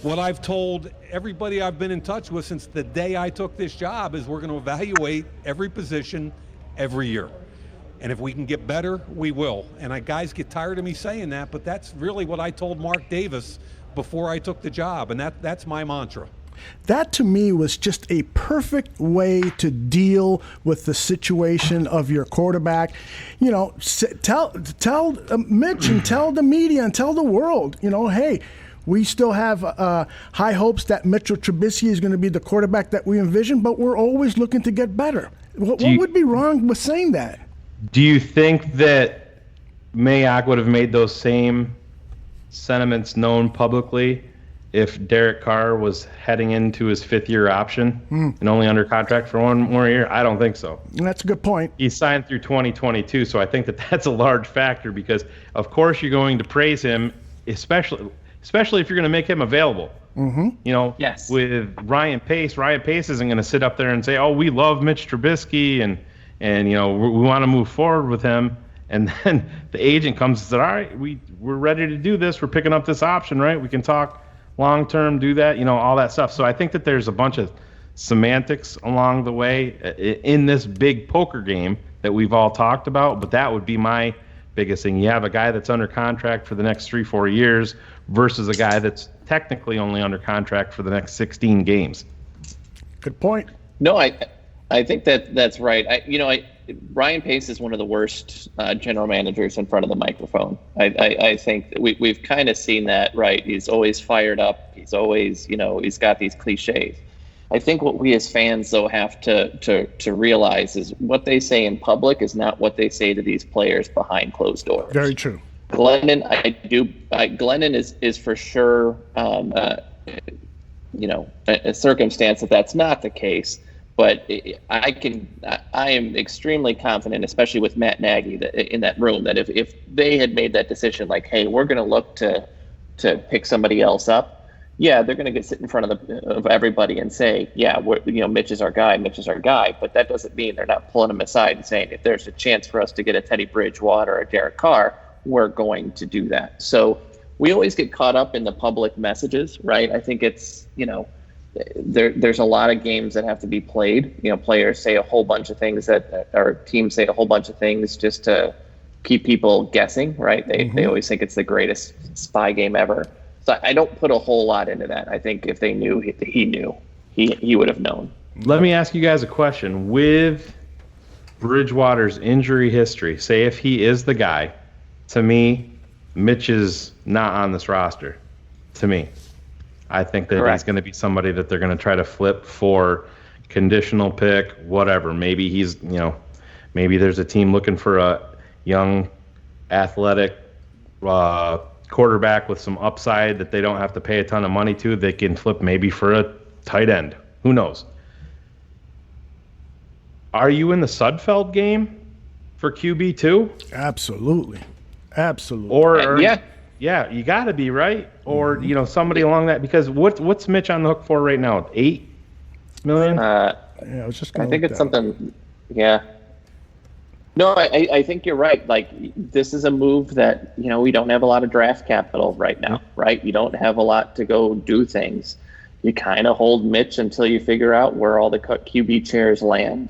What I've told everybody I've been in touch with since the day I took this job is we're going to evaluate every position every year. And if we can get better, we will. And guys get tired of me saying that, but that's really what I told Mark Davis before I took the job, and that's my mantra. That to me was just a perfect way to deal with the situation of your quarterback. Tell Mitch and tell the media and tell the world, hey, We still have high hopes that Mitchell Trubisky is going to be the quarterback that we envision, but we're always looking to get better. What would be wrong with saying that? Do you think that Mayock would have made those same sentiments known publicly if Derek Carr was heading into his 5th-year option and only under contract for 1 more year? I don't think so. That's a good point. He signed through 2022, so I think that that's a large factor because, of course, you're going to praise him, especially if you're going to make him available. You know, with Ryan Pace isn't going to sit up there and say, "Oh, we love Mitch Trubisky and you know we want to move forward with him." And then the agent comes and said, "All right, we're ready to do this. We're picking up this option, right? We can talk long term, do that, you know, all that stuff." So I think that there's a bunch of semantics along the way in this big poker game that we've all talked about. But that would be my biggest thing. You have a guy that's under contract for the next 3-4 years versus a guy that's technically only under contract for the next 16 games. Good point. No, I think that's right. Ryan Pace is one of the worst general managers in front of the microphone. I think we've kind of seen that, right? He's always fired up. He's always, he's got these cliches. I think what we as fans, though, have to realize is what they say in public is not what they say to these players behind closed doors. Very true. Glennon, Glennon is for sure, a circumstance that's not the case. But I am extremely confident, especially with Matt Nagy in that room, that if they had made that decision, like, hey, we're going to look to pick somebody else up, yeah, they're going to sit in front of everybody and say, yeah, Mitch is our guy. But that doesn't mean they're not pulling him aside and saying, if there's a chance for us to get a Teddy Bridgewater or a Derek Carr, we're going to do that. So we always get caught up in the public messages, right? I think it's, there's a lot of games that have to be played. Players say a whole bunch of things or teams say a whole bunch of things just to keep people guessing, right? They always think it's the greatest spy game ever. So I don't put a whole lot into that. I think if they knew, he knew. He would have known. Let me ask you guys a question. With Bridgewater's injury history, say if he is the guy, to me, Mitch is not on this roster. To me. I think that he's going to be somebody that they're going to try to flip for conditional pick, whatever. Maybe he's, maybe there's a team looking for a young, athletic quarterback with some upside that they don't have to pay a ton of money to. They can flip maybe for a tight end. Who knows? Are you in the Sudfeld game for QB too? Absolutely. Yeah, you got to be, right? Or, somebody along that, because what's Mitch on the hook for right now? $8 million? I was just I think it's something, yeah. No, I think you're right. Like, this is a move that, we don't have a lot of draft capital right now, right? You don't have a lot to go do things. You kind of hold Mitch until you figure out where all the QB chairs land.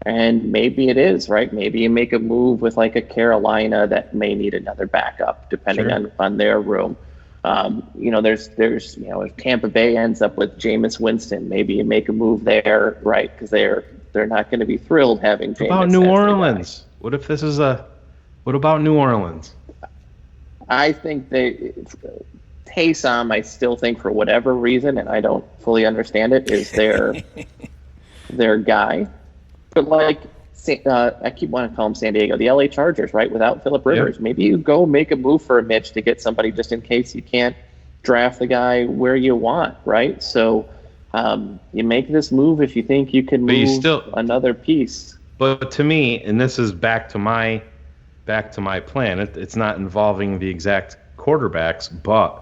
And maybe it is, right? Maybe you make a move with like a Carolina that may need another backup, depending on their room. There's if Tampa Bay ends up with Jameis Winston, maybe you make a move there, right? Because they're not going to be thrilled having Jameis. What about New Orleans? What if this is what about New Orleans? I think Taysom, I still think for whatever reason, and I don't fully understand it, is their guy. But I keep wanting to call them San Diego, the LA Chargers, right? Without Phillip Rivers, maybe you go make a move for a Mitch to get somebody just in case you can't draft the guy where you want, right? So you make this move if you think you can move another piece. But to me, and this is back to my plan. It's not involving the exact quarterbacks, but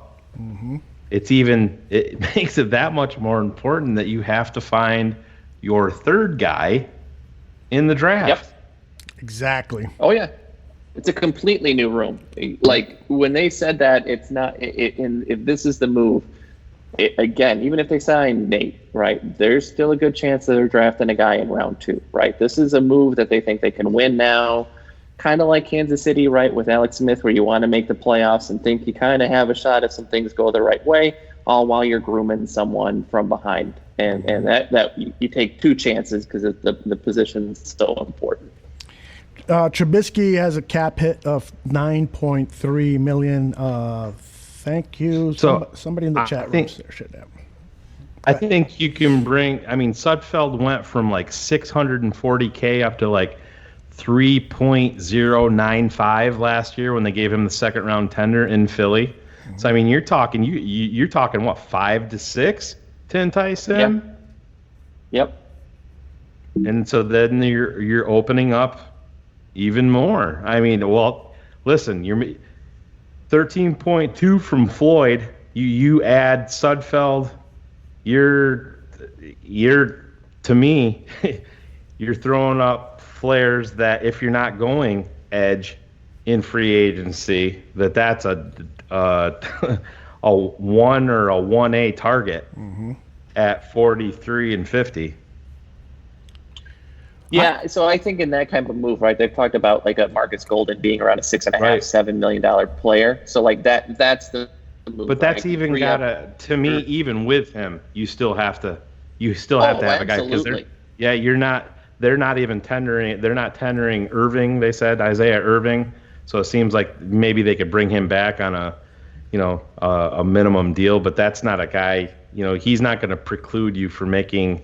it makes it that much more important that you have to find your third guy in the draft. Yep. Exactly. Oh yeah, it's a completely new room. Like when they said that, it's not. If this is the move, again, even if they sign Nate, right, there's still a good chance that they're drafting a guy in round 2, right? This is a move that they think they can win now, kind of like Kansas City, right, with Alex Smith, where you want to make the playoffs and think you kind of have a shot if some things go the right way, all while you're grooming someone from behind. And that you take 2 chances because the position's so important. Trubisky has a cap hit of $9.3 million, Thank you. So, Somebody in the chat room there should have. I think you can bring. I mean, Sudfeld went from like 640K up to like 3.095 last year when they gave him the second round tender in Philly. Mm-hmm. So I mean, you're talking you're talking what, 5 to 6 to entice him? Yep. And so then you're opening up even more. I mean, well, listen, you're 13.2 from Floyd. You add Sudfeld. You're to me, you're throwing up flares that if you're not going edge in free agency, that's a 1 or a 1A target at 43 and 50. Yeah, so I think in that kind of move, right? They've talked about like a Marcus Golden being around a $6.5, $7 million player. So like that's the move. But that's even to me, even with him, you still have to have a guy because they're not even tendering. They're not tendering Irving. They said Isaiah Irving. So it seems like maybe they could bring him back on a minimum deal. But that's not a guy. He's not going to preclude you from making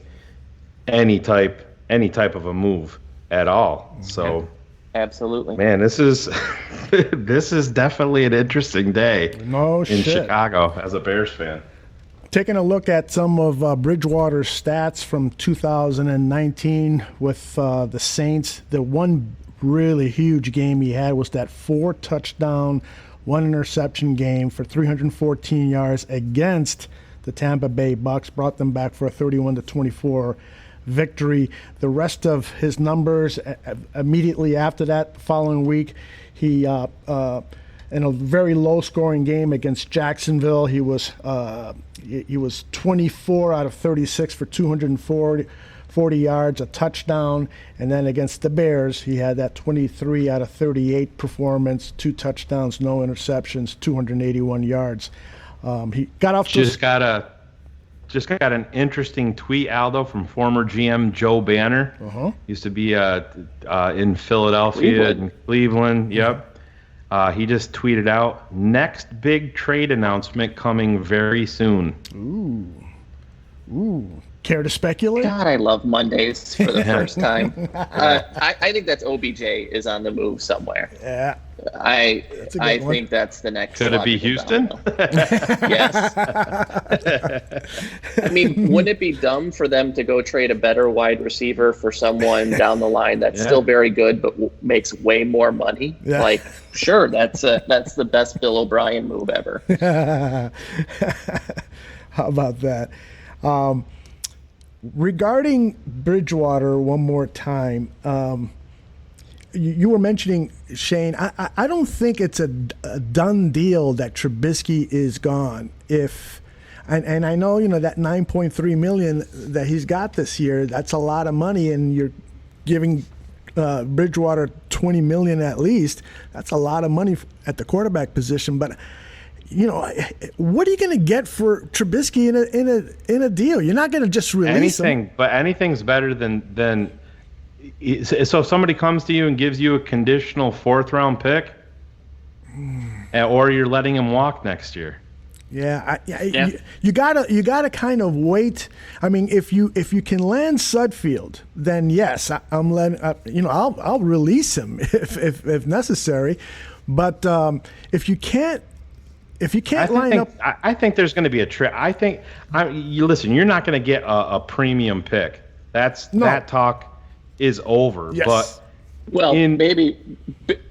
any type of a move at all. So. Absolutely, man. This is definitely an interesting day. In Chicago as a Bears fan. Taking a look at some of Bridgewater's stats from 2019 with the Saints, the one really huge game he had was that 4-touchdown, 1 interception game for 314 yards against the Tampa Bay Bucks. Brought them back for a 31-24. victory. The rest of his numbers immediately after that, the following week, he in a very low-scoring game against Jacksonville, he was 24 out of 36 for 240 yards, a touchdown, and then against the Bears, he had that 23 out of 38 performance, 2 touchdowns, no interceptions, 281 yards. He got off. Just got an interesting tweet, Aldo, from former GM Joe Banner. Used to be in Philadelphia and Cleveland. Yep. He just tweeted out, next big trade announcement coming very soon. Ooh. Care to speculate? God, I love Mondays for the first time. I think that's OBJ is on the move somewhere. Yeah. I think that's the next. Could it be Houston? Yes. I mean, wouldn't it be dumb for them to go trade a better wide receiver for someone down the line that's still very good but makes way more money? Yeah. Like, sure, that's the best Bill O'Brien move ever. How about that? Regarding Bridgewater, one more time, you were mentioning, Shane, I don't think it's a done deal that Trubisky is gone. And I know, that $9.3 million that he's got this year, that's a lot of money, and you're giving Bridgewater $20 million at least. That's a lot of money at the quarterback position, but what are you going to get for Trubisky in a deal? You're not going to just release him. But anything's better than. So if somebody comes to you and gives you a conditional 4th-round pick, or you're letting him walk next year. Yeah, you gotta kind of wait. I mean, if you can land Sudfeld, then yes, I'm letting. I'll release him if necessary. But if you can't. I think there's going to be a trip. I think listen. You're not going to get a premium pick. That talk is over. Yes. But maybe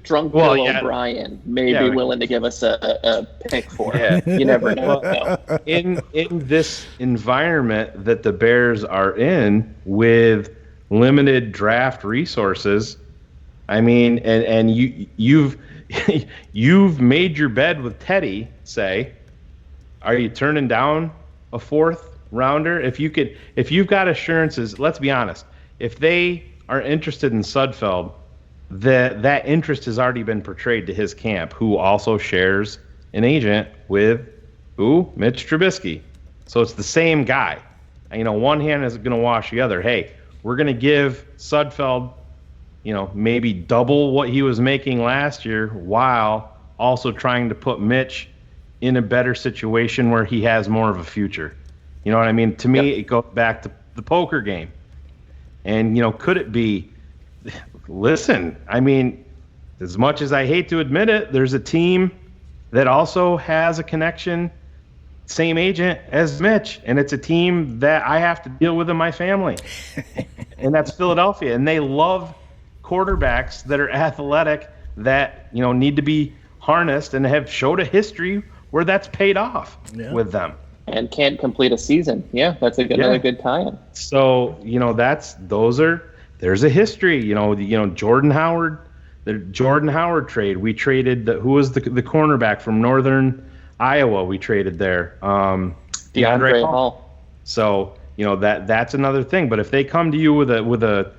drunk Bill O'Brien may be willing to give us a pick for him. You never know. In this environment that the Bears are in with limited draft resources, I mean, and you've made your bed with Teddy. Say, are you turning down a 4th rounder? If you've got assurances, let's be honest. If they are interested in Sudfeld, that interest has already been portrayed to his camp, who also shares an agent with Mitch Trubisky. So it's the same guy. One hand is going to wash the other. Hey, we're going to give Sudfeld, maybe double what he was making last year, while also trying to put Mitch in a better situation where he has more of a future. You know what I mean? To me, it goes back to the poker game. And, you know, could it be, listen, I mean, as much as I hate to admit it, there's a team that also has a connection, same agent as Mitch, and it's a team that I have to deal with in my family. And that's Philadelphia. And they love quarterbacks that are athletic, that, you know, need to be harnessed and have showed a history where that's paid off with them. And can't complete a season. Yeah, that's another good tie-in. So, you know, there's a history. You know, Jordan Howard, the Jordan Howard trade. We traded who was the cornerback from Northern Iowa? We traded there, DeAndre Hall. So, you know, that's another thing. But if they come to you with a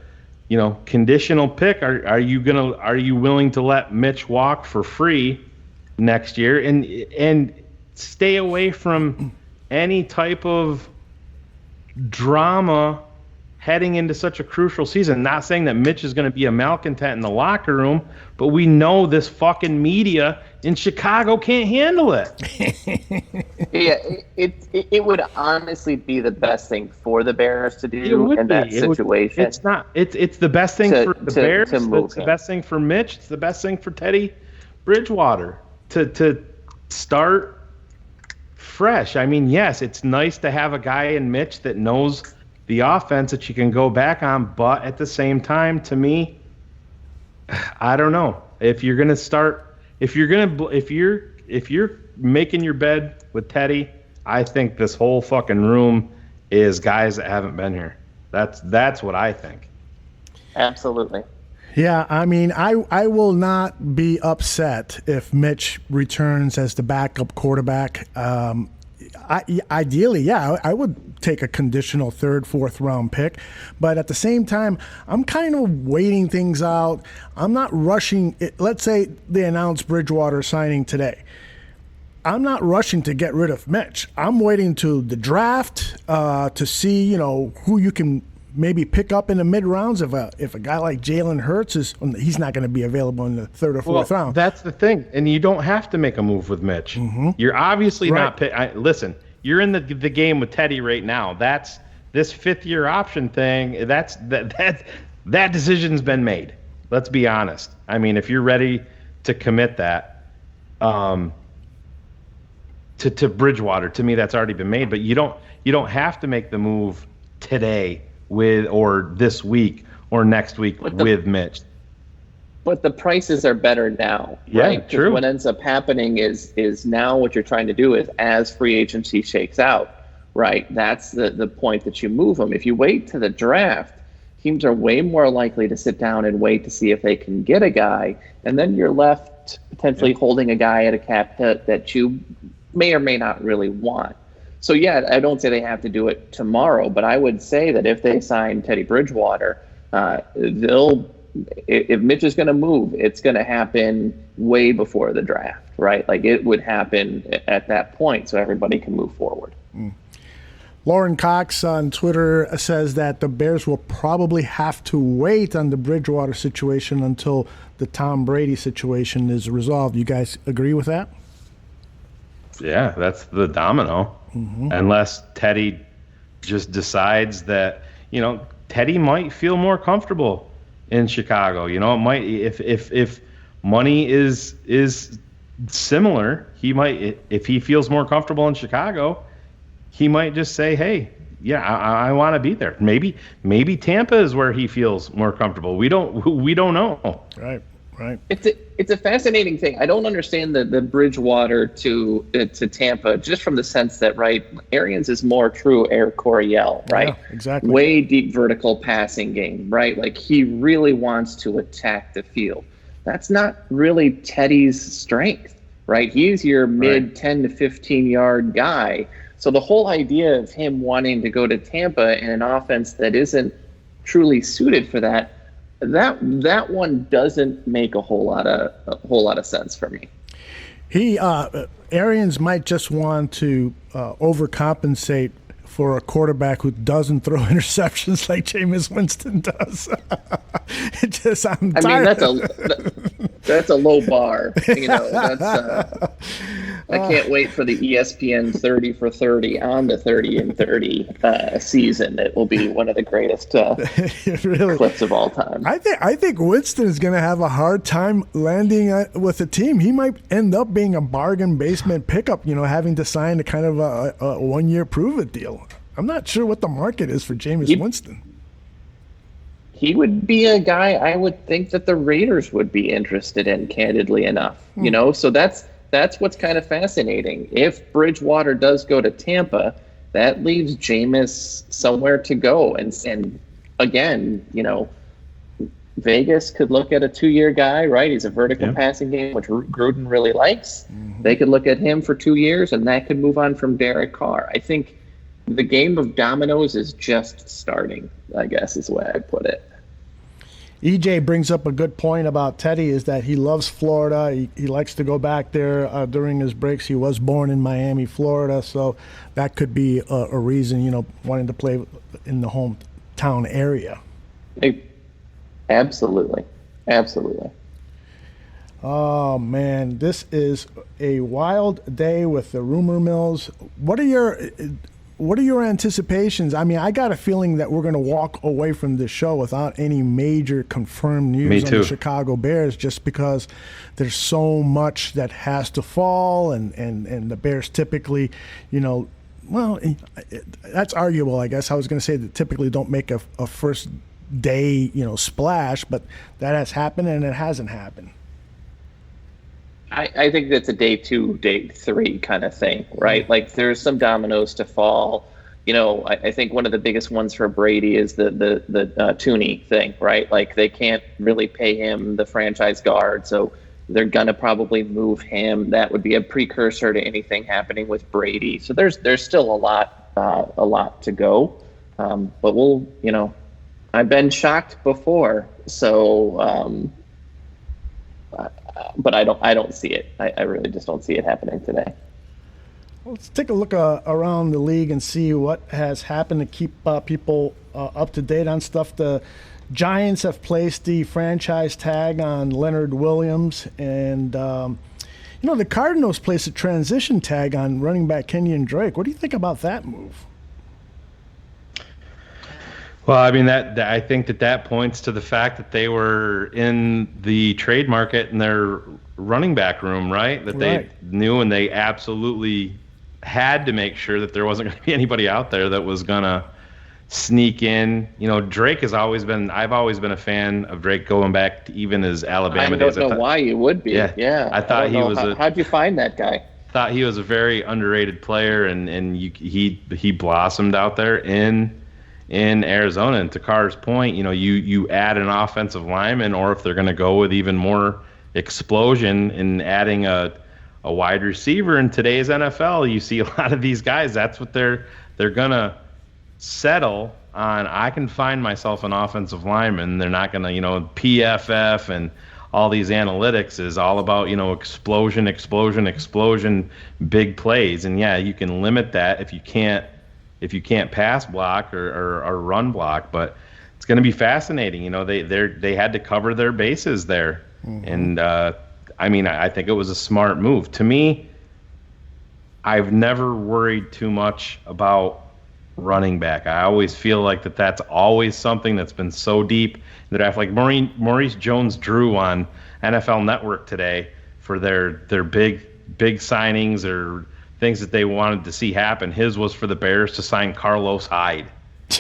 you know, conditional pick, are you willing to let Mitch walk for free next year and stay away from any type of drama heading into such a crucial season? Not saying that Mitch is going to be a malcontent in the locker room, but we know this fucking media in Chicago can't handle it. Yeah, it would honestly be the best thing for the Bears to do in that situation. It's the best thing for the Bears. It's the best thing for Mitch. It's the best thing for Teddy Bridgewater to start fresh. I mean, yes, it's nice to have a guy in Mitch that knows the offense that you can go back on, but at the same time, to me, I don't know. If you're making your bed with Teddy, I think this whole fucking room is guys that haven't been here. That's what I think. Absolutely. Yeah, I mean, I will not be upset if Mitch returns as the backup quarterback. Ideally, I would take a conditional third, fourth round pick. But at the same time, I'm kind of waiting things out. I'm not rushing. Let's say they announce Bridgewater signing today. I'm not rushing to get rid of Mitch. I'm waiting to the draft to see, you know, who you can maybe pick up in the mid rounds. If a guy like Jalen Hurts he's not going to be available in the third or fourth round. That's the thing, and you don't have to make a move with Mitch. Mm-hmm. You're obviously not. Listen, you're in the game with Teddy right now. That's this 5th-year option thing. That decision's been made. Let's be honest. I mean, if you're ready to commit that to Bridgewater, to me that's already been made. But you don't have to make the move today or this week or next week with Mitch. But the prices are better now, right? True. What ends up happening is now what you're trying to do is, as free agency shakes out, right? That's the point that you move them. If you wait to the draft, teams are way more likely to sit down and wait to see if they can get a guy, and then you're left potentially holding a guy at a cap hit that you may or may not really want. So, yeah, I don't say they have to do it tomorrow, but I would say that if they sign Teddy Bridgewater, if Mitch is going to move, it's going to happen way before the draft, right? Like, it would happen at that point so everybody can move forward. Lauren Cox on Twitter says that the Bears will probably have to wait on the Bridgewater situation until the Tom Brady situation is resolved. You guys agree with that? Yeah, that's the domino. Mm-hmm. Unless Teddy just decides that, you know, Teddy might feel more comfortable in Chicago. You know, it might, if money is similar, he might, if he feels more comfortable in Chicago, he might just say, hey, yeah, I want to be there. Maybe Tampa is where he feels more comfortable. We don't know. Right. It's a fascinating thing. I don't understand the Bridgewater to Tampa, just from the sense that, right, Arians is more true Air Coryell, right? Yeah, exactly. Way deep vertical passing game, right? Like, he really wants to attack the field. That's not really Teddy's strength, right? He's your mid 10 to 15 yard guy. So the whole idea of him wanting to go to Tampa in an offense that isn't truly suited for that one doesn't make a whole lot of sense for me. Arians might just want to overcompensate for a quarterback who doesn't throw interceptions like Jameis Winston does. That's a low bar. You know, I can't wait for the ESPN 30 for 30 on the 30 and 30 season. It will be one of the greatest really, clips of all time. I think Winston is going to have a hard time landing with a team. He might end up being a bargain basement pickup, having to sign a kind of a 1 year prove-it deal. I'm not sure what the market is for Jameis Winston. He would be a guy I would think that the Raiders would be interested in, candidly enough. So that's what's kind of fascinating. If Bridgewater does go to Tampa, that leaves Jameis somewhere to go. And again, Vegas could look at a 2-year guy, right? He's a vertical passing game, which Gruden really likes. Mm-hmm. They could look at him for 2 years, and that could move on from Derek Carr. I think the game of dominoes is just starting, I guess is the way I put it. EJ brings up a good point about Teddy, is that he loves Florida. He likes to go back there during his breaks. He was born in Miami, Florida, so that could be a reason, wanting to play in the hometown area. Absolutely. Absolutely. Oh, man, this is a wild day with the rumor mills. What are your anticipations? I mean, I got a feeling that we're going to walk away from this show without any major confirmed news on the Chicago Bears, just because there's so much that has to fall, and the Bears typically, that's arguable, I guess. I was going to say that typically don't make a first day, splash, but that has happened and it hasn't happened. I think that's a day 2, day 3 kind of thing, right? Like there's some dominoes to fall. I think one of the biggest ones for Brady is the Tooney thing, right? Like they can't really pay him the franchise guard, so they're gonna probably move him. That would be a precursor to anything happening with Brady. So there's still a lot to go. But we'll, I've been shocked before, so. But I don't see it. I really just don't see it happening today. Let's take a look around the league and see what has happened to keep people up to date on stuff. The Giants have placed the franchise tag on Leonard Williams, and the Cardinals placed a transition tag on running back Kenyon Drake. What do you think about that move? Well, I mean, I think that points to the fact that they were in the trade market in their running back room, right? That they knew, and they absolutely had to make sure that there wasn't going to be anybody out there that was going to sneak in. Drake has always been, I've always been a fan of Drake going back to even his Alabama days. I don't know why you would be. Yeah. I thought he was how'd you find that guy? Thought he was a very underrated player, and he blossomed out there in Arizona. And to Carr's point, you add an offensive lineman, or if they're going to go with even more explosion in adding a wide receiver in today's NFL, you see a lot of these guys, that's what they're going to settle on. I can find myself an offensive lineman. They're not going to, PFF and all these analytics is all about, explosion, big plays. And yeah, you can limit that if you can't pass block or run block, but it's going to be fascinating. They had to cover their bases there. Mm-hmm. And I think it was a smart move. To me, I've never worried too much about running back. I always feel like that's always something that's been so deep in the draft. Like Maurice Jones-Drew on NFL Network today for their big signings or things that they wanted to see happen. His was for the Bears to sign Carlos Hyde,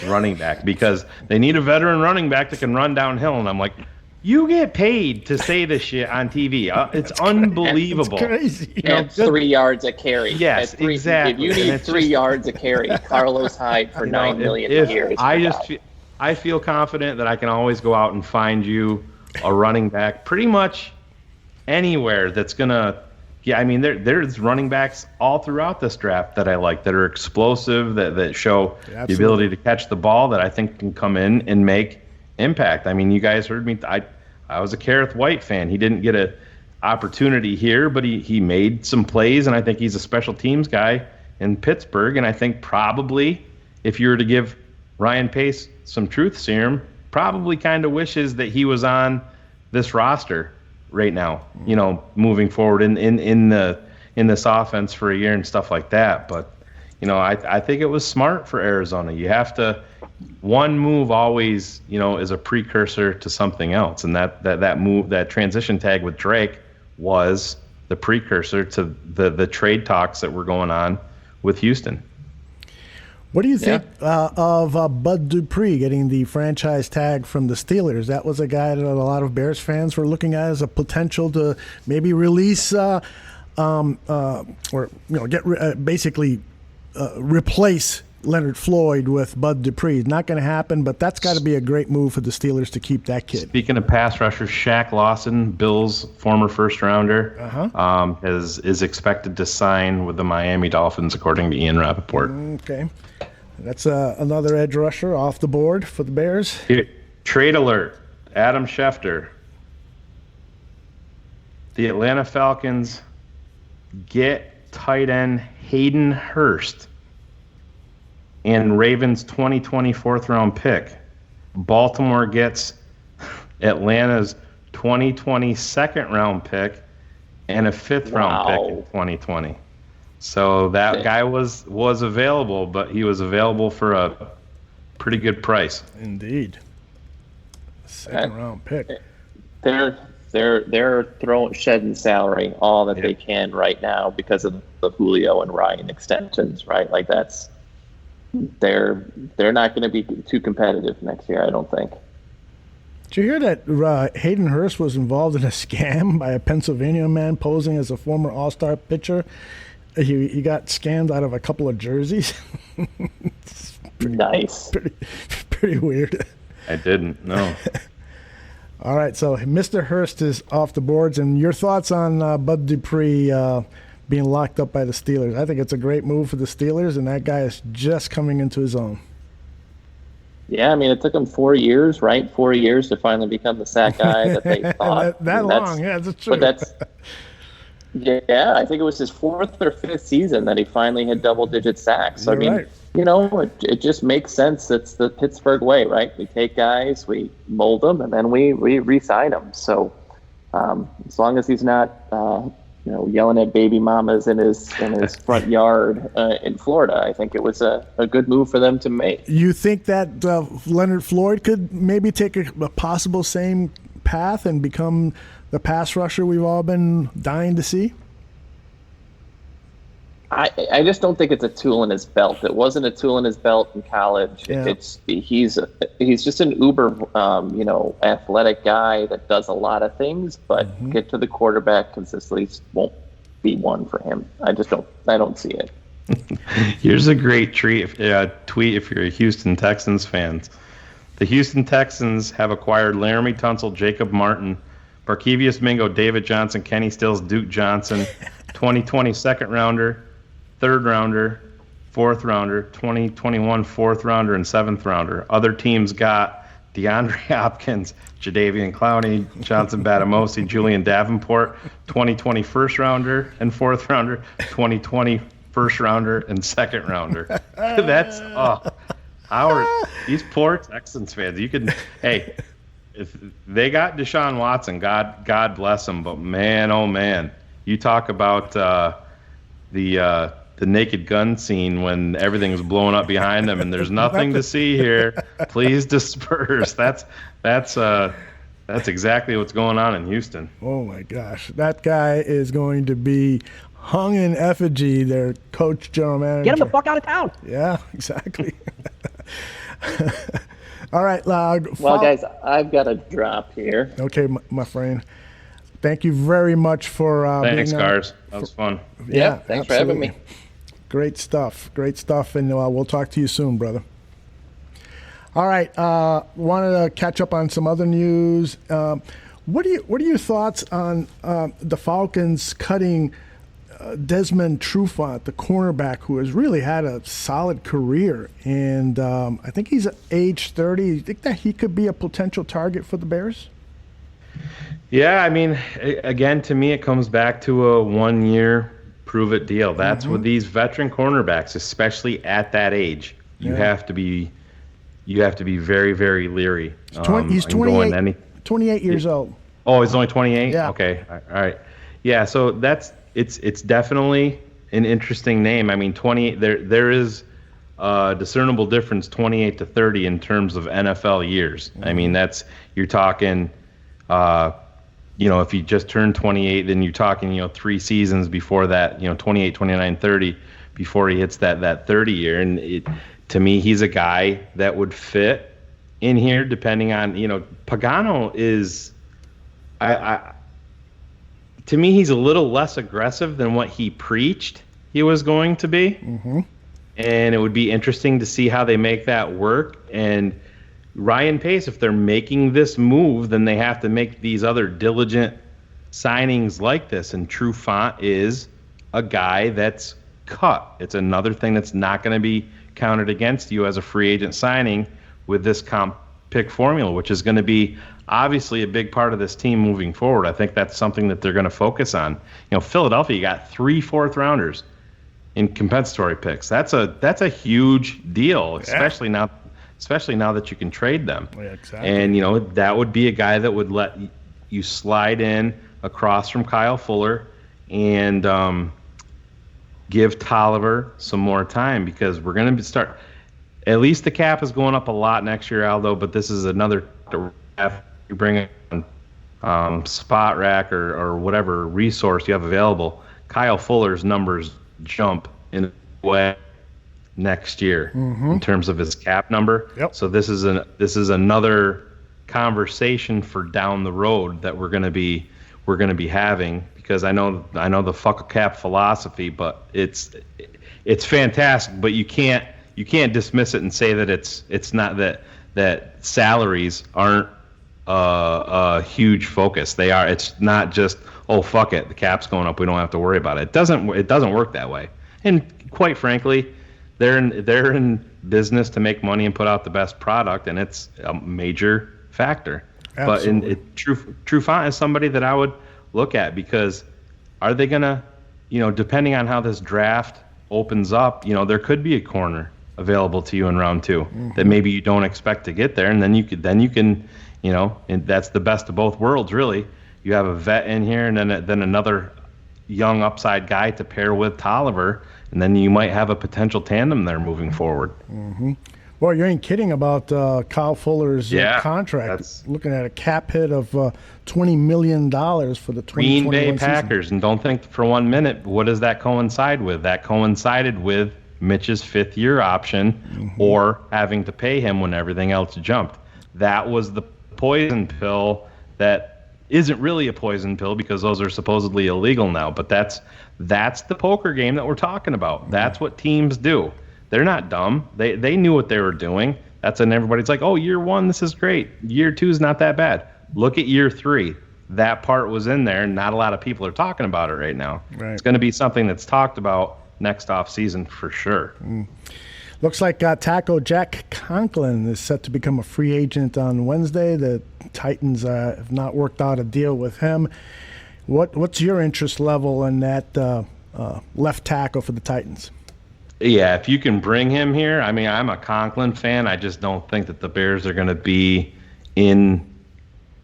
running back, because they need a veteran running back that can run downhill. And I'm like, you get paid to say this shit on TV. It's unbelievable. It's crazy. At 3 yards a carry. Yes, exactly. If you need 3 yards a carry, Carlos Hyde for $9 million a year. I feel confident that I can always go out and find you a running back pretty much anywhere that's gonna. Yeah, I mean, there's running backs all throughout this draft that I like, that are explosive, that show the ability to catch the ball, that I think can come in and make impact. I mean, you guys heard me. I was a Kareth White fan. He didn't get an opportunity here, but he made some plays, and I think he's a special teams guy in Pittsburgh. And I think probably if you were to give Ryan Pace some truth serum, probably kind of wishes that he was on this roster right now, moving forward in in this offense for a year and stuff like that. But, I think it was smart for Arizona. You have to, one move always, is a precursor to something else. And that move, that transition tag with Drake was the precursor to the trade talks that were going on with Houston. What do you think of Bud Dupree getting the franchise tag from the Steelers? That was a guy that a lot of Bears fans were looking at as a potential to maybe release replace Leonard Floyd with Bud Dupree. Not going to happen, but that's got to be a great move for the Steelers to keep that kid. Speaking of pass rushers, Shaq Lawson, Bills' former first-rounder, is expected to sign with the Miami Dolphins, according to Ian Rappaport. Okay. That's another edge rusher off the board for the Bears. Here, trade alert, Adam Schefter. The Atlanta Falcons get tight end Hayden Hurst and Ravens 2020 fourth-round pick. Baltimore gets Atlanta's 2020 second-round pick and a fifth-round pick in 2020. So that guy was available, but he was available for a pretty good price. Indeed. Second-round pick. They're shedding salary all that they can right now because of the Julio and Ryan extensions, right? Like they're not going to be too competitive next year, I don't think. Did you hear that Hayden Hurst was involved in a scam by a Pennsylvania man posing as a former All-Star pitcher? He got scammed out of a couple of jerseys. Nice. Pretty weird. I didn't, no. All right, so Mr. Hurst is off the boards. And your thoughts on Bud Dupree being locked up by the Steelers? I think it's a great move for the Steelers, and that guy is just coming into his own. Yeah, I mean, it took him 4 years, right? 4 years to finally become the sack guy that they thought. that long, yeah, that's true. But yeah, I think it was his fourth or fifth season that he finally had double-digit sacks. So, You're right. It just makes sense. It's the Pittsburgh way, right? We take guys, we mold them, and then we re-sign them. So as long as he's not, yelling at baby mamas in his front yard in Florida, I think it was a good move for them to make. You think that Leonard Floyd could maybe take a possible same path and become the pass rusher we've all been dying to see? I just don't think it's a tool in his belt. It wasn't a tool in his belt in college. Yeah. He's just an uber athletic guy that does a lot of things, but get to the quarterback consistently won't be one for him. I don't see it. Here's a great tweet if you're a Houston Texans fan. The Houston Texans have acquired Laramie Tunsil, Jacob Martin, Barkevius Mingo, David Johnson, Kenny Stills, Duke Johnson, 2020 second rounder, third rounder, fourth rounder, 2021 fourth rounder, and seventh rounder. Other teams got DeAndre Hopkins, Jadeveon Clowney, Johnson Batamosi, Julian Davenport, 2020 first rounder and fourth rounder, 2020 first rounder and second rounder. That's these poor Texans fans. If they got Deshaun Watson, God bless them. But man, oh man, you talk about the Naked Gun scene when everything was blowing up behind them and there's nothing to see here. Please disperse. That's exactly what's going on in Houston. Oh my gosh, that guy is going to be hung in effigy. Their coach, general manager. Get him the fuck out of town. Yeah, exactly. All right. Well, guys, I've got a drop here. Okay, my friend. Thank you very much for thanks, being on. Cars. That was fun. Yeah, thanks for having me. Great stuff, and we'll talk to you soon, brother. All right, wanted to catch up on some other news. What are your thoughts on the Falcons cutting Desmond Trufant, the cornerback, who has really had a solid career, and I think he's age 30. You think that he could be a potential target for the Bears? Yeah, I mean, again, to me, it comes back to a 1-year prove-it deal. That's with these veteran cornerbacks, especially at that age. You have to be very, very leery. He's 28 years old. Oh, he's only 28? Yeah. Okay, all right. Yeah, so that's it's definitely an interesting name. I mean, 28. There is a discernible difference, 28 to 30 in terms of NFL years. I mean, you're talking. If you just turned 28, then you're talking, 3 seasons before that, 28, 29, 30, before he hits that 30 year. And to me, he's a guy that would fit in here, depending on, Pagano is, to me, he's a little less aggressive than what he preached he was going to be. Mm-hmm. And it would be interesting to see how they make that work. And Ryan Pace, if they're making this move, then they have to make these other diligent signings like this. And Trufant is a guy that's cut. It's another thing that's not going to be counted against you as a free agent signing with this comp pick formula, which is going to be obviously a big part of this team moving forward. I think that's something that they're going to focus on. Philadelphia got 3 4th-rounders in compensatory picks. That's a huge deal, especially now that you can trade them. Yeah, exactly. And that would be a guy that would let you slide in across from Kyle Fuller and give Tolliver some more time, because we're going to start. At least the cap is going up a lot next year, Aldo. But this is another. You bring in spot rack or whatever resource you have available. Kyle Fuller's numbers jump in a way next year in terms of his cap number. Yep. So this is another conversation for down the road that we're going to be having, because I know the fuck a cap philosophy, but it's fantastic, but you can't dismiss it and say that it's not that salaries aren't a huge focus. They are. It's not just, oh fuck it, the cap's going up, we don't have to worry about it. It doesn't work that way. And quite frankly, they're in business to make money and put out the best product, and it's a major factor. Absolutely. But Trufant is somebody that I would look at, because are they gonna, depending on how this draft opens up, there could be a corner available to you in round 2 that maybe you don't expect to get there, and then you can, and that's the best of both worlds, really. You have a vet in here, and then another young upside guy to pair with Tolliver, and then you might have a potential tandem there moving forward. Mm-hmm. Well, you ain't kidding about Kyle Fuller's contract. Looking at a cap hit of $20 million for the 2021 Green Bay Packers. season. And don't think for 1 minute, what does that coincide with? That coincided with Mitch's 5th-year option or having to pay him when everything else jumped. That was the poison pill that isn't really a poison pill, because those are supposedly illegal now. But that's the poker game that we're talking about. That's what teams do. They're not dumb. They knew what they were doing. That's when everybody's like, oh, year 1, this is great. Year 2 is not that bad. Look at year 3. That part was in there, and not a lot of people are talking about it right now. Right. It's going to be something that's talked about next off season for sure. Looks like tackle Jack Conklin is set to become a free agent on Wednesday. The Titans have not worked out a deal with him. What's your interest level in that left tackle for the Titans? Yeah, if you can bring him here. I mean, I'm a Conklin fan. I just don't think that the Bears are going to be in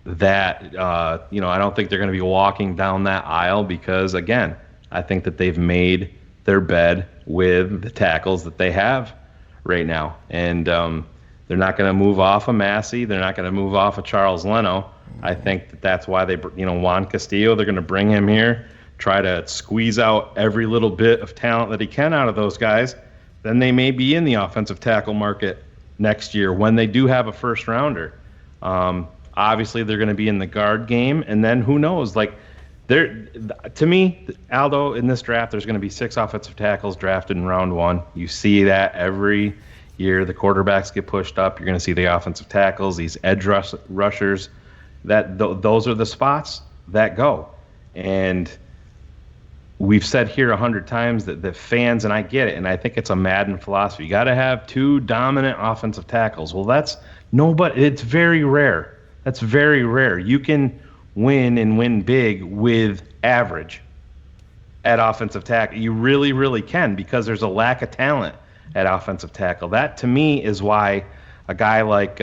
that. I don't think they're going to be walking down that aisle, because, again, I think that they've made their bed with the tackles that they have right now. And they're not going to move off of Massey. They're not going to move off of Charles Leno. I think that's why they, Juan Castillo, they're going to bring him here, try to squeeze out every little bit of talent that he can out of those guys. Then they may be in the offensive tackle market next year when they do have a first rounder. Obviously, they're going to be in the guard game, and then who knows? To me, Aldo, in this draft, there's going to be 6 offensive tackles drafted in round 1. You see that every year. The quarterbacks get pushed up. You're going to see the offensive tackles, these edge rushers. Those are the spots that go. And we've said here 100 times that the fans, and I get it, and I think it's a Madden philosophy, you got to have 2 dominant offensive tackles. Well, it's very rare. That's very rare. You can win and win big with average at offensive tackle. You really, really can, because there's a lack of talent at offensive tackle. That, to me, is why a guy like,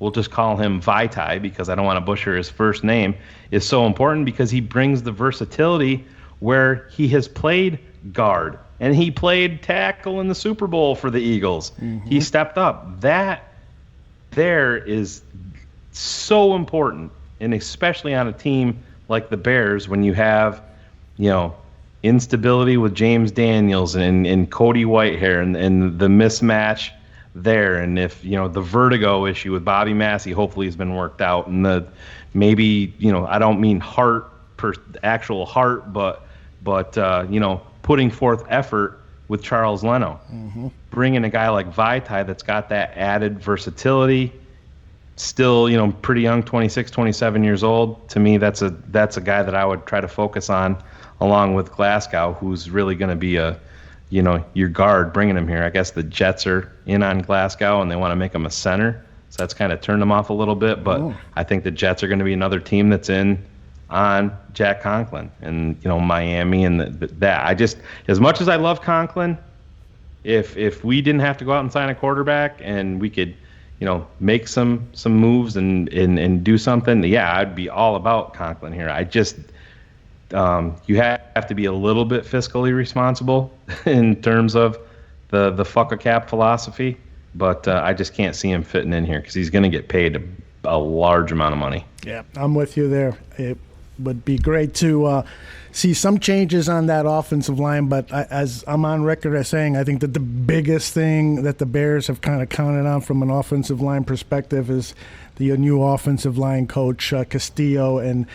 we'll just call him Vaitai, because I don't want to butcher his first name, is so important, because he brings the versatility where he has played guard and he played tackle in the Super Bowl for the Eagles. He stepped up. That there is so important, and especially on a team like the Bears when you have, instability with James Daniels and Cody Whitehair and the mismatch there, and if the vertigo issue with Bobby Massey hopefully has been worked out, and the maybe I don't mean actual heart, but putting forth effort with Charles Leno, bringing a guy like Vaitai that's got that added versatility, still pretty young, 26, 27 years old. To me, that's a guy that I would try to focus on along with Glasgow, who's really going to be your guard, bringing him here. I guess the Jets are in on Glasgow and they want to make him a center, so that's kind of turned them off a little bit. But I think the Jets are going to be another team that's in on Jack Conklin and Miami and that. I just, as much as I love Conklin, if we didn't have to go out and sign a quarterback and we could make some moves and do something, I'd be all about Conklin here. I just you have to be a little bit fiscally responsible in terms of the fuck a cap philosophy, but I just can't see him fitting in here because he's going to get paid a large amount of money. Yeah, I'm with you there. It would be great to see some changes on that offensive line, but as I'm on record as saying, I think that the biggest thing that the Bears have kind of counted on from an offensive line perspective is the new offensive line coach, Castillo, and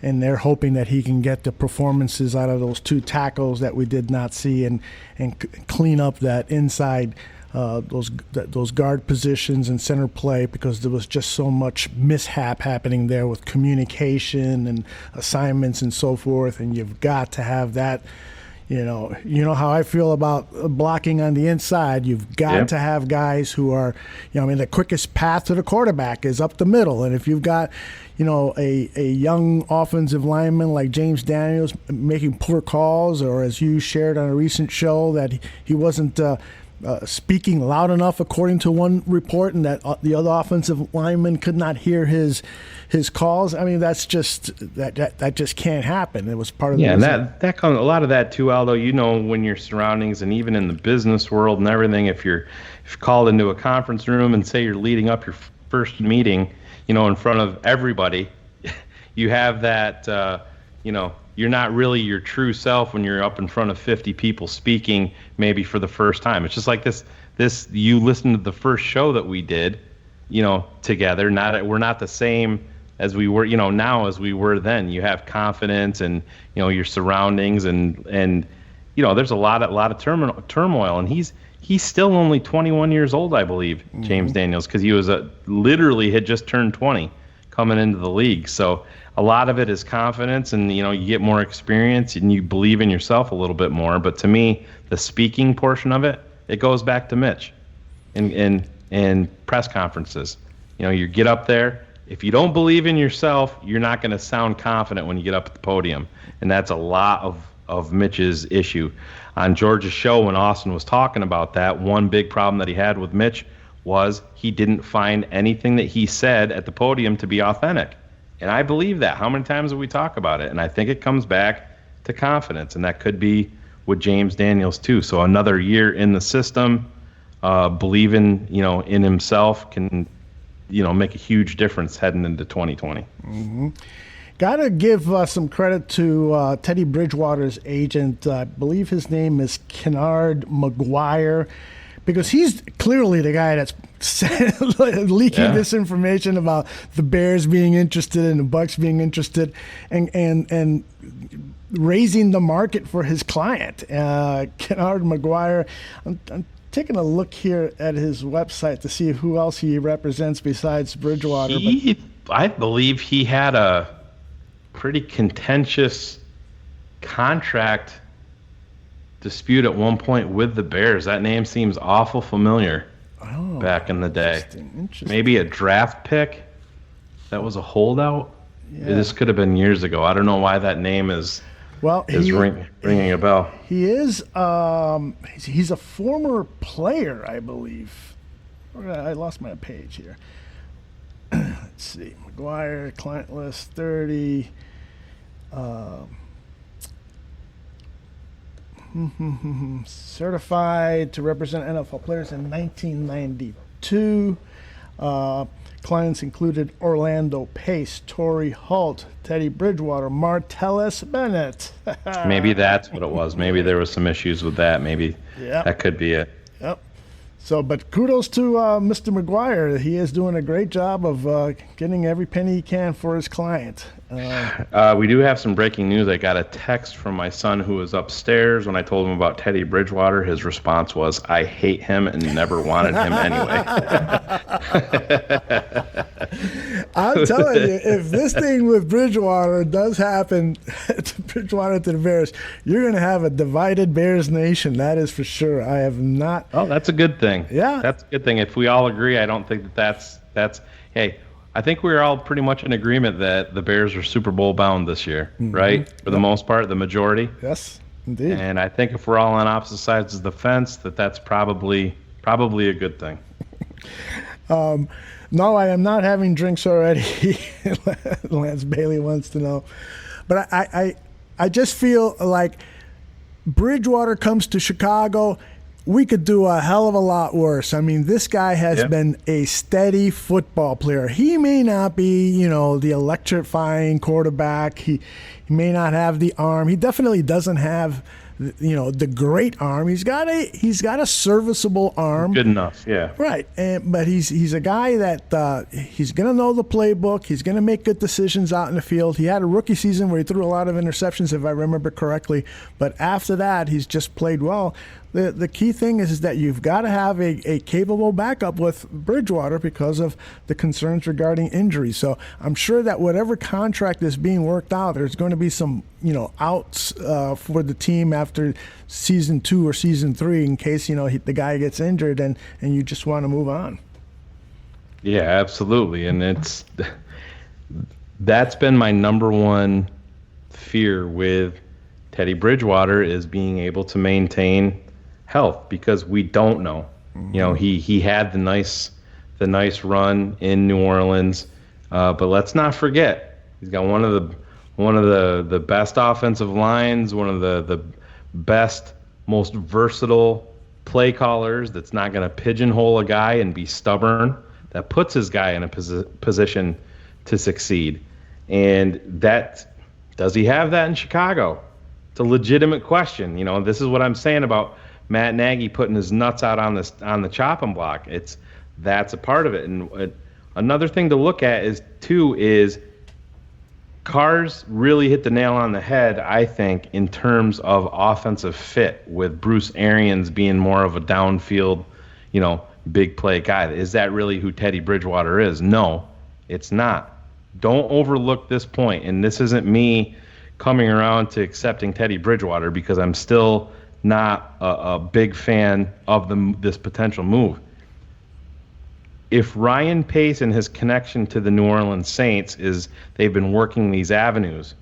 they're hoping that he can get the performances out of those two tackles that we did not see and clean up that inside those guard positions and center play, because there was just so much mishap happening there with communication and assignments and so forth, and you've got to have that. You know how I feel about blocking on the inside. You've got to have guys who are, the quickest path to the quarterback is up the middle. And if you've got, a young offensive lineman like James Daniels making poor calls, or as you shared on a recent show that he wasn't speaking loud enough according to one report, and that the other offensive lineman could not hear his calls. I mean, that's just that just can't happen. It was part of the and that comes a lot of that too, Aldo. When your surroundings and even in the business world and everything, if you're called into a conference room and say you're leading up your first meeting, in front of everybody, you have that, you're not really your true self when you're up in front of 50 people speaking maybe for the first time. It's just like this you listened to the first show that we did, together. We're not the same as we were, now as we were then. You have confidence and, your surroundings and there's a lot of turmoil, and he's still only 21 years old, I believe, James Daniels, because he was literally had just turned 20 coming into the league. So a lot of it is confidence, and you get more experience and you believe in yourself a little bit more. But to me, the speaking portion of it goes back to Mitch in press conferences. You get up there. If you don't believe in yourself, you're not going to sound confident when you get up at the podium, and that's a lot of Mitch's issue. On George's show, when Austin was talking about that, one big problem that he had with Mitch was he didn't find anything that he said at the podium to be authentic. And I believe that. How many times have we talked about it? And I think it comes back to confidence, and that could be with James Daniels too. So another year in the system, believing in himself can make a huge difference heading into 2020. Got to give some credit to Teddy Bridgewater's agent. I believe his name is Kennard McGuire, because he's clearly the guy that's leaking this information about the Bears being interested and the Bucks being interested, and raising the market for his client. Kennard McGuire, I'm taking a look here at his website to see who else he represents besides Bridgewater. I believe he had a pretty contentious contract dispute at one point with the Bears. That name seems awful familiar back in the day. Interesting. Maybe a draft pick that was a holdout. Yeah. This could have been years ago. I don't know why that name is ringing a bell. He is he's a former player, I believe. I lost my page here. Let's see. McGuire, client list 30. certified to represent NFL players in 1992. Clients included Orlando Pace, Torrey Holt, Teddy Bridgewater, Martellus Bennett. Maybe that's what it was. Maybe there was some issues with that. Maybe that could be it. Yep. So, but kudos to Mr. McGuire. He is doing a great job of getting every penny he can for his client. We do have some breaking news. I got a text from my son who was upstairs. When I told him about Teddy Bridgewater, his response was, "I hate him and never wanted him anyway." I'm telling you, if this thing with Bridgewater does happen, to Bridgewater to the Bears, you're going to have a divided Bears nation. That is for sure. I have not. Oh, that's a good thing. Yeah. That's a good thing. If we all agree, I don't think that's hey, I think we're all pretty much in agreement that the Bears are Super Bowl bound this year, right? For the most part, the majority. Yes, indeed. And I think if we're all on opposite sides of the fence, that's probably a good thing. No, I am not having drinks already. Lance Bailey wants to know. But I just feel like Bridgewater comes to Chicago, we could do a hell of a lot worse. I mean, this guy has been a steady football player. He may not be, the electrifying quarterback. He may not have the arm. He definitely doesn't have, the great arm. He's got a serviceable arm. Good enough, yeah. Right, but he's a guy that he's going to know the playbook. He's going to make good decisions out in the field. He had a rookie season where he threw a lot of interceptions, if I remember correctly. But after that, he's just played well. The key thing is that you've got to have a capable backup with Bridgewater because of the concerns regarding injuries. So I'm sure that whatever contract is being worked out, there's going to be some outs for the team after season 2 or season 3 in case the guy gets injured and you just want to move on. Yeah, absolutely, and that's been my number one fear with Teddy Bridgewater is being able to maintain health because we don't know. He had the nice run in New Orleans, but let's not forget he's got one of the best offensive lines, one of the best, most versatile play callers that's not going to pigeonhole a guy and be stubborn, that puts his guy in a position to succeed. And does he have that in Chicago? It's a legitimate question. This is what I'm saying about Matt Nagy putting his nuts out on the chopping block. That's a part of it. And another thing to look at is Carr's really hit the nail on the head, I think, in terms of offensive fit, with Bruce Arians being more of a downfield, big play guy. Is that really who Teddy Bridgewater is? No, it's not. Don't overlook this point. And this isn't me coming around to accepting Teddy Bridgewater because I'm still not a big fan of this potential move. If Ryan Pace and his connection to the New Orleans Saints is they've been working these avenues,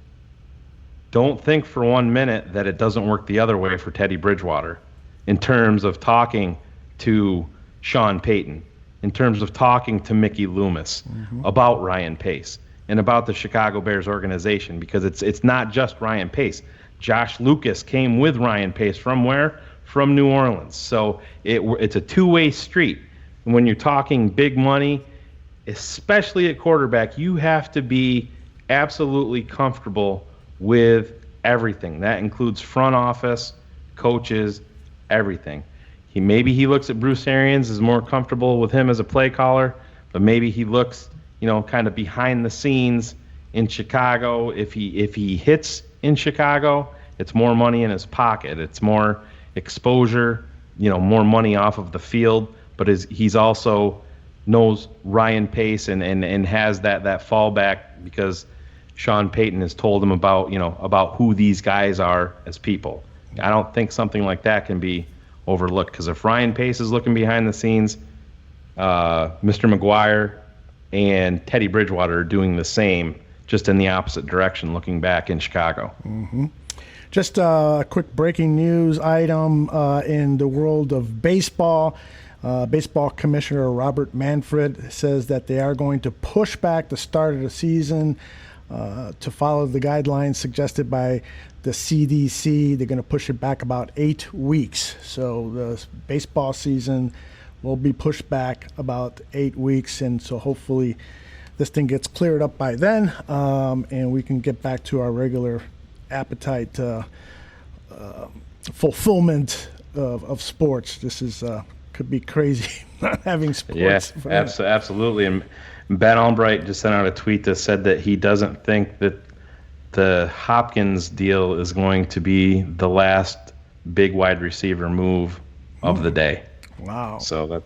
don't think for 1 minute that it doesn't work the other way for Teddy Bridgewater in terms of talking to Sean Payton, in terms of talking to Mickey Loomis about Ryan Pace and about the Chicago Bears organization, because it's not just Ryan Pace. Josh Lucas came with Ryan Pace from where? From New Orleans. So it's a two-way street. And when you're talking big money, especially at quarterback, you have to be absolutely comfortable with everything. That includes front office, coaches, everything. Maybe he looks at Bruce Arians is more comfortable with him as a play caller, but maybe he looks, kind of behind the scenes in Chicago. If he hits in Chicago, it's more money in his pocket. It's more exposure, more money off of the field. But he's also knows Ryan Pace and has that fallback because Sean Payton has told him about who these guys are as people. I don't think something like that can be overlooked, because if Ryan Pace is looking behind the scenes, Mr. McGuire and Teddy Bridgewater are doing the same, just in the opposite direction, looking back in Chicago. Just a quick breaking news item in the world of baseball. Baseball Commissioner Robert Manfred says that they are going to push back the start of the season to follow the guidelines suggested by the CDC. They're going to push it back about 8 weeks. So the baseball season will be pushed back about 8 weeks, and so hopefully this thing gets cleared up by then, and we can get back to our regular appetite fulfillment of sports. This is could be crazy not having sports. Yes, absolutely. And Ben Albright just sent out a tweet that said that he doesn't think that the Hopkins deal is going to be the last big wide receiver move of the day. Wow. So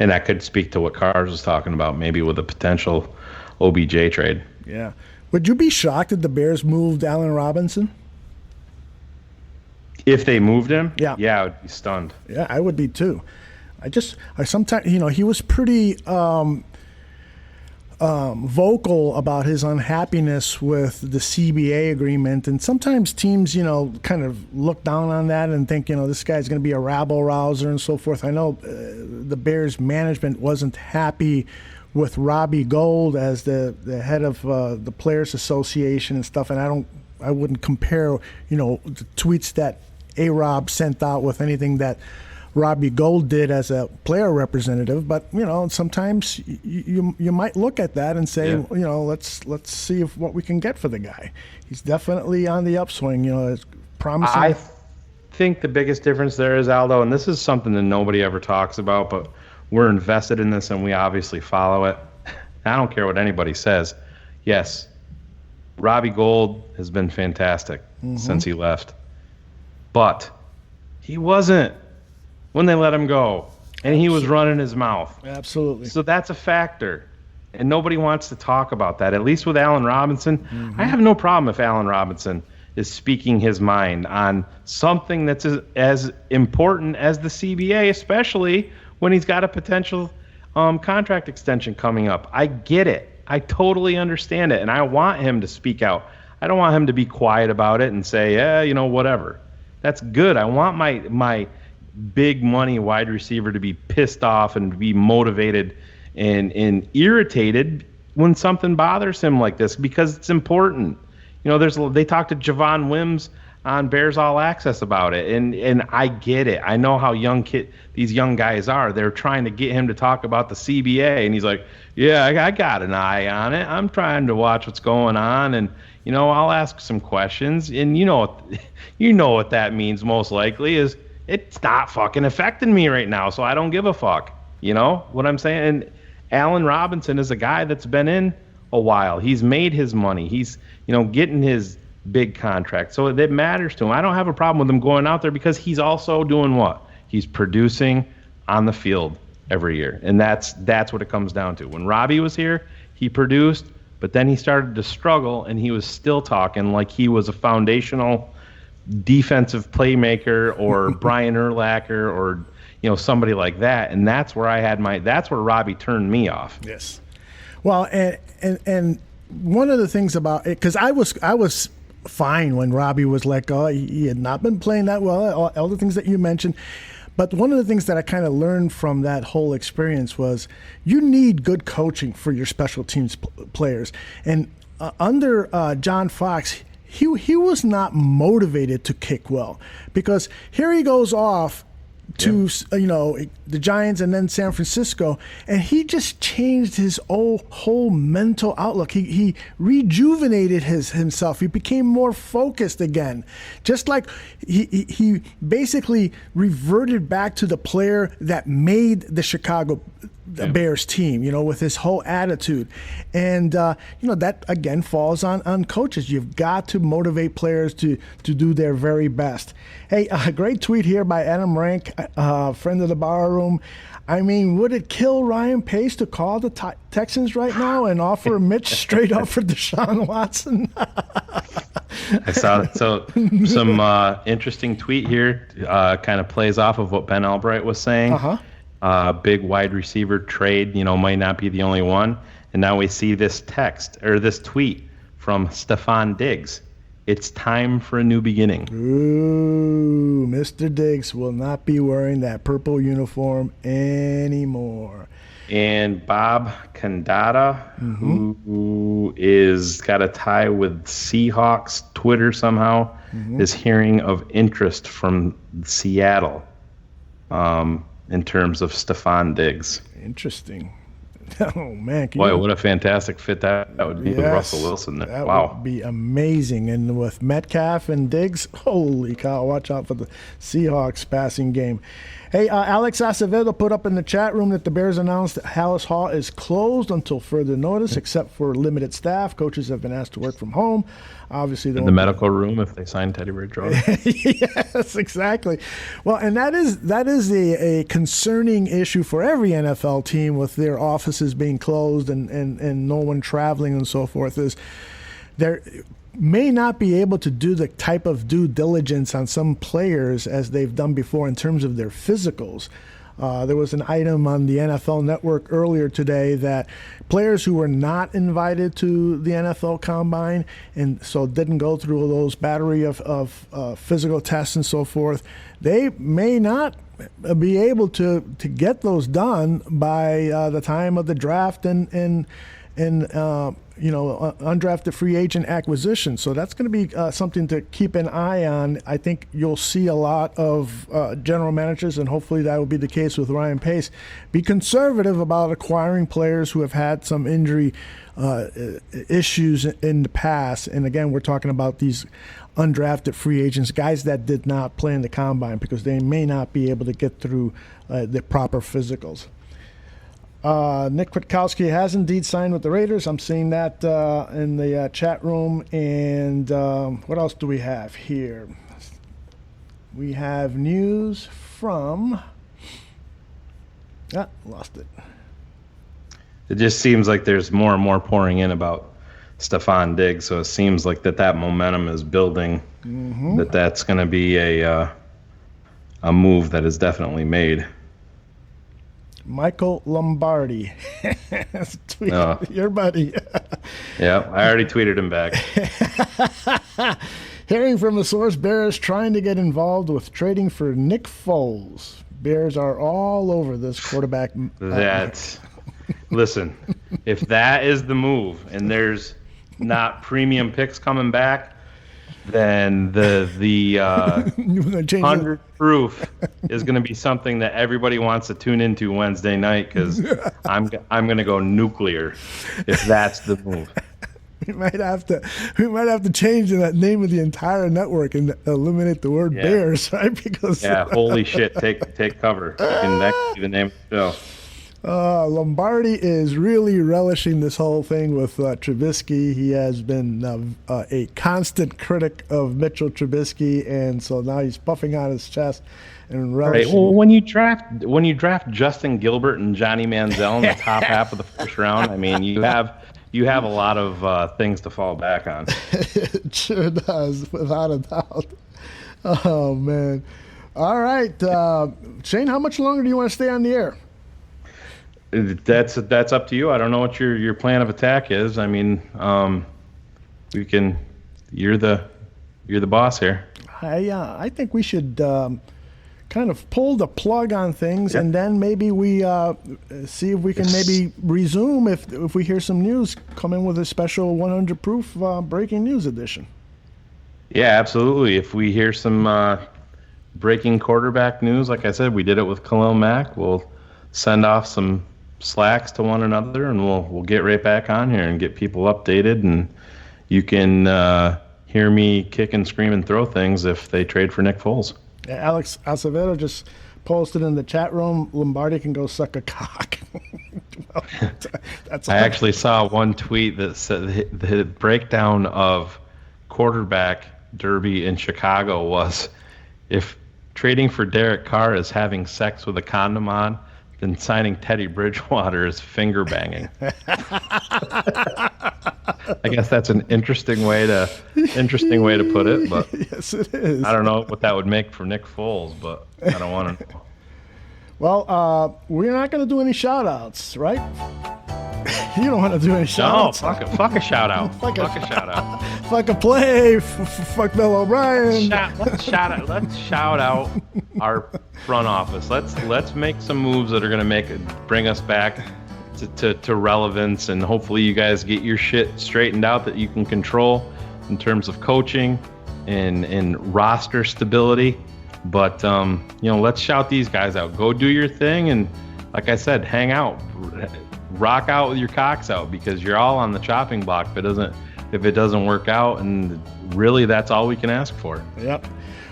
and that could speak to what Cars was talking about, maybe with a potential OBJ trade. Yeah. Would you be shocked if the Bears moved Allen Robinson? If they moved him? Yeah. Yeah, I would be stunned. Yeah, I would be too. I sometimes, he was pretty vocal about his unhappiness with the CBA agreement, and sometimes teams, kind of look down on that and think, this guy's going to be a rabble rouser and so forth. I know the Bears management wasn't happy with Robbie Gould as the head of the Players Association and stuff, and I wouldn't compare, the tweets that A-Rob sent out with anything that Robbie Gould did as a player representative, but sometimes you might look at that and say, let's see what we can get for the guy. He's definitely on the upswing. It's promising. I think the biggest difference there is, Aldo, and this is something that nobody ever talks about, but we're invested in this and we obviously follow it. I don't care what anybody says. Yes, Robbie Gould has been fantastic since he left, but he wasn't when they let him go, and he was running his mouth. Absolutely. So that's a factor, and nobody wants to talk about that. At least with Allen Robinson, I have no problem if Allen Robinson is speaking his mind on something that's as important as the CBA, especially when he's got a potential contract extension coming up. I get it. I totally understand it, and I want him to speak out. I don't want him to be quiet about it and say, whatever. That's good. I want my big money wide receiver to be pissed off and to be motivated and irritated when something bothers him like this, because it's important. They talked to Javon Wims on Bears All Access about it, and I get it. I know how these young guys are. They're trying to get him to talk about the CBA, and he's like, yeah, I got an eye on it. I'm trying to watch what's going on, and I'll ask some questions, and you know what that means most likely is it's not fucking affecting me right now, so I don't give a fuck. You know what I'm saying? And Allen Robinson is a guy that's been in a while. He's made his money. He's, getting his big contract. So it matters to him. I don't have a problem with him going out there because he's also doing what? He's producing on the field every year. And that's what it comes down to. When Robbie was here, he produced, but then he started to struggle, and he was still talking like he was a foundational defensive playmaker or Brian Urlacher or somebody like that, and that's where that's where Robbie turned me off. Yes. Well, and one of the things about it, because I was fine when Robbie was let go. He had not been playing that well, all the things that you mentioned. But one of the things that I kind of learned from that whole experience was you need good coaching for your special teams players. And under John Fox, he was not motivated to kick well, because here he goes off to the Giants and then San Francisco, and he just changed his whole mental outlook. He rejuvenated himself. He became more focused again, just like he basically reverted back to the player that made the Chicago Bears team, with his whole attitude. And, that, again, falls on coaches. You've got to motivate players to do their very best. Hey, a great tweet here by Adam Rank, friend of the bar room. I mean, would it kill Ryan Pace to call the Texans right now and offer Mitch straight up for Deshaun Watson? I saw that. So some interesting tweet here kind of plays off of what Ben Albright was saying. Big wide receiver trade, might not be the only one. And now we see this tweet from Stephon Diggs. It's time for a new beginning. Ooh, Mr. Diggs will not be wearing that purple uniform anymore. And Bob Condata, who is got a tie with Seahawks Twitter somehow, is hearing of interest from Seattle in terms of Stephon Diggs. Interesting. Oh man! Boy, what a fantastic fit that would be with Russell Wilson. That wow, would be amazing. And with Metcalf and Diggs, holy cow! Watch out for the Seahawks passing game. Hey, Alex Acevedo put up in the chat room that the Bears announced that Hallis Hall is closed until further notice, except for limited staff. Coaches have been asked to work from home. Obviously, in the medical room if they sign Teddy Bridgewater. Yes, exactly. Well, and that is a concerning issue for every NFL team with their offices being closed and no one traveling and so forth. Is there may not be able to do the type of due diligence on some players as they've done before in terms of their physicals. There was an item on the NFL Network earlier today that players who were not invited to the NFL Combine and so didn't go through those battery of physical tests and so forth, they may not be able to get those done by the time of the draft and undrafted free agent acquisition. So that's going to be something to keep an eye on. I think you'll see a lot of general managers, and hopefully that will be the case with Ryan Pace, be conservative about acquiring players who have had some injury issues in the past. And again, we're talking about these undrafted free agents, guys that did not play in the combine because they may not be able to get through the proper physicals. Nick Kwiatkowski has indeed signed with the Raiders. I'm seeing that in the chat room. And what else do we have here? We have news from... lost it. It just seems like there's more and more pouring in about Stephon Diggs, so it seems like that momentum is building, that's going to be a move that is definitely made. Michael Lombardi. Your buddy. Yeah, I already tweeted him back. Hearing from a source, Bears trying to get involved with trading for Nick Foles. Bears are all over this quarterback. Listen, if that is the move and there's not premium picks coming back, then the 100 proof is going to be something that everybody wants to tune into Wednesday night because I'm going to go nuclear if that's the move. We might have to change the name of the entire network and eliminate the word Bears, right? Because holy shit, take cover. That could be the name of the show. Lombardi is really relishing this whole thing with Trubisky. He has been a constant critic of Mitchell Trubisky, and so now he's puffing out his chest and relishing. Right. Well, when you draft Justin Gilbert and Johnny Manziel in the top half of the first round, I mean, you have a lot of things to fall back on. It sure does, without a doubt. Oh man! All right, Shane, how much longer do you want to stay on the air? That's up to you. I don't know what your plan of attack is. I mean, we can. You're the boss here. I think we should kind of pull the plug on things, and then maybe we see if we can maybe resume if we hear some news come in with a special 100 proof breaking news edition. Yeah, absolutely. If we hear some breaking quarterback news, like I said, we did it with Khalil Mack. We'll send off some slacks to one another, and we'll get right back on here and get people updated, and you can hear me kick and scream and throw things if they trade for Nick Foles. Yeah, Alex Acevedo just posted in the chat room, Lombardi can go suck a cock. Well, I actually saw one tweet that said the breakdown of quarterback derby in Chicago was if trading for Derek Carr is having sex with a condom on, then signing Teddy Bridgewater is finger banging. I guess that's an interesting way to put it, but yes, it is. I don't know what that would make for Nick Foles, but I don't want to know. Well, we're not going to do any shout-outs, right? You don't want to do any shout-outs. No, fuck a shout-out. Fuck a shout-out. Fuck a play. Fuck Bill O'Brien. Let's shout out our front office. Let's make some moves that are going to bring us back to relevance, and hopefully you guys get your shit straightened out that you can control in terms of coaching and roster stability. But let's shout these guys out. Go do your thing, and like I said, hang out, rock out with your cocks out, because you're all on the chopping block if it doesn't work out, and really that's all we can ask for. Yep.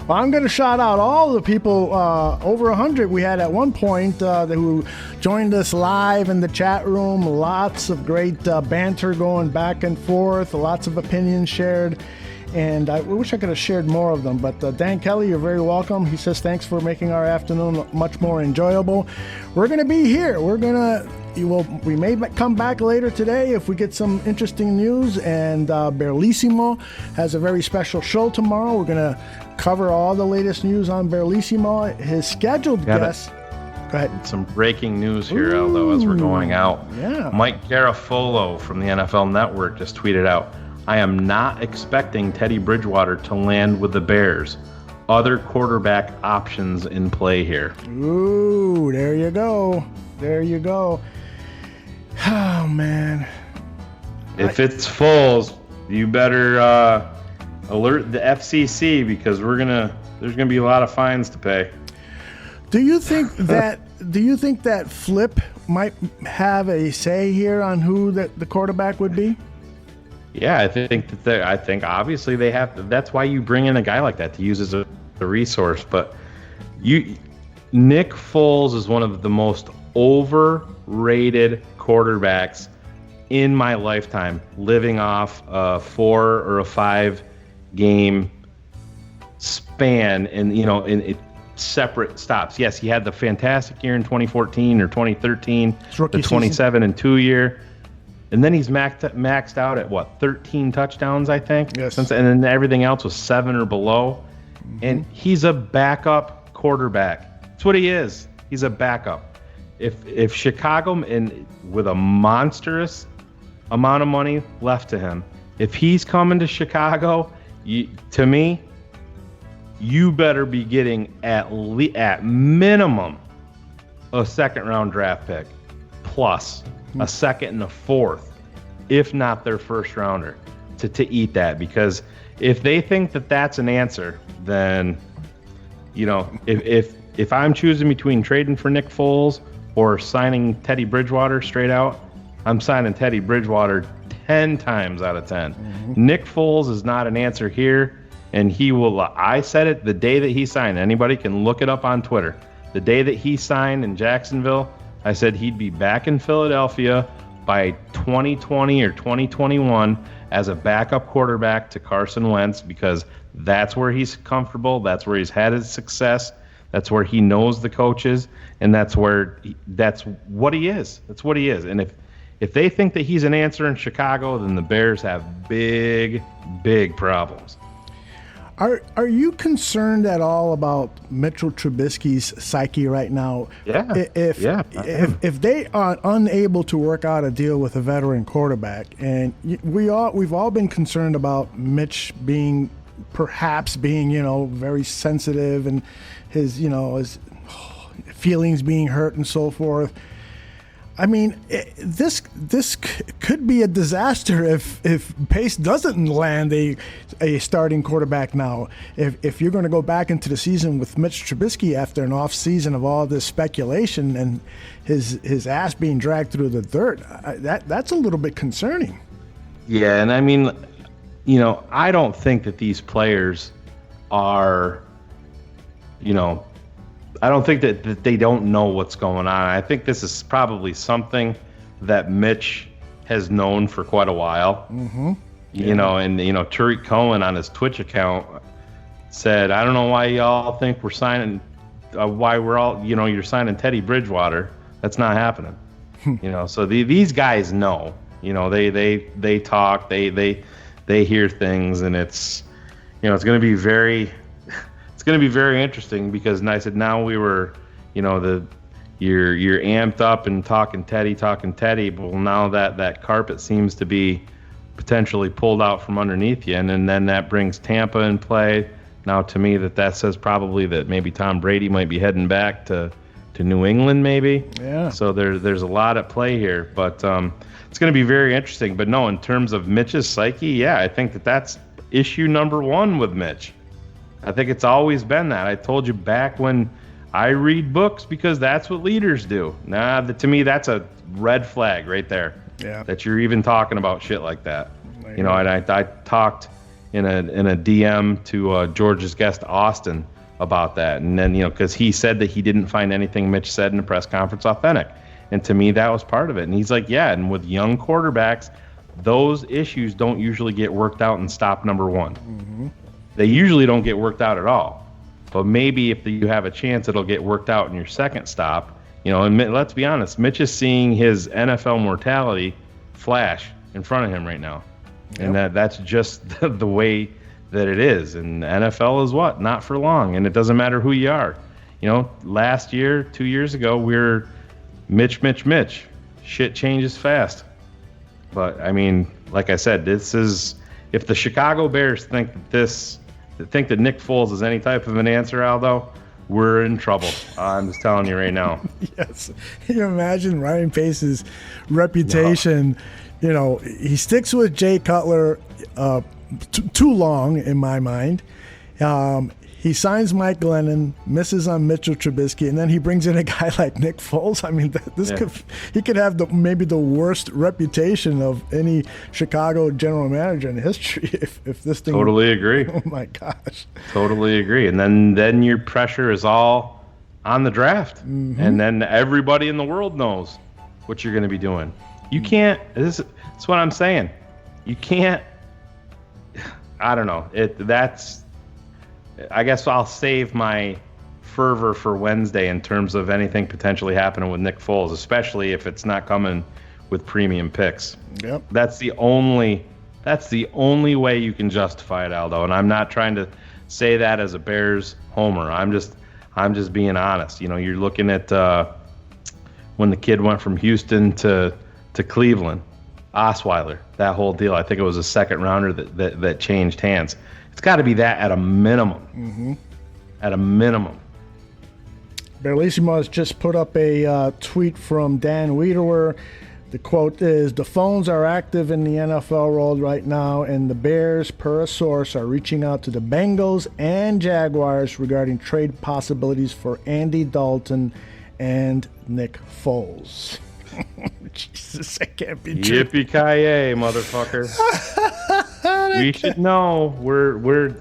Well, I'm going to shout out all the people, over 100 we had at one point, who joined us live in the chat room. Lots of great banter going back and forth, lots of opinions shared. And I wish I could have shared more of them. But Dan Kelly, you're very welcome. He says, thanks for making our afternoon much more enjoyable. We're going to be here. We may come back later today if we get some interesting news. And Berlissimo has a very special show tomorrow. We're going to cover all the latest news on Berlissimo. His scheduled guest. Go ahead. Some breaking news here, Aldo, as we're going out. Yeah. Mike Garafolo from the NFL Network just tweeted out, I am not expecting Teddy Bridgewater to land with the Bears. Other quarterback options in play here. Ooh, there you go. There you go. Oh, man. If it's Foles, you better alert the FCC, because there's gonna be a lot of fines to pay. Do you think that Flip might have a say here on who the quarterback would be? Yeah, I think obviously they have to. That's why you bring in a guy like that, to use as a resource. But Nick Foles is one of the most overrated quarterbacks in my lifetime, living off a 4 or a 5 game span, and in separate stops. Yes, he had the fantastic year in 2014 or 2013, the 27 and 2 year. And then he's maxed out at 13 touchdowns, I think. Yes. And then everything else was 7 or below. Mm-hmm. And he's a backup quarterback. That's what he is. He's a backup. If Chicago, and with a monstrous amount of money left to him, if he's coming to Chicago, to me, you better be getting at minimum a second-round draft pick, plus a second and a fourth, if not their first rounder, to eat that. Because if they think that that's an answer, then if I'm choosing between trading for Nick Foles or signing Teddy Bridgewater straight out, I'm signing Teddy Bridgewater 10 times out of 10. Mm-hmm. Nick Foles is not an answer here, and he will. I said it the day that he signed. Anybody can look it up on Twitter. The day that he signed in Jacksonville, I said he'd be back in Philadelphia by 2020 or 2021 as a backup quarterback to Carson Wentz, because that's where he's comfortable. That's where he's had his success. That's where he knows the coaches, and that's what he is. That's what he is. And if they think that he's an answer in Chicago, then the Bears have big, big problems. Are you concerned at all about Mitchell Trubisky's psyche right now? Yeah. If they are unable to work out a deal with a veteran quarterback, and we've all been concerned about Mitch perhaps being very sensitive, and his feelings being hurt and so forth. I mean, this could be a disaster if Pace doesn't land a starting quarterback now. If you're going to go back into the season with Mitch Trubisky after an off season of all this speculation and his ass being dragged through the dirt, that's a little bit concerning. Yeah, and I mean, I don't think that these players are, I don't think that they don't know what's going on. I think this is probably something that Mitch has known for quite a while. Mm-hmm. And Tariq Cohen on his Twitch account said, I don't know why y'all think we're signing, why we're all, you're signing Teddy Bridgewater. That's not happening. So these guys know, they talk, they hear things, and it's going to be very interesting, because I said now we were, you're amped up and talking Teddy, but now that carpet seems to be potentially pulled out from underneath you, and then that brings Tampa in play. Now to me that says probably that maybe Tom Brady might be heading back to New England, maybe. Yeah. So there's a lot at play here, but it's going to be very interesting. But no, in terms of Mitch's psyche, yeah, I think that's issue number one with Mitch. I think it's always been that. I told you back when I read books because that's what leaders do. To me, that's a red flag right there. Yeah. That you're even talking about shit like that. You know, and I talked in a DM to George's guest Austin about that, and then because he said that he didn't find anything Mitch said in the press conference authentic, and to me that was part of it. And he's like, yeah, and with young quarterbacks, those issues don't usually get worked out in stop number one. Mm-hmm. They usually don't get worked out at all. But maybe if you have a chance, it'll get worked out in your second stop. And let's be honest, Mitch is seeing his NFL mortality flash in front of him right now. Yep. And that's just the way that it is. And the NFL is not for long. And it doesn't matter who you are. Last year, 2 years ago, we're Mitch. Shit changes fast. But, I mean, like I said, this is, if the Chicago Bears think that Nick Foles is any type of an answer, Aldo, we're in trouble. I'm just telling you right now. Yes. Can you imagine Ryan Pace's reputation? No. He sticks with Jay Cutler too long, in my mind. He signs Mike Glennon, misses on Mitchell Trubisky, and then he brings in a guy like Nick Foles. I mean, he could have maybe the worst reputation of any Chicago general manager in history if this thing. Totally agree. Oh my gosh. Totally agree. And then your pressure is all on the draft, mm-hmm. and then everybody in the world knows what you're going to be doing. You can't. That's what I'm saying. You can't. I don't know. I guess I'll save my fervor for Wednesday in terms of anything potentially happening with Nick Foles, especially if it's not coming with premium picks. Yep. That's the only way you can justify it, Aldo. And I'm not trying to say that as a Bears homer. I'm just being honest. You're looking at when the kid went from Houston to Cleveland, Osweiler, that whole deal. I think it was a second rounder that changed hands. It's got to be that at a minimum. Mm-hmm. At a minimum. Bellissimo has just put up a tweet from Dan Wiederer. The quote is, "The phones are active in the NFL world right now, and the Bears, per a source, are reaching out to the Bengals and Jaguars regarding trade possibilities for Andy Dalton and Nick Foles." Jesus, that can't be true. Yippee-ki-yay, motherfucker. We should know we're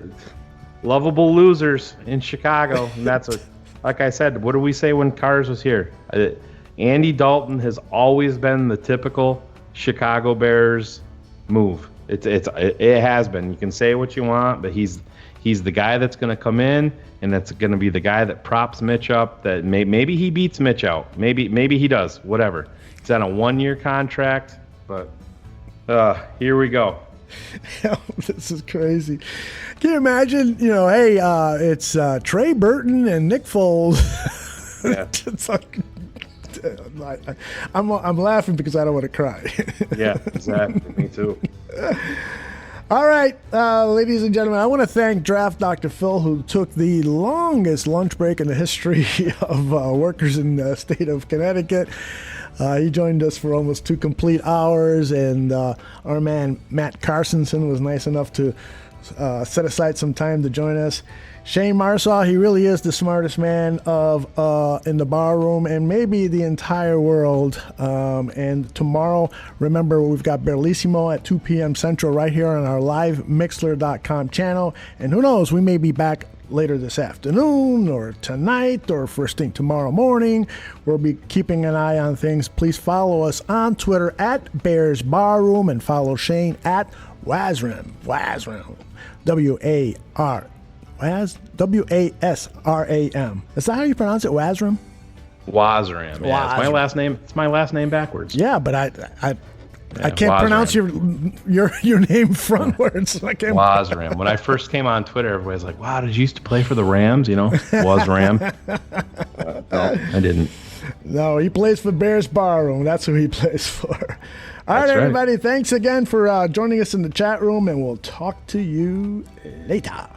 lovable losers in Chicago, and that's like I said. What did we say when Cars was here? Andy Dalton has always been the typical Chicago Bears move. It has been. You can say what you want, but he's the guy that's going to come in, and that's going to be the guy that props Mitch up. That maybe he beats Mitch out. Maybe he does. Whatever. It's on a 1-year contract, but here we go. This is crazy. Can you imagine? Hey, it's Trey Burton and Nick Foles. Yeah. It's like, I'm laughing because I don't want to cry. Yeah, exactly. Me too. All right, ladies and gentlemen, I want to thank Draft Dr. Phil, who took the longest lunch break in the history of workers in the state of Connecticut. He joined us for almost 2 complete hours, and our man Matt Carsonson was nice enough to set aside some time to join us. Shane Marsaw, he really is the smartest man in the bar room and maybe the entire world. And tomorrow, remember, we've got Bellissimo at 2 p.m. Central right here on our live Mixlr.com channel. And who knows, we may be back later this afternoon or tonight or first thing tomorrow morning. We'll be keeping an eye on things. Please follow us on Twitter at Bears Barroom and follow Shane at Wasram. W-A-S-R-A-M. Is that how you pronounce it, Wasram? Wasram. Yeah, it's my last name. It's my last name backwards. Yeah, but I can't Wasram. pronounce your name frontwards. Wasram. When I first came on Twitter, everybody was like, "Wow, did you used to play for the Rams?" Wasram. No, I didn't. No, he plays for Bears Barroom. That's who he plays for. All right, everybody. Thanks again for joining us in the chat room, and we'll talk to you later.